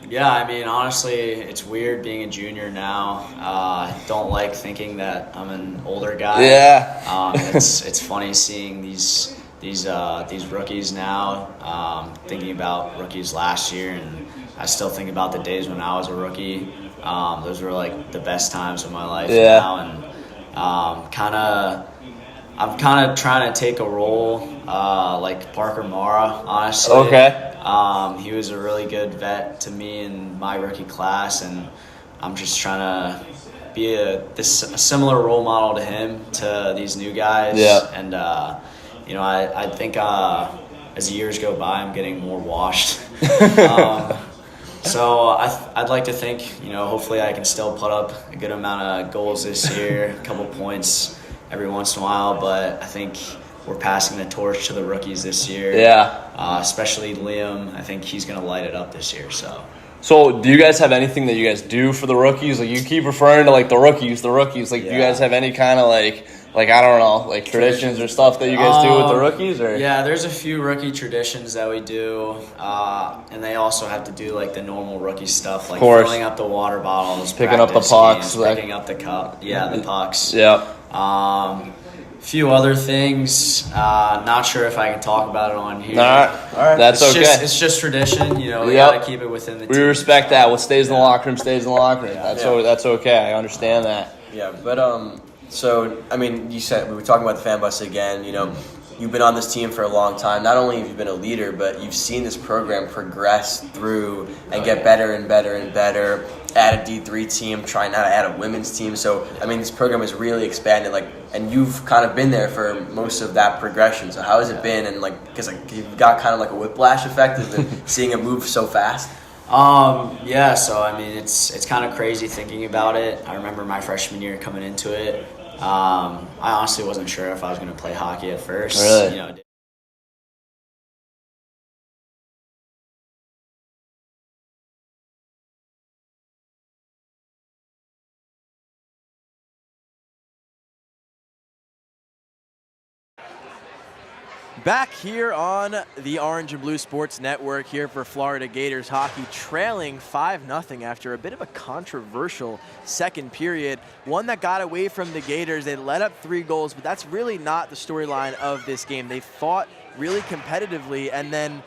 Yeah, I mean, honestly, it's weird being a junior now. I don't like thinking that I'm an older guy. Yeah. It's funny seeing these rookies now. Thinking about rookies last year, and I still think about the days when I was a rookie. Those were like the best times of my life now, and I'm kind of trying to take a role like Parker Mara, honestly. Okay. He was a really good vet to me in my rookie class, and I'm just trying to be a similar role model to him, to these new guys. Yeah. And, I think as years go by, I'm getting more washed. So I'd like to think, hopefully I can still put up a good amount of goals this year, a couple points every once in a while, but I think we're passing the torch to the rookies this year. Yeah. Especially Liam. I think he's going to light it up this year. So do you guys have anything that you guys do for the rookies? Like, you keep referring to like the rookies. Like, do you guys have any kind of like I don't know, like traditions or stuff that you guys do with the rookies? Or yeah, there's a few rookie traditions that we do, and they also have to do like the normal rookie stuff, like filling up the water bottles, picking up the pucks, picking up the cup, the pucks. Yeah. Few other things. Not sure if I can talk about it on here. All right. That's okay. It's just tradition. We got to keep it within the team. We respect that. What stays in the locker room stays in the locker room. That's okay. I understand that. Yeah, but so I mean, you said we were talking about the fan bus again. You've been on this team for a long time. Not only have you been a leader, but you've seen this program progress through and get better and better and better. Add a D3 team, try now to add a women's team. So, I mean, this program has really expanded, and you've kind of been there for most of that progression. So how has it been? And, because you've got kind of like a whiplash effect of seeing it move so fast? Yeah, so, I mean, it's kind of crazy thinking about it. I remember my freshman year coming into it. I honestly wasn't sure if I was going to play hockey at first. Really? Back here on the Orange and Blue Sports Network here for Florida Gators hockey, trailing 5-0 after a bit of a controversial second period. One that got away from the Gators. They let up 3 goals, but that's really not the storyline of this game. They fought really competitively, and then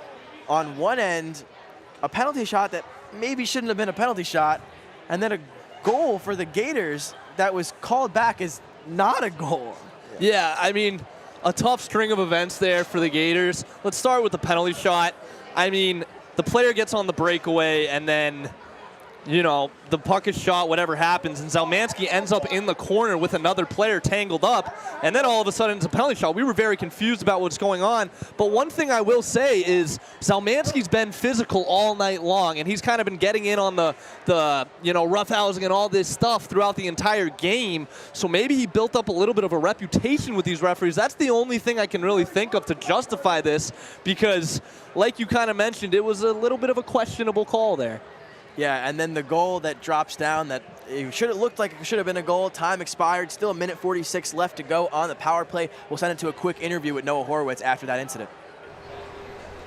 on one end, a penalty shot that maybe shouldn't have been a penalty shot, and then a goal for the Gators that was called back as not a goal. Yeah, I mean, a tough string of events there for the Gators. Let's start with the penalty shot. I mean, the player gets on the breakaway, and then, you know, the puck is shot, whatever happens, and Zalmanski ends up in the corner with another player tangled up, and then all of a sudden it's a penalty shot. We were very confused about what's going on, but one thing I will say is Zalmanski's been physical all night long, and he's kind of been getting in on the you know, roughhousing and all this stuff throughout the entire game, so maybe he built up a little bit of a reputation with these referees. That's the only thing I can really think of to justify this, because like you kind of mentioned, it was a little bit of a questionable call there. Yeah, and then the goal that drops down, that it should have looked like it should have been a goal. Time expired. Still a minute 46 left to go on the power play. We'll send it to a quick interview with Noah Horowitz after that incident.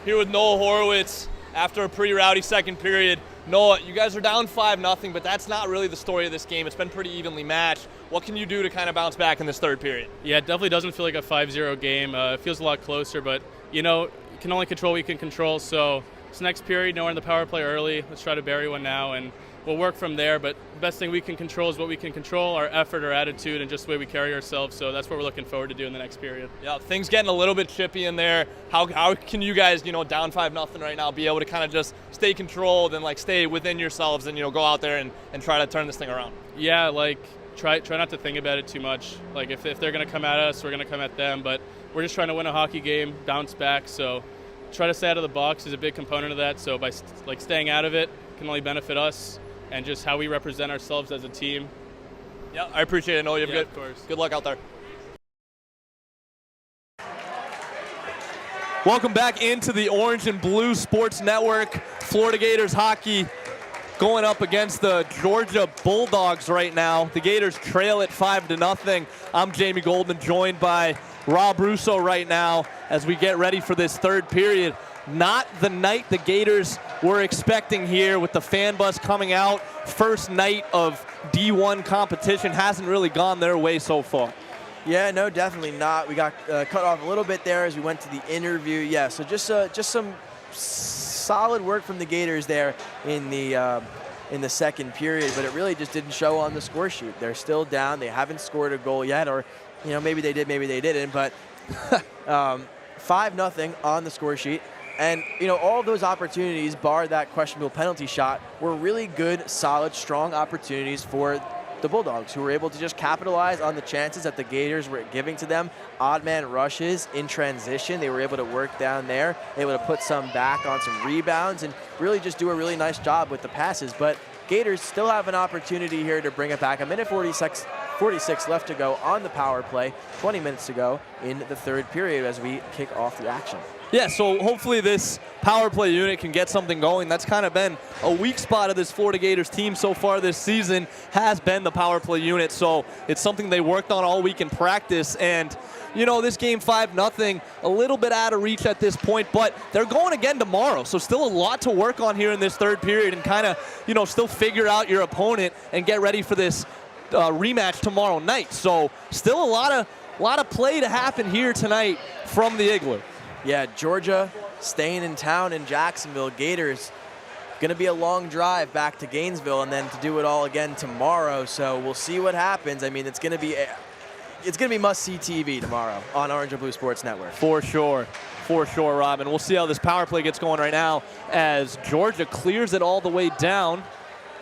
Here with Noah Horowitz after a pretty rowdy second period. Noah, you guys are down 5-0, but that's not really the story of this game. It's been pretty evenly matched. What can you do to kind of bounce back in this third period? Yeah, it definitely doesn't feel like a 5-0 game. It feels a lot closer, but, you know, you can only control what you can control, so this next period, we're in the power play early. Let's try to bury one now, and we'll work from there. But the best thing we can control is what we can control, our effort, our attitude, and just the way we carry ourselves. So that's what we're looking forward to doing the next period. Yeah, things getting a little bit chippy in there. How can you guys, you know, down 5-0 right now, be able to kind of just stay controlled and, like, stay within yourselves and, you know, go out there and try to turn this thing around? Yeah, like, try not to think about it too much. Like, if they're going to come at us, we're going to come at them. But we're just trying to win a hockey game, bounce back. So try to stay out of the box is a big component of that. So by staying out of it can only benefit us and just how we represent ourselves as a team. Yeah, I appreciate it. No, you have Of course. good luck out there. Welcome back into the Orange and Blue Sports Network. Florida Gators hockey going up against the Georgia Bulldogs right now. The Gators trail it 5-0. I'm Jamie Goldman, joined by Rob Russo right now as we get ready for this third period. Not the night the Gators were expecting here with the fan bus coming out. First night of D1 competition hasn't really gone their way so far. Yeah, no, definitely not. We got cut off a little bit there as we went to the interview. Yeah, so just some solid work from the Gators there in the second period, but it really just didn't show on the score sheet. They're still down. They haven't scored a goal yet, or, you know, maybe they did, maybe they didn't, but 5-0 on the score sheet. And, you know, all of those opportunities, bar that questionable penalty shot, were really good, solid, strong opportunities for the Bulldogs, who were able to just capitalize on the chances that the Gators were giving to them. Odd man rushes in transition. They were able to work down there, able to put some back on some rebounds, and really just do a really nice job with the passes. But Gators still have an opportunity here to bring it back. A minute 46 left to go on the power play, 20 minutes to go in the third period as we kick off the action. Yeah, so hopefully this power play unit can get something going. That's kind of been a weak spot of this Florida Gators team so far this season, has been the power play unit. So it's something they worked on all week in practice. And, you know, this game 5-0, a little bit out of reach at this point, but they're going again tomorrow. So still a lot to work on here in this third period and kind of, you know, still figure out your opponent and get ready for this rematch tomorrow night. So still a lot of play to happen here tonight from the Igloo. Yeah, Georgia staying in town in Jacksonville. Gators going to be a long drive back to Gainesville and then to do it all again tomorrow. So we'll see what happens. I mean, it's going to be must-see TV tomorrow on Orange and Blue Sports Network. For sure, Rob. And we'll see how this power play gets going right now as Georgia clears it all the way down,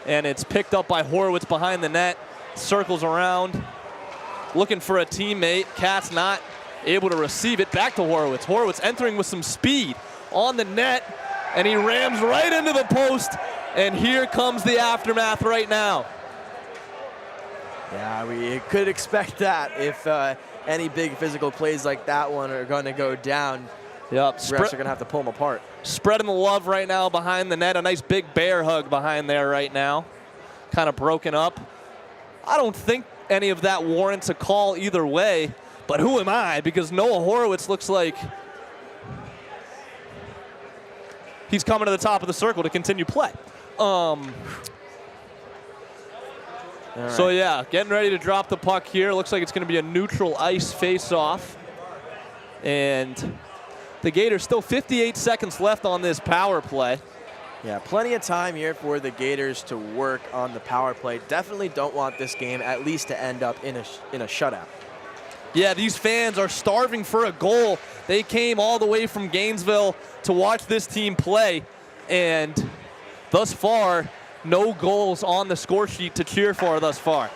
and it's picked up by Horowitz behind the net, circles around, looking for a teammate. Cat's not able to receive it. Back to Horowitz. Horowitz entering with some speed on the net, and he rams right into the post, and here comes the aftermath right now. Yeah, we could expect that if any big physical plays like that one are going to go down. Yep. Refs are going to have to pull them apart. Spreading the love right now behind the net. A nice big bear hug behind there right now. Kind of broken up. I don't think any of that warrants a call either way. But who am I? Because Noah Horowitz looks like he's coming to the top of the circle to continue play. Right. So, yeah, getting ready to drop the puck here. Looks like it's going to be a neutral ice face-off. And the Gators still 58 seconds left on this power play. Yeah, plenty of time here for the Gators to work on the power play. Definitely don't want this game at least to end up in a shutout. Yeah, these fans are starving for a goal. They came all the way from Gainesville to watch this team play, and thus far, no goals on the score sheet to cheer for thus far.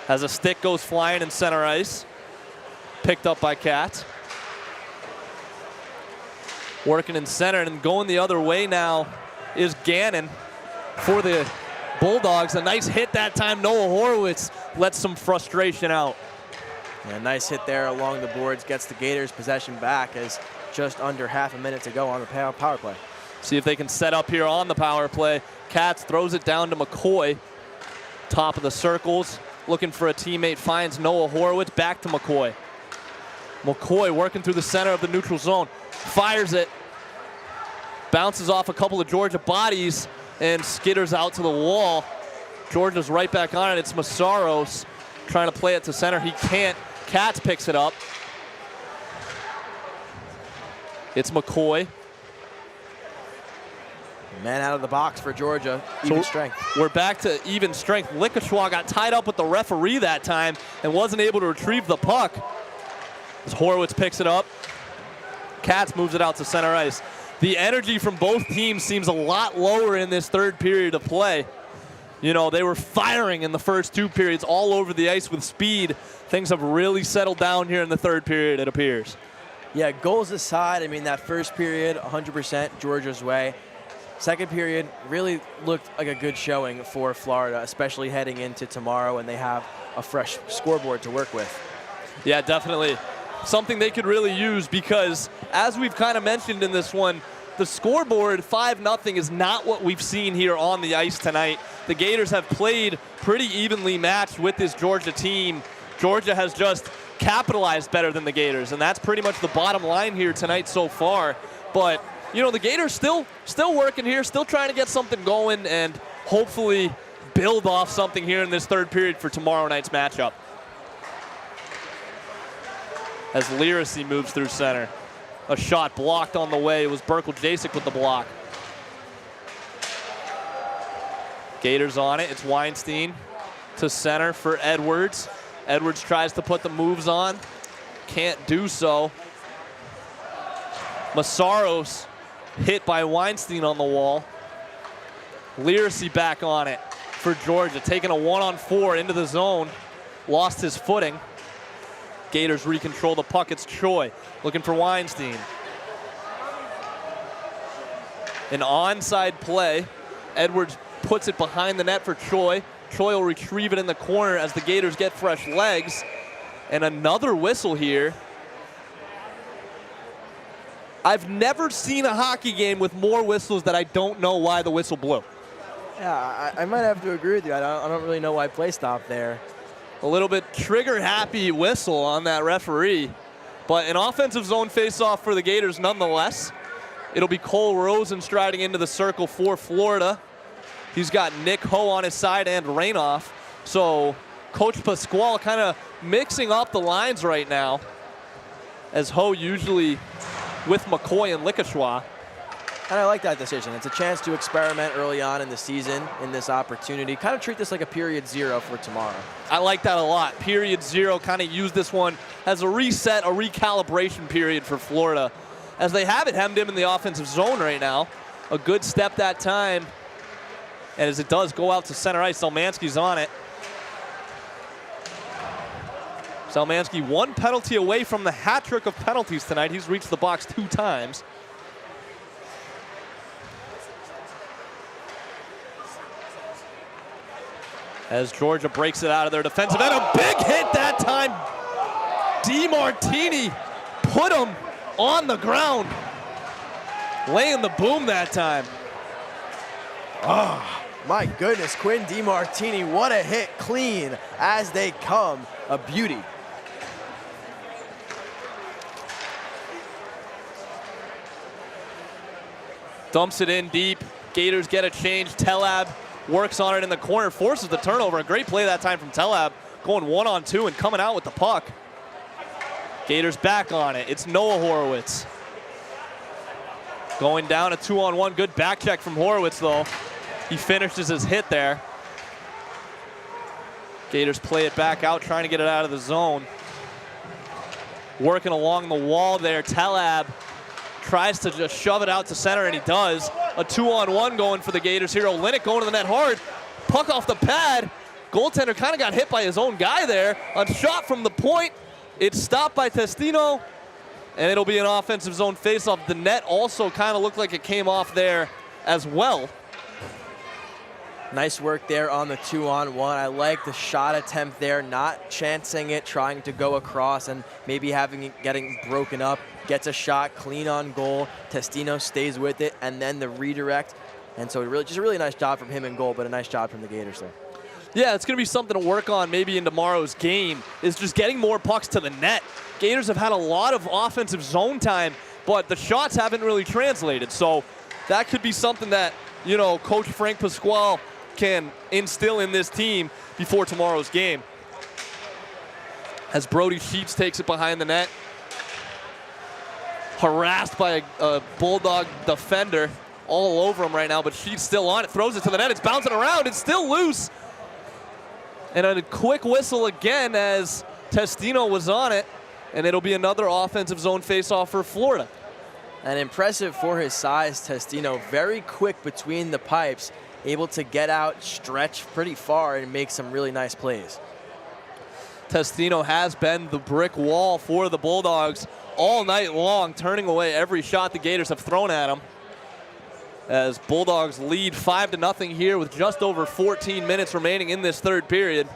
As a stick goes flying in center ice, picked up by Katz. Working in center and going the other way now is Gannon for the Bulldogs. A nice hit that time. Noah Horowitz lets some frustration out. Yeah, nice hit there along the boards. Gets the Gators possession back as just under half a minute to go on the power play. See if they can set up here on the power play. Katz throws it down to McCoy. Top of the circles. Looking for a teammate. Finds Noah Horowitz. Back to McCoy. McCoy working through the center of the neutral zone. Fires it. Bounces off a couple of Georgia bodies and skitters out to the wall. Georgia's right back on it. It's Massaros trying to play it to center. He can't. Katz picks it up. It's McCoy. Man out of the box for Georgia. Even strength. We're back to even strength. Lickeshaw got tied up with the referee that time and wasn't able to retrieve the puck. As Horowitz picks it up. Katz moves it out to center ice. The energy from both teams seems a lot lower in this third period of play. You know, they were firing in the first two periods all over the ice with speed. Things have really settled down here in the third period, it appears. Yeah, goals aside, I mean, that first period, 100% Georgia's way. Second period really looked like a good showing for Florida, especially heading into tomorrow when they have a fresh scoreboard to work with. Yeah, definitely. Something they could really use because, as we've kind of mentioned in this one, the scoreboard 5-0 is not what we've seen here on the ice tonight. The Gators have played pretty evenly matched with this Georgia team. Georgia has just capitalized better than the Gators, and that's pretty much the bottom line here tonight so far. But, you know, the Gators still working here, still trying to get something going and hopefully build off something here in this third period for tomorrow night's matchup. As Lyracy moves through center. A shot blocked on the way. It was Berkel-Jasek with the block. Gators on it. It's Weinstein to center for Edwards. Edwards tries to put the moves on. Can't do so. Massaros hit by Weinstein on the wall. Lyracy back on it for Georgia. Taking a 1-on-4 into the zone. Lost his footing. Gators recontrol the puck. It's Choi looking for Weinstein. An onside play. Edwards puts it behind the net for Choi. Choi will retrieve it in the corner as the Gators get fresh legs. And another whistle here. I've never seen a hockey game with more whistles that I don't know why the whistle blew. Yeah, I might have to agree with you. I don't really know why play stopped there. A little bit trigger-happy whistle on that referee. But an offensive zone face-off for the Gators nonetheless. It'll be Cole Rosen striding into the circle for Florida. He's got Nick Ho on his side and Rainoff. So Coach Pasquale kind of mixing up the lines right now, as Ho usually with McCoy and Lickeshaw. And I like that decision. It's a chance to experiment early on in the season in this opportunity. Kind of treat this like a period zero for tomorrow. I like that a lot. Period zero, kind of use this one as a reset, a recalibration period for Florida, as they have it hemmed in the offensive zone right now. A good step that time. And as it does go out to center ice, Selmanski's on it. Selmanski one penalty away from the hat trick of penalties tonight. He's reached the box 2 times. As Georgia breaks it out of their defensive end. A big hit that time. DeMartini put him on the ground. Laying the boom that time. Oh, my goodness, Quinn DeMartini, what a hit, clean as they come, a beauty. Dumps it in deep. Gators get a change. Telab works on it in the corner, forces the turnover. A great play that time from Telab, going 1-on-2 and coming out with the puck. Gators back on it. It's Noah Horowitz. Going down a 2-on-1. Good back check from Horowitz, though. He finishes his hit there. Gators play it back out, trying to get it out of the zone. Working along the wall there. Talab tries to just shove it out to center, and he does. A 2-on-1 going for the Gators here. Olenek going to the net hard. Puck off the pad. Goaltender kind of got hit by his own guy there. A shot from the point. It's stopped by Testino, and it'll be an offensive zone faceoff. The net also kind of looked like it came off there as well. Nice work there on the 2-on-1. I like the shot attempt there, not chancing it, trying to go across and maybe having it getting broken up. Gets a shot, clean on goal. Testino stays with it, and then the redirect. And so just a really nice job from him in goal, but a nice job from the Gators there. Yeah, it's going to be something to work on maybe in tomorrow's game, is just getting more pucks to the net. Gators have had a lot of offensive zone time, but the shots haven't really translated. So that could be something that, you know, Coach Frank Pasquale can instill in this team before tomorrow's game. As Brody Sheets takes it behind the net. Harassed by a Bulldog defender all over him right now, but Sheets still on it, throws it to the net, it's bouncing around, it's still loose. And a quick whistle again as Testino was on it, and it'll be another offensive zone faceoff for Florida. And impressive for his size, Testino, very quick between the pipes, able to get out, stretch pretty far, and make some really nice plays. Testino has been the brick wall for the Bulldogs all night long, turning away every shot the Gators have thrown at him. As Bulldogs lead 5-0 here with just over 14 minutes remaining in this third period.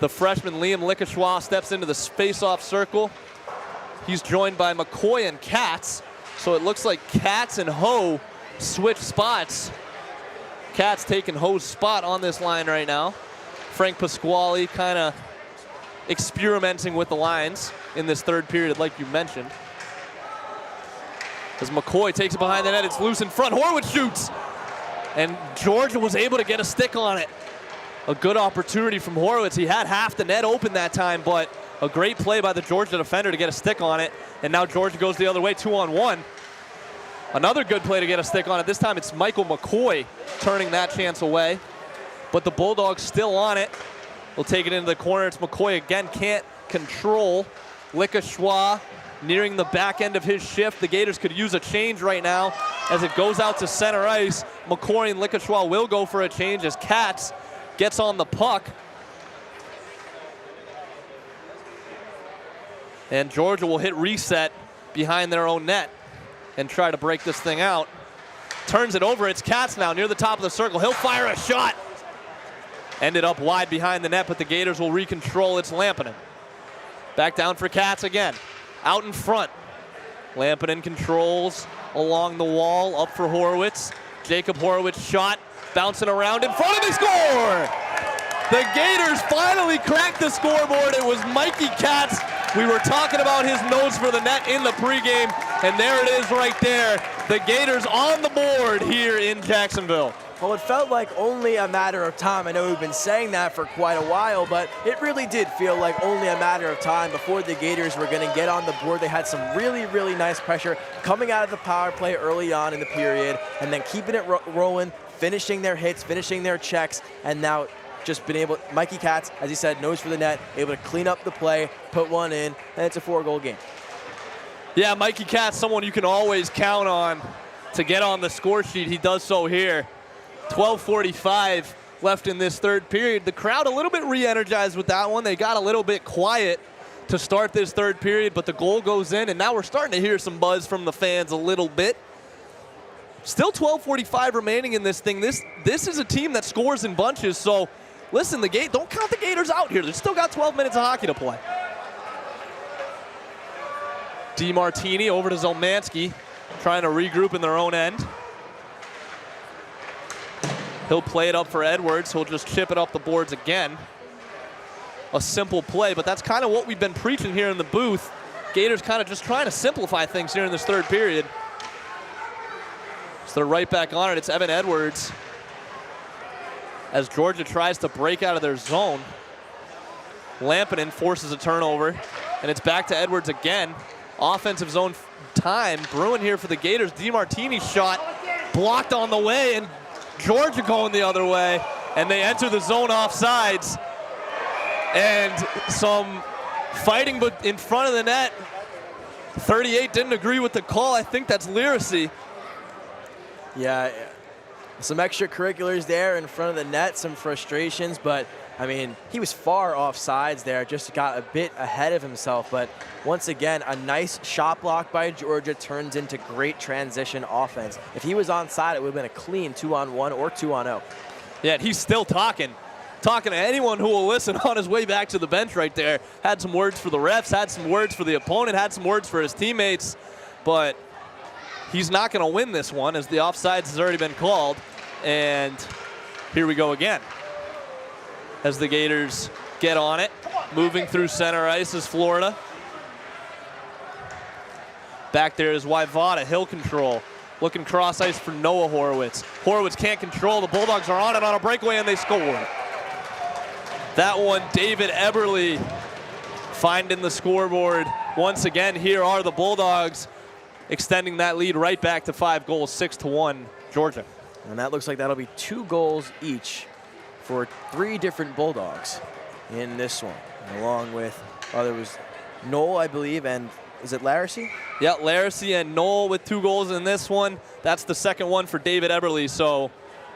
The freshman Liam Lickeshaw steps into the face-off circle. He's joined by McCoy and Katz. So it looks like Katz and Ho switch spots. Katz taking Ho's spot on this line right now. Frank Pasquale kind of experimenting with the lines in this third period, like you mentioned. As McCoy takes it behind the net, it's loose in front. Horwitz shoots, and Georgia was able to get a stick on it. A good opportunity from Horwitz. He had half the net open that time, but a great play by the Georgia defender to get a stick on it. And now Georgia goes the other way, 2-on-1. Another good play to get a stick on it. This time it's Michael McCoy turning that chance away. But the Bulldogs still on it. We'll take it into the corner. It's McCoy again, can't control. Lickeshaw nearing the back end of his shift. The Gators could use a change right now as it goes out to center ice. McCoy and Lickeshaw will go for a change as Katz gets on the puck. And Georgia will hit reset behind their own net and try to break this thing out. Turns it over, it's Katz now near the top of the circle. He'll fire a shot. Ended up wide behind the net, but the Gators will recontrol. It's Lampinen. Back down for Katz again. Out in front. Lampinen controls along the wall, up for Horwitz. Jacob Horwitz shot, bouncing around in front of the score! The Gators finally cracked the scoreboard. It was Mikey Katz. We were talking about his nose for the net in the pregame, and there it is right there. The Gators on the board here in Jacksonville. Well, it felt like only a matter of time. I know we've been saying that for quite a while, but it really did feel like only a matter of time before the Gators were going to get on the board. They had some really, really nice pressure coming out of the power play early on in the period, and then keeping it rolling, finishing their hits, finishing their checks, and now just been able, Mikey Katz, as he said, nose for the net, able to clean up the play, put one in, and it's a 4-goal game. Yeah, Mikey Katz, someone you can always count on to get on the score sheet. He does so here. 12:45 left in this third period. The crowd a little bit re-energized with that one. They got a little bit quiet to start this third period, but the goal goes in, and now we're starting to hear some buzz from the fans a little bit. Still 12:45 remaining in this thing. This is a team that scores in bunches, so listen, don't count the Gators out here. They've still got 12 minutes of hockey to play. DeMartini over to Zelmansky, trying to regroup in their own end. He'll play it up for Edwards. He'll just chip it up the boards again. A simple play, but that's kind of what we've been preaching here in the booth. Gators kind of just trying to simplify things here in this third period. So they're right back on it. It's Evan Edwards as Georgia tries to break out of their zone. Lampinen forces a turnover, and it's back to Edwards again. Offensive zone time brewing here for the Gators. DeMartini's shot blocked on the way, and Georgia going the other way, and they enter the zone offsides. And some fighting but in front of the net. 38 didn't agree with the call. I think that's Lyracy. Yeah, some extracurriculars there in front of the net, some frustrations, but I mean, he was far off sides there, just got a bit ahead of himself. But once again, a nice shot block by Georgia turns into great transition offense. If he was onside, it would have been a clean 2-on-1 or 2-on-0. Yeah, and he's still talking to anyone who will listen on his way back to the bench right there. Had some words for the refs, had some words for the opponent, had some words for his teammates, but he's not going to win this one as the offsides has already been called. And here we go again as the Gators get on it. Moving through center ice is Florida. Back there is Waivada, hill control. Looking cross ice for Noah Horowitz. Horowitz can't control. The Bulldogs are on it on a breakaway and they score. That one, David Eberle finding the scoreboard. Once again, here are the Bulldogs extending that lead right back to 5 goals, 6-1, Georgia. And that looks like that'll be 2 goals each for 3 different Bulldogs in this one. Along with, there was Noel, I believe, and is it Lyracy? Yeah, Lyracy and Noel with 2 goals in this one. That's the second one for David Eberle. So,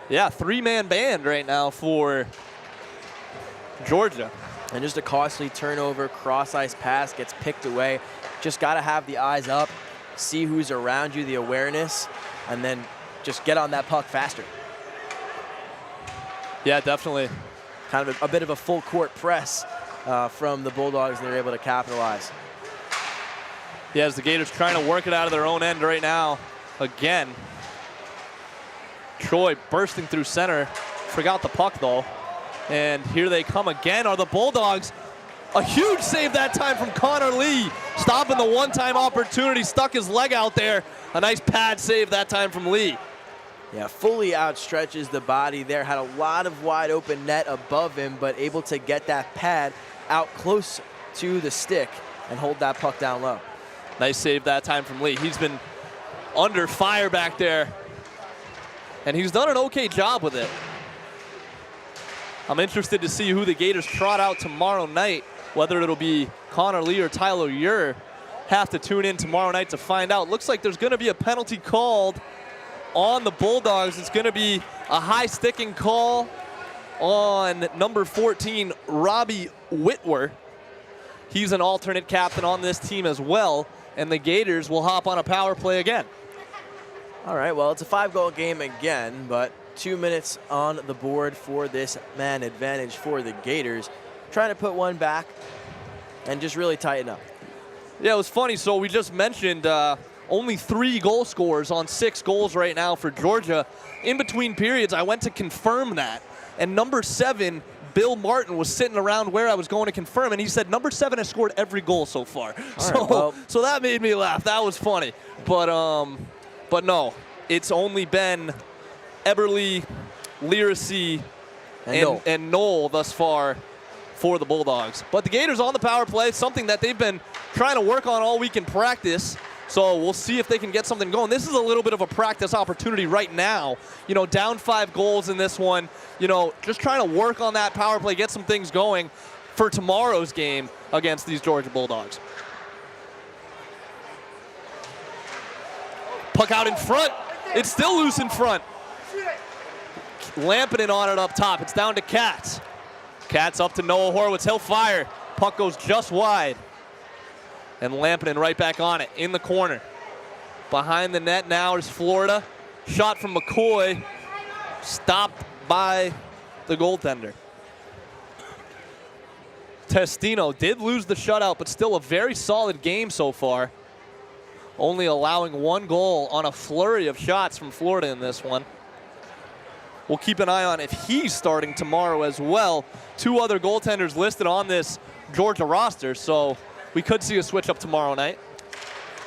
yeah, 3-man band right now for Georgia. And just a costly turnover, cross-ice pass gets picked away. Just got to have the eyes up, see who's around you, the awareness, and then just get on that puck faster. Yeah, definitely. Kind of a bit of a full court press from the Bulldogs, and they're able to capitalize. Yeah, as the Gators trying to work it out of their own end right now. Again, Troy bursting through center. Forgot the puck, though. And here they come again are the Bulldogs. A huge save that time from Connor Lee. Stopping the one-time opportunity, stuck his leg out there. A nice pad save that time from Lee. Yeah, fully outstretches the body there. Had a lot of wide open net above him, but able to get that pad out close to the stick and hold that puck down low. Nice save that time from Lee. He's been under fire back there, and he's done an okay job with it. I'm interested to see who the Gators trot out tomorrow night, whether it'll be Connor Lee or Tyler Ure. Have to tune in tomorrow night to find out. Looks like there's going to be a penalty called on the Bulldogs. It's going to be a high sticking call on number 14, Robbie Whitwer. He's an alternate captain on this team as well, and the Gators will hop on a power play again. All right, well, it's a 5-goal game again, but 2 minutes on the board for this man advantage for the Gators. Trying to put one back and just really tighten up. Yeah, it was funny. So we just mentioned only 3 goal scorers on 6 goals right now for Georgia. In between periods, I went to confirm that. And number 7, Bill Martin, was sitting around where I was going to confirm, and he said number 7 has scored every goal so far. So that made me laugh. That was funny. But no, it's only been Eberle, Lyracy, and Noel thus far for the Bulldogs. But the Gators on the power play, something that they've been trying to work on all week in practice. So we'll see if they can get something going. This is a little bit of a practice opportunity right now. You know, down 5 goals in this one. You know, just trying to work on that power play, get some things going for tomorrow's game against these Georgia Bulldogs. Puck out in front. It's still loose in front. Lampinen on it up top. It's down to Katz. Katz up to Noah Horowitz. He'll fire. Puck goes just wide. And Lampinen right back on it in the corner. Behind the net now is Florida. Shot from McCoy. Stopped by the goaltender. Testino did lose the shutout, but still a very solid game so far. Only allowing 1 goal on a flurry of shots from Florida in this one. We'll keep an eye on if he's starting tomorrow as well. 2 other goaltenders listed on this Georgia roster, so we could see a switch up tomorrow night.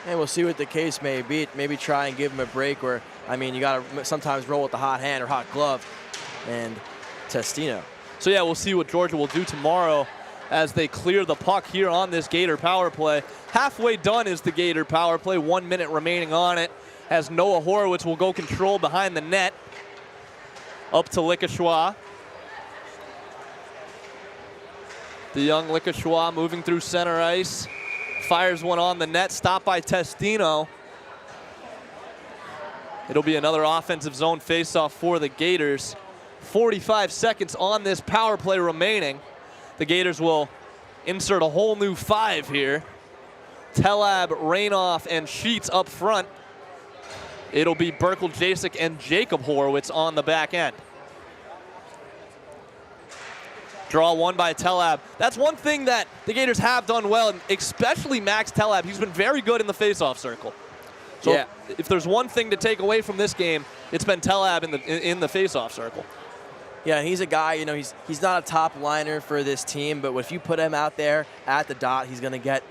And we'll see what the case may be. Maybe try and give him a break, or, I mean, you got to sometimes roll with the hot hand or hot glove. And Testino. So, yeah, we'll see what Georgia will do tomorrow as they clear the puck here on this Gator power play. Halfway done is the Gator power play. 1 minute remaining on it as Noah Horowitz will go control behind the net. Up to Likashwa. The young Lickashua moving through center ice. Fires one on the net, stopped by Testino. It'll be another offensive zone faceoff for the Gators. 45 seconds on this power play remaining. The Gators will insert a whole new 5 here. Telab, Rainoff, and Sheets up front. It'll be Burkle, Jasek, and Jacob Horowitz on the back end. Draw one by Telab. That's one thing that the Gators have done well, and especially Max Telab. He's been very good in the faceoff circle. So yeah. if there's one thing to take away from this game, it's been Telab in the faceoff circle. Yeah, he's a guy, you know, he's not a top liner for this team, but if you put him out there at the dot, he's going to get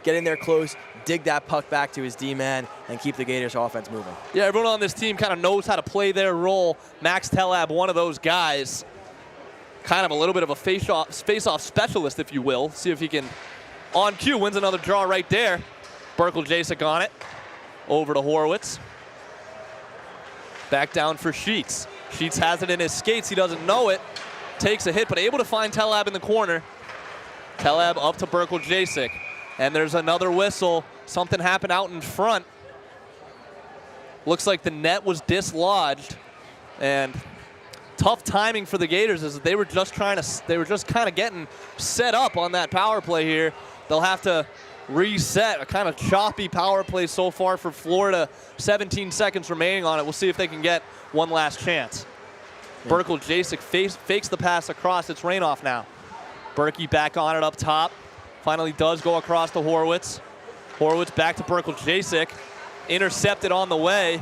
in there close, dig that puck back to his D-man, and keep the Gators offense moving. Yeah, everyone on this team kind of knows how to play their role. Max Telab, one of those guys, kind of a little bit of a face-off specialist, if you will. See if he can, on cue, wins another draw right there. Burkle, Jasek on it. Over to Horowitz. Back down for Sheets. Sheets has it in his skates. He doesn't know it. Takes a hit, but able to find Telab in the corner. Telab up to Burkle, Jasek. And there's another whistle. Something happened out in front. Looks like the net was dislodged. And tough timing for the Gators as they were just kind of getting set up on that power play here. They'll have to reset. A kind of choppy power play so far for Florida. 17 seconds remaining on it. We'll see if they can get one last chance. Yeah. Burkle, Jasek fakes the pass across. It's Rainoff now. Berkey back on it up top. Finally does go across to Horowitz. Horowitz back to Burkle, Jasek. Intercepted on the way.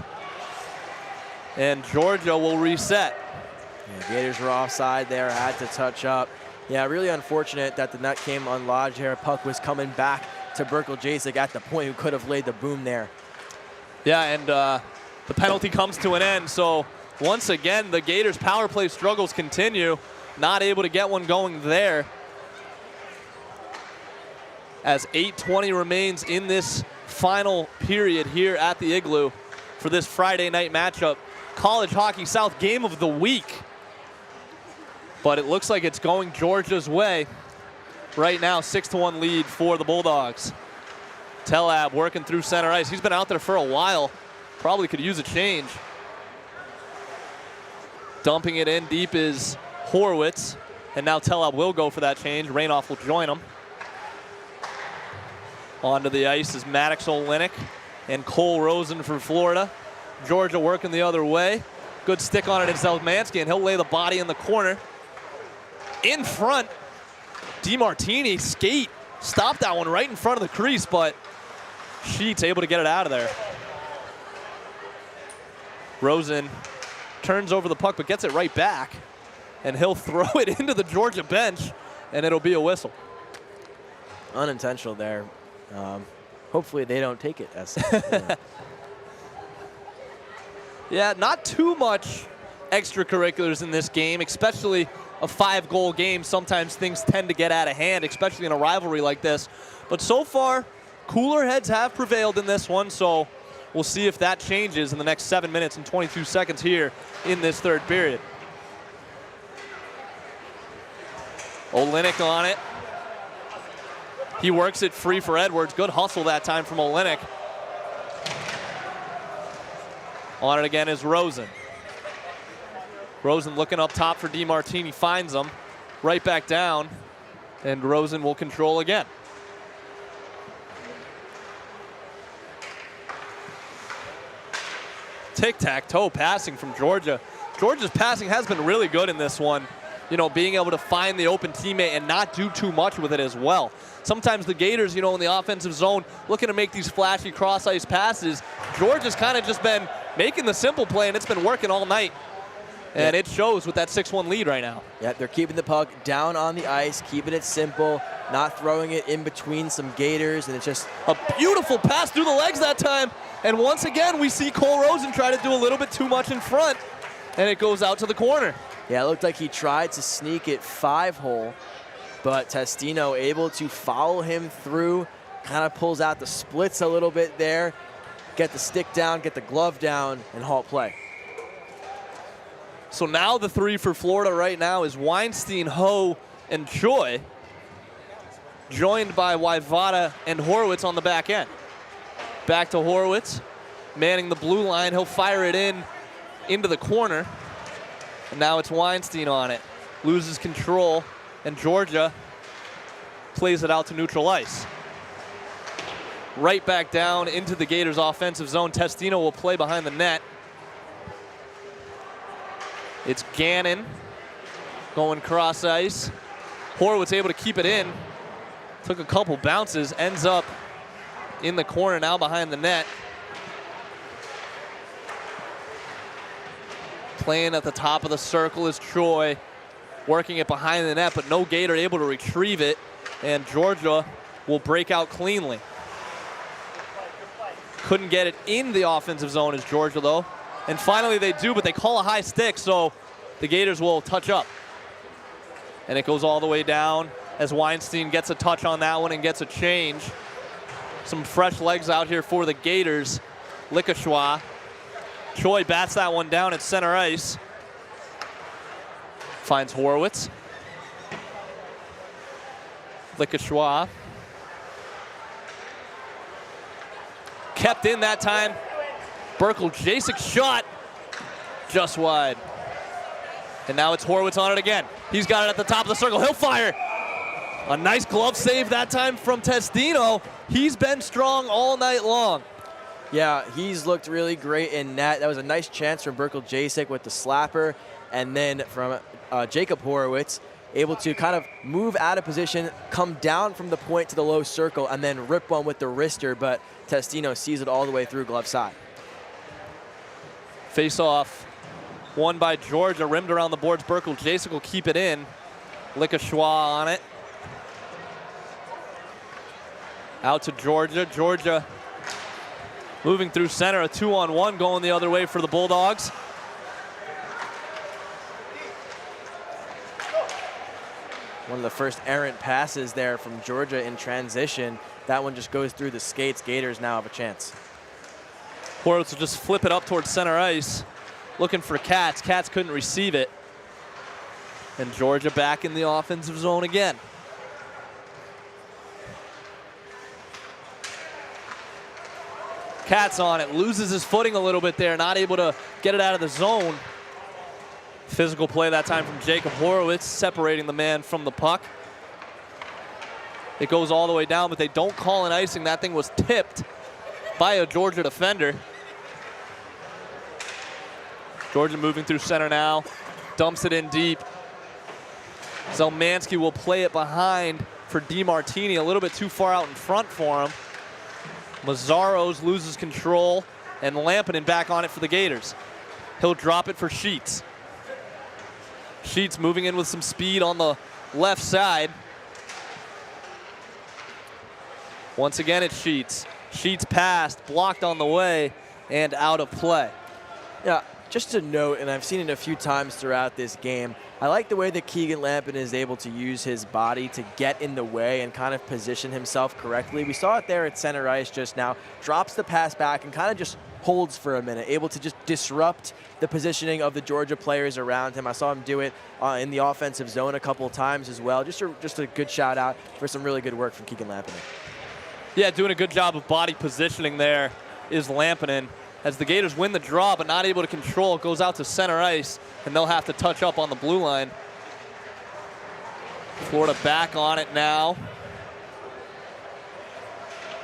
And Georgia will reset. Yeah, Gators were offside there, had to touch up. Yeah, really unfortunate that the net came unlodged here. Puck was coming back to Burkle, Jasek at the point who could have laid the boom there. Yeah, and the penalty comes to an end. So once again, the Gators' power play struggles continue. Not able to get one going there. As 8:20 remains in this final period here at the Igloo for this Friday night matchup. College Hockey South game of the week. But it looks like it's going Georgia's way. Right now, 6-1 lead for the Bulldogs. Telab working through center ice. He's been out there for a while. Probably could use a change. Dumping it in deep is Horowitz. And now Telab will go for that change. Rainoff will join him. Onto the ice is Maddox Olenek and Cole Rosen for Florida. Georgia working the other way. Good stick on it in Zelmansky, and he'll lay the body in the corner. In front, DiMartini skate. Stopped that one right in front of the crease, but Sheets able to get it out of there. Rosen turns over the puck, but gets it right back. And he'll throw it into the Georgia bench, and it'll be a whistle. Unintentional there. Hopefully they don't take it as Yeah, not too much extracurriculars in this game, especially a 5-goal game. Sometimes things tend to get out of hand, especially in a rivalry like this. But so far, cooler heads have prevailed in this one, so we'll see if that changes in the next 7 minutes and 22 seconds here in this third period. Olenek on it. He works it free for Edwards. Good hustle that time from Olenek. On it again is Rosen. Rosen looking up top for DiMartini, finds him. Right back down, and Rosen will control again. Tic-tac-toe passing from Georgia. Georgia's passing has been really good in this one. You know, being able to find the open teammate and not do too much with it as well. Sometimes the Gators, you know, in the offensive zone, looking to make these flashy cross-ice passes. Georgia's kind of just been making the simple play, and it's been working all night. And it shows with that 6-1 lead right now. Yeah, they're keeping the puck down on the ice, keeping it simple, not throwing it in between some Gators, and it's just a beautiful pass through the legs that time. And once again, we see Cole Rosen try to do a little bit too much in front, and it goes out to the corner. Yeah, it looked like he tried to sneak it 5-hole, but Testino able to follow him through, kind of pulls out the splits a little bit there, get the stick down, get the glove down, and halt play. So now the 3 for Florida right now is Weinstein, Ho, and Choi. joined by Waivada and Horowitz on the back end. Back to Horowitz, manning the blue line. He'll fire it into the corner. And now it's Weinstein on it. Loses control, and Georgia plays it out to neutral ice. Right back down into the Gators offensive zone. Testino will play behind the net. It's Gannon going cross ice. Horowitz able to keep it in. Took a couple bounces, ends up in the corner now behind the net. Playing at the top of the circle is Troy, working it behind the net, but no Gator able to retrieve it, and Georgia will break out cleanly. Couldn't get it in the offensive zone as Georgia, though. And finally they do, but they call a high stick, so the Gators will touch up. And it goes all the way down as Weinstein gets a touch on that one and gets a change. Some fresh legs out here for the Gators. Likashwa. Choi bats that one down at center ice. Finds Horowitz. Likashwa. Kept in that time. Burkle Jasek shot just wide. And now it's Horowitz on it again. He's got it at the top of the circle. He'll fire. A nice glove save that time from Testino. He's been strong all night long. Yeah, he's looked really great in net. That was a nice chance from Burkle Jasek with the slapper. And then from Jacob Horowitz, able to kind of move out of position, come down from the point to the low circle, and then rip one with the wrister, but Testino sees it all the way through glove side. Face off, won by Georgia, rimmed around the boards. Burkle Jasek will keep it in. Likashwa on it. Out to Georgia. Georgia moving through center, a 2-on-1 going the other way for the Bulldogs. One of the first errant passes there from Georgia in transition. That one just goes through the skates. Gators now have a chance. Horowitz will just flip it up towards center ice, looking for Katz. Katz couldn't receive it. And Georgia back in the offensive zone again. Katz on it, loses his footing a little bit there, not able to get it out of the zone. Physical play that time from Jacob Horowitz, separating the man from the puck. It goes all the way down, but they don't call an icing. That thing was tipped by a Georgia defender. Georgia moving through center now, dumps it in deep. Zelmansky will play it behind for DiMartini, a little bit too far out in front for him. Mazzaros loses control, and Lampinen back on it for the Gators. He'll drop it for Sheets. Sheets moving in with some speed on the left side. Once again, it's Sheets. Sheets passed, blocked on the way, and out of play. Yeah, just to note, and I've seen it a few times throughout this game, I like the way that Keegan Lampinen is able to use his body to get in the way and kind of position himself correctly. We saw it there at center ice just now. Drops the pass back and kind of just holds for a minute, able to just disrupt the positioning of the Georgia players around him. I saw him do it in the offensive zone a couple of times as well. Just a good shout out for some really good work from Keegan Lampinen. Yeah, doing a good job of body positioning there is Lampinen. As the Gators win the draw but not able to control, it goes out to center ice, and they'll have to touch up on the blue line. Florida back on it now.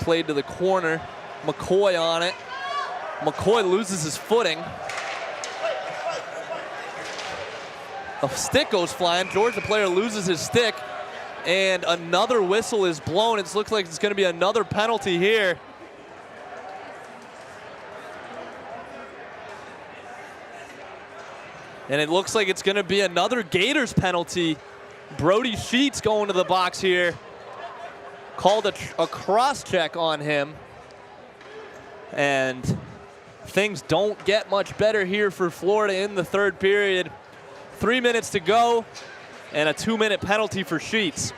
Played to the corner. McCoy on it. McCoy loses his footing. A stick goes flying. Georgia player loses his stick, and another whistle is blown. It looks like it's going to be another penalty here. And it looks like it's going to be another Gators penalty. Brody Sheets going to the box here. Called a cross-check on him. And things don't get much better here for Florida in the third period. 3 minutes to go, and a 2-minute penalty for Sheets.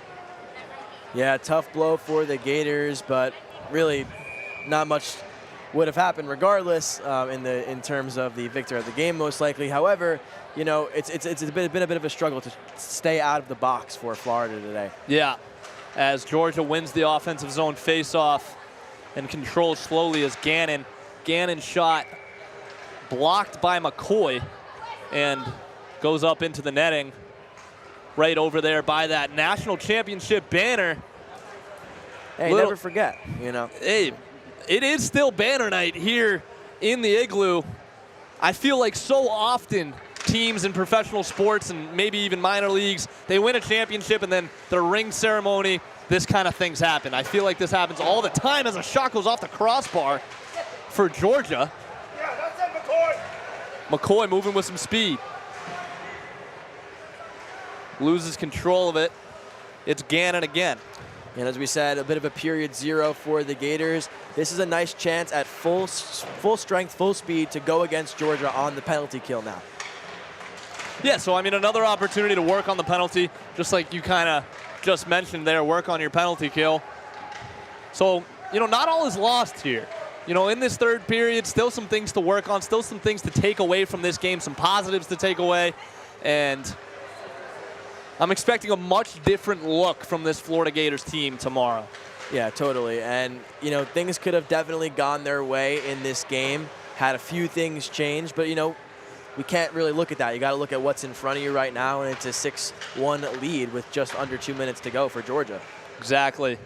Yeah, tough blow for the Gators, but really not much would have happened regardless in terms of the victor of the game, most likely. However, you know, it's been a bit of a struggle to stay out of the box for Florida today. Yeah, as Georgia wins the offensive zone faceoff and controls slowly as Gannon. Gannon shot blocked by McCoy and goes up into the netting right over there by that national championship banner. Hey, never forget, you know. Hey, it is still banner night here in the Igloo. I feel like so often teams in professional sports and maybe even minor leagues, they win a championship and then the ring ceremony, this kind of things happen. I feel like this happens all the time as a shot goes off the crossbar for Georgia. Yeah, that's it, McCoy. McCoy moving with some speed. Loses control of it. It's Gannon again. And as we said, a bit of a period zero for the Gators. This is a nice chance at full strength, full speed to go against Georgia on the penalty kill now. Yeah, so I mean, another opportunity to work on the penalty, just like you kind of just mentioned there, work on your penalty kill. So, you know, not all is lost here. You know, in this third period, still some things to work on, still some things to take away from this game, some positives to take away. And I'm expecting a much different look from this Florida Gators team tomorrow. Yeah, totally. And, you know, things could have definitely gone their way in this game, had a few things change, but, you know, we can't really look at that. You got to look at what's in front of you right now, and it's a 6-1 lead with just under 2 minutes to go for Georgia. Exactly.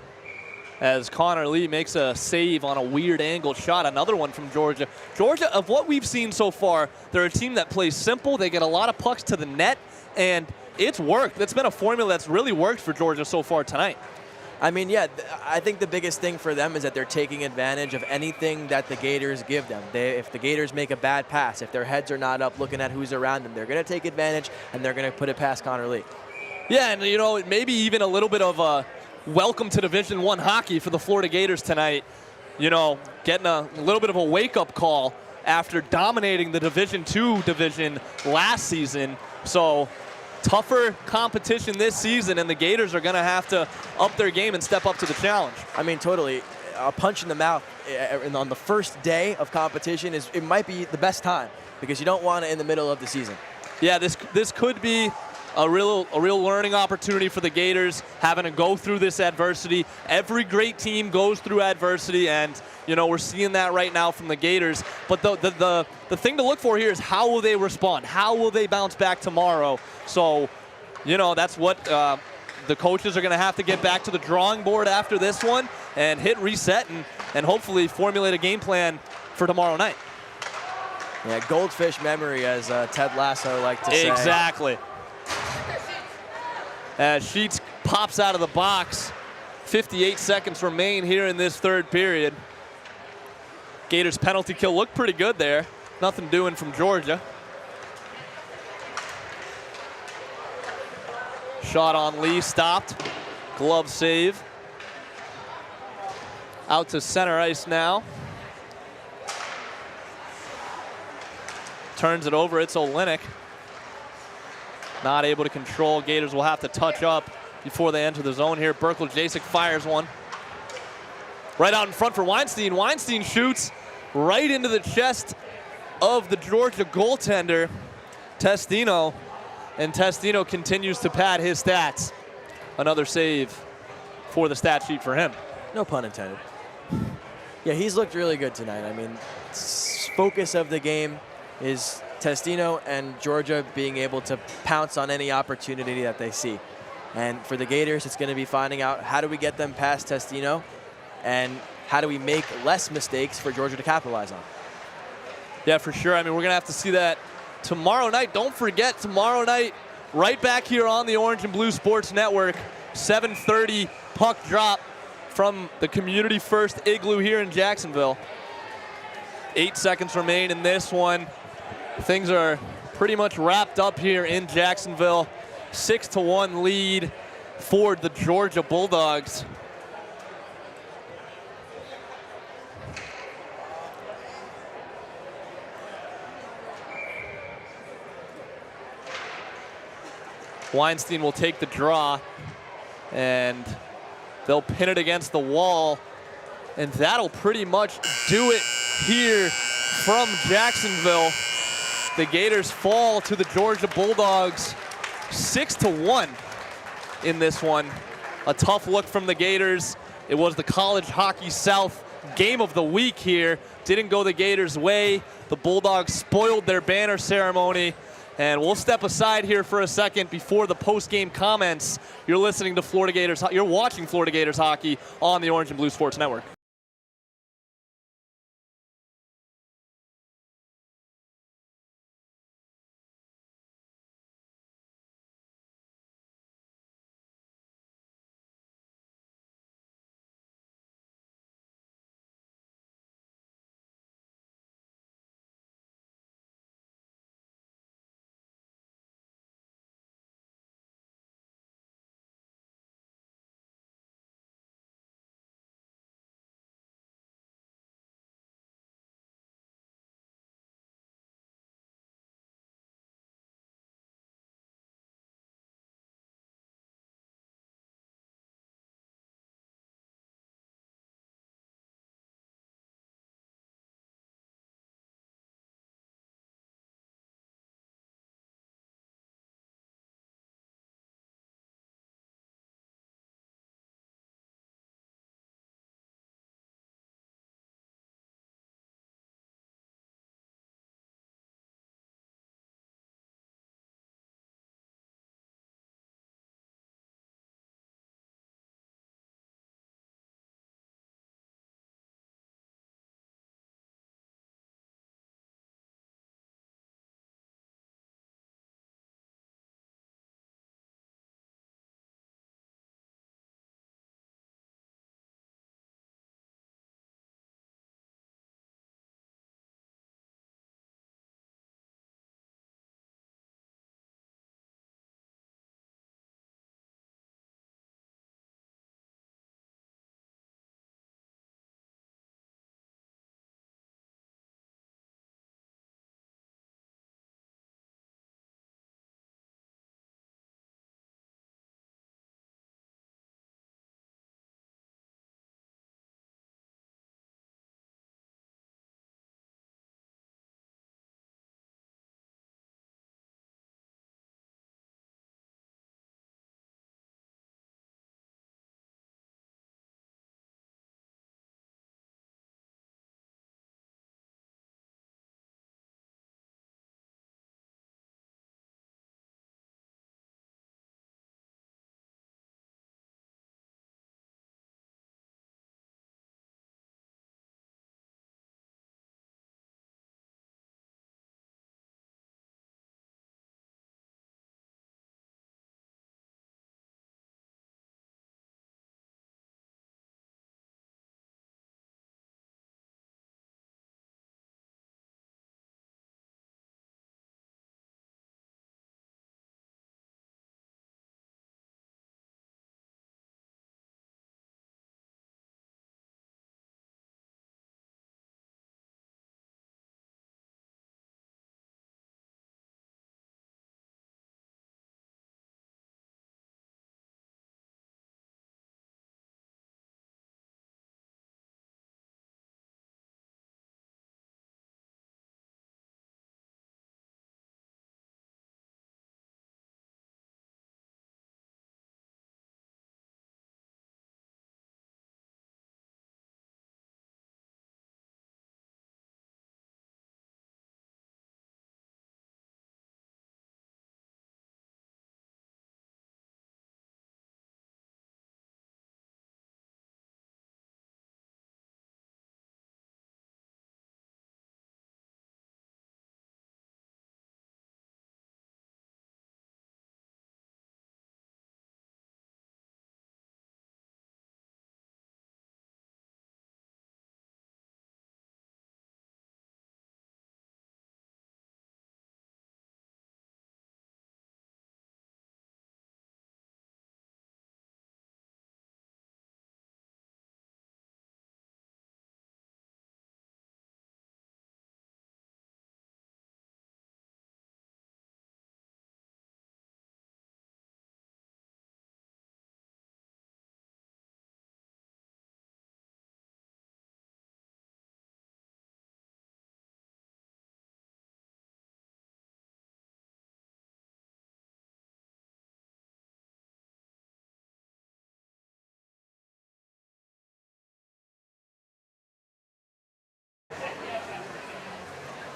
As Connor Lee makes a save on a weird angle shot, another one from Georgia. Georgia, of what we've seen so far, they're a team that plays simple. They get a lot of pucks to the net, and it's worked. That's been a formula that's really worked for Georgia so far tonight. I mean, yeah, I think the biggest thing for them is that they're taking advantage of anything that the Gators give them. If the Gators make a bad pass, if their heads are not up looking at who's around them, they're going to take advantage, and they're going to put it past Connor Lee. Yeah, and, you know, maybe even a little bit of a welcome to Division I hockey for the Florida Gators tonight. You know, getting a little bit of a wake-up call after dominating the Division II division last season. So tougher competition this season, and the Gators are going to have to up their game and step up to the challenge. I mean, totally. A punch in the mouth on the first day of competition it might be the best time, because you don't want it in the middle of the season. Yeah, this could be a real learning opportunity for the Gators, having to go through this adversity. Every great team goes through adversity, and you know, we're seeing that right now from the Gators. But the thing to look for here is how will they respond? How will they bounce back tomorrow? So, you know, that's what the coaches are going to have to get back to the drawing board after this one and hit reset and hopefully formulate a game plan for tomorrow night. Yeah, goldfish memory, as Ted Lasso liked to say. Exactly. As Sheets pops out of the box, 58 seconds remain here in this third period. Gators penalty kill looked pretty good there. Nothing doing from Georgia. Shot on Lee, stopped. Glove save. Out to center ice now. Turns it over, it's Olenek. Not able to control. Gators will have to touch up before they enter the zone here. Berkel-Jasek fires one. Right out in front for Weinstein. Weinstein shoots right into the chest of the Georgia goaltender, Testino. And Testino continues to pad his stats. Another save for the stat sheet for him. No pun intended. Yeah, he's looked really good tonight. I mean, focus of the game is Testino and Georgia being able to pounce on any opportunity that they see. And for the Gators, it's going to be finding out how do we get them past Testino and how do we make less mistakes for Georgia to capitalize on. Yeah, for sure. I mean, we're going to have to see that tomorrow night. Don't forget, tomorrow night, right back here on the Orange and Blue Sports Network, 7:30 puck drop from the Community First Igloo here in Jacksonville. 8 seconds remain in this one. Things are pretty much wrapped up here in Jacksonville. 6-1 lead for the Georgia Bulldogs. Weinstein will take the draw, and they'll pin it against the wall, and that'll pretty much do it here from Jacksonville. The Gators fall to the Georgia Bulldogs 6-1 in this one. a tough look from the Gators. It was the College Hockey South game of the week here. Didn't go the Gators' way. The Bulldogs spoiled their banner ceremony. And we'll step aside here for a second before the post-game comments. You're listening to Florida Gators. You're watching Florida Gators hockey on the Orange and Blue Sports Network.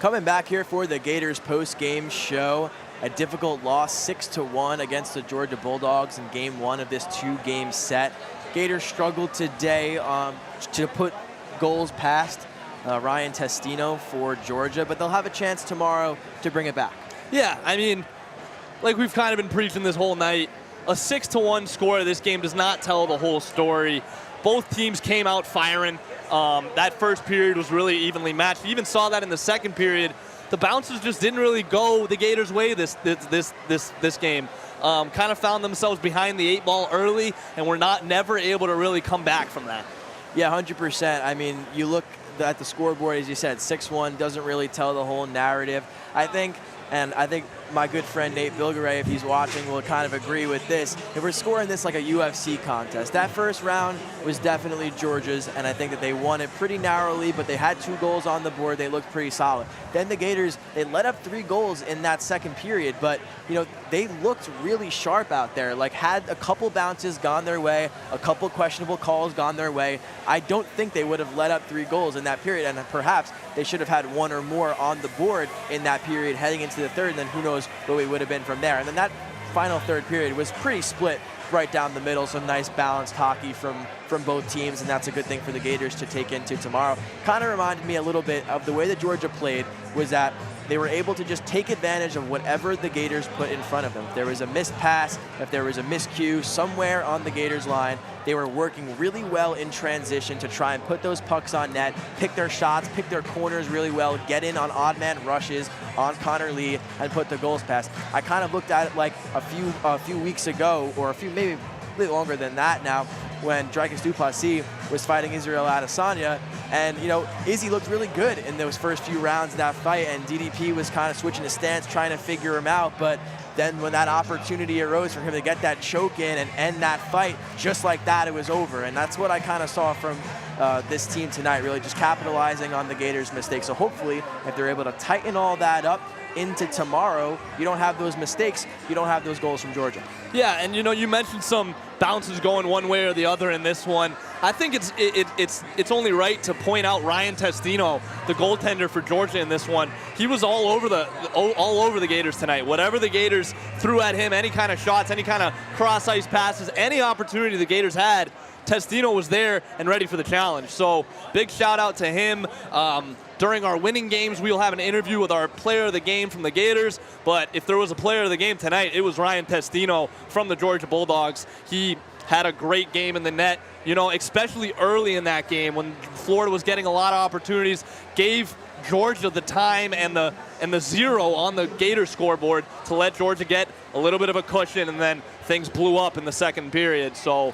coming back here for the Gators post-game show. A difficult loss, 6-1 against the Georgia Bulldogs in game 1 of this 2-game set. Gators struggled today to put goals past Ryan Testino for Georgia, but they'll have a chance tomorrow to bring it back. Yeah, I mean, like we've kind of been preaching this whole night, a 6-1 score of this game does not tell the whole story. Both teams came out firing. That first period was really evenly matched. You even saw that in the second period. The bounces just didn't really go the Gators' way this game. Kind of found themselves behind the 8 ball early, and were never able to really come back from that. Yeah, 100%. I mean, you look at the scoreboard, as you said, 6-1 doesn't really tell the whole narrative. I think my good friend Nate Bilgeray, if he's watching, will kind of agree with this. If we're scoring this like a UFC contest, that first round was definitely Georgia's, and I think that they won it pretty narrowly, but they had 2 goals on the board. They looked pretty solid. Then the Gators, they let up 3 goals in that second period, but they looked really sharp out there. Like, had a couple bounces gone their way, a couple questionable calls gone their way, I don't think they would have let up 3 goals in that period, and perhaps they should have had 1 or more on the board in that period heading into the third, and then who knows where we would have been from there. And then that final third period was pretty split right down the middle, so nice balanced hockey from both teams, and that's a good thing for the Gators to take into tomorrow. Kind of reminded me a little bit of the way that Georgia played, was that they were able to just take advantage of whatever the Gators put in front of them. If there was a missed pass, if there was a miscue somewhere on the Gators line, they were working really well in transition to try and put those pucks on net, pick their shots, pick their corners really well, get in on odd man rushes on Connor Lee, and put the goals past. I kind of looked at it like a few weeks ago, or maybe a little longer than that now, when Dricus Duplessis was fighting Israel Adesanya, and Izzy looked really good in those first few rounds of that fight, and DDP was kind of switching his stance, trying to figure him out, but then when that opportunity arose for him to get that choke in and end that fight, just like that, it was over. And that's what I kind of saw from this team tonight, really just capitalizing on the Gators' mistakes. So hopefully, if they're able to tighten all that up into tomorrow, you don't have those mistakes, you don't have those goals from Georgia. Yeah, and you mentioned some bounces going one way or the other in this one. I think it's only right to point out Ryan Testino, the goaltender for Georgia in this one. He was all over the Gators tonight. Whatever the Gators threw at him, any kind of shots, any kind of cross ice passes, any opportunity the Gators had, Testino was there and ready for the challenge. So big shout out to him. During our winning games, we'll have an interview with our player of the game from the Gators. But if there was a player of the game tonight, it was Ryan Testino from the Georgia Bulldogs. He had a great game in the net, especially early in that game when Florida was getting a lot of opportunities, gave Georgia the time and the 0 on the Gator scoreboard to let Georgia get a little bit of a cushion, and then things blew up in the second period. So,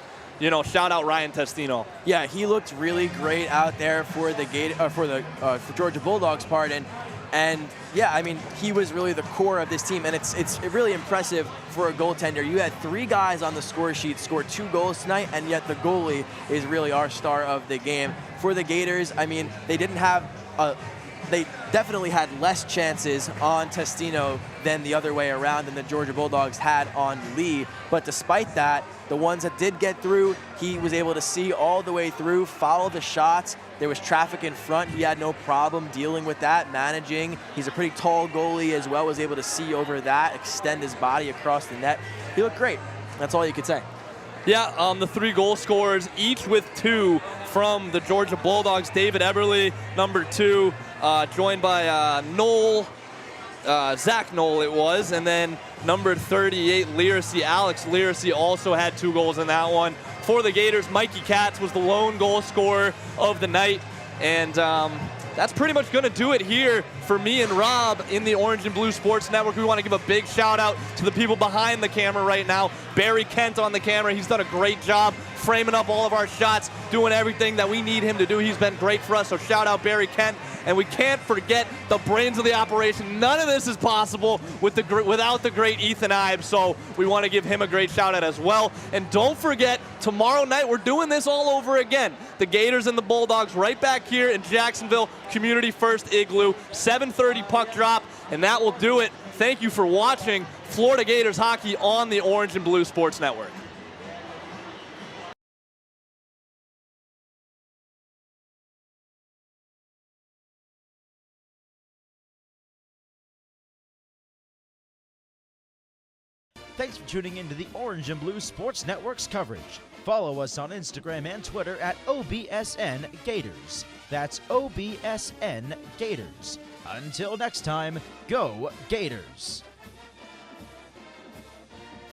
shout out Ryan Testino. Yeah, he looked really great out there for the for Georgia Bulldogs part, and yeah, I mean, he was really the core of this team, and it's really impressive for a goaltender. You had 3 guys on the score sheet score 2 goals tonight, and yet the goalie is really our star of the game. For the Gators, I mean, they definitely had less chances on Testino than the other way around than the Georgia Bulldogs had on Lee. But despite that, the ones that did get through, he was able to see all the way through, follow the shots. There was traffic in front. He had no problem dealing with that, managing. He's a pretty tall goalie as well, was able to see over that, extend his body across the net. He looked great. That's all you could say. Yeah, the 3 goal scorers, each with 2 from the Georgia Bulldogs. David Eberle, number 2, joined by Zach Knoll it was, and then number 38, Alex Liracy also had 2 goals in that one. For the Gators, Mikey Katz was the lone goal scorer of the night, and that's pretty much going to do it here for me and Rob in the Orange and Blue Sports Network. We want to give a big shout out to the people behind the camera right now. Barry Kent on the camera. He's done a great job framing up all of our shots, doing everything that we need him to do. He's been great for us, so shout out Barry Kent. And we can't forget the brains of the operation. None of this is possible without the great Ethan Eibe, so we want to give him a great shout out as well. And don't forget, tomorrow night we're doing this all over again. The Gators and the Bulldogs right back here in Jacksonville, Community First Igloo, 7:30 puck drop, and that will do it. Thank you for watching Florida Gators hockey on the Orange and Blue Sports Network. Thanks for tuning in to the Orange and Blue Sports Network's coverage. Follow us on Instagram and Twitter at OBSN Gators. That's OBSN Gators. Until next time, go Gators!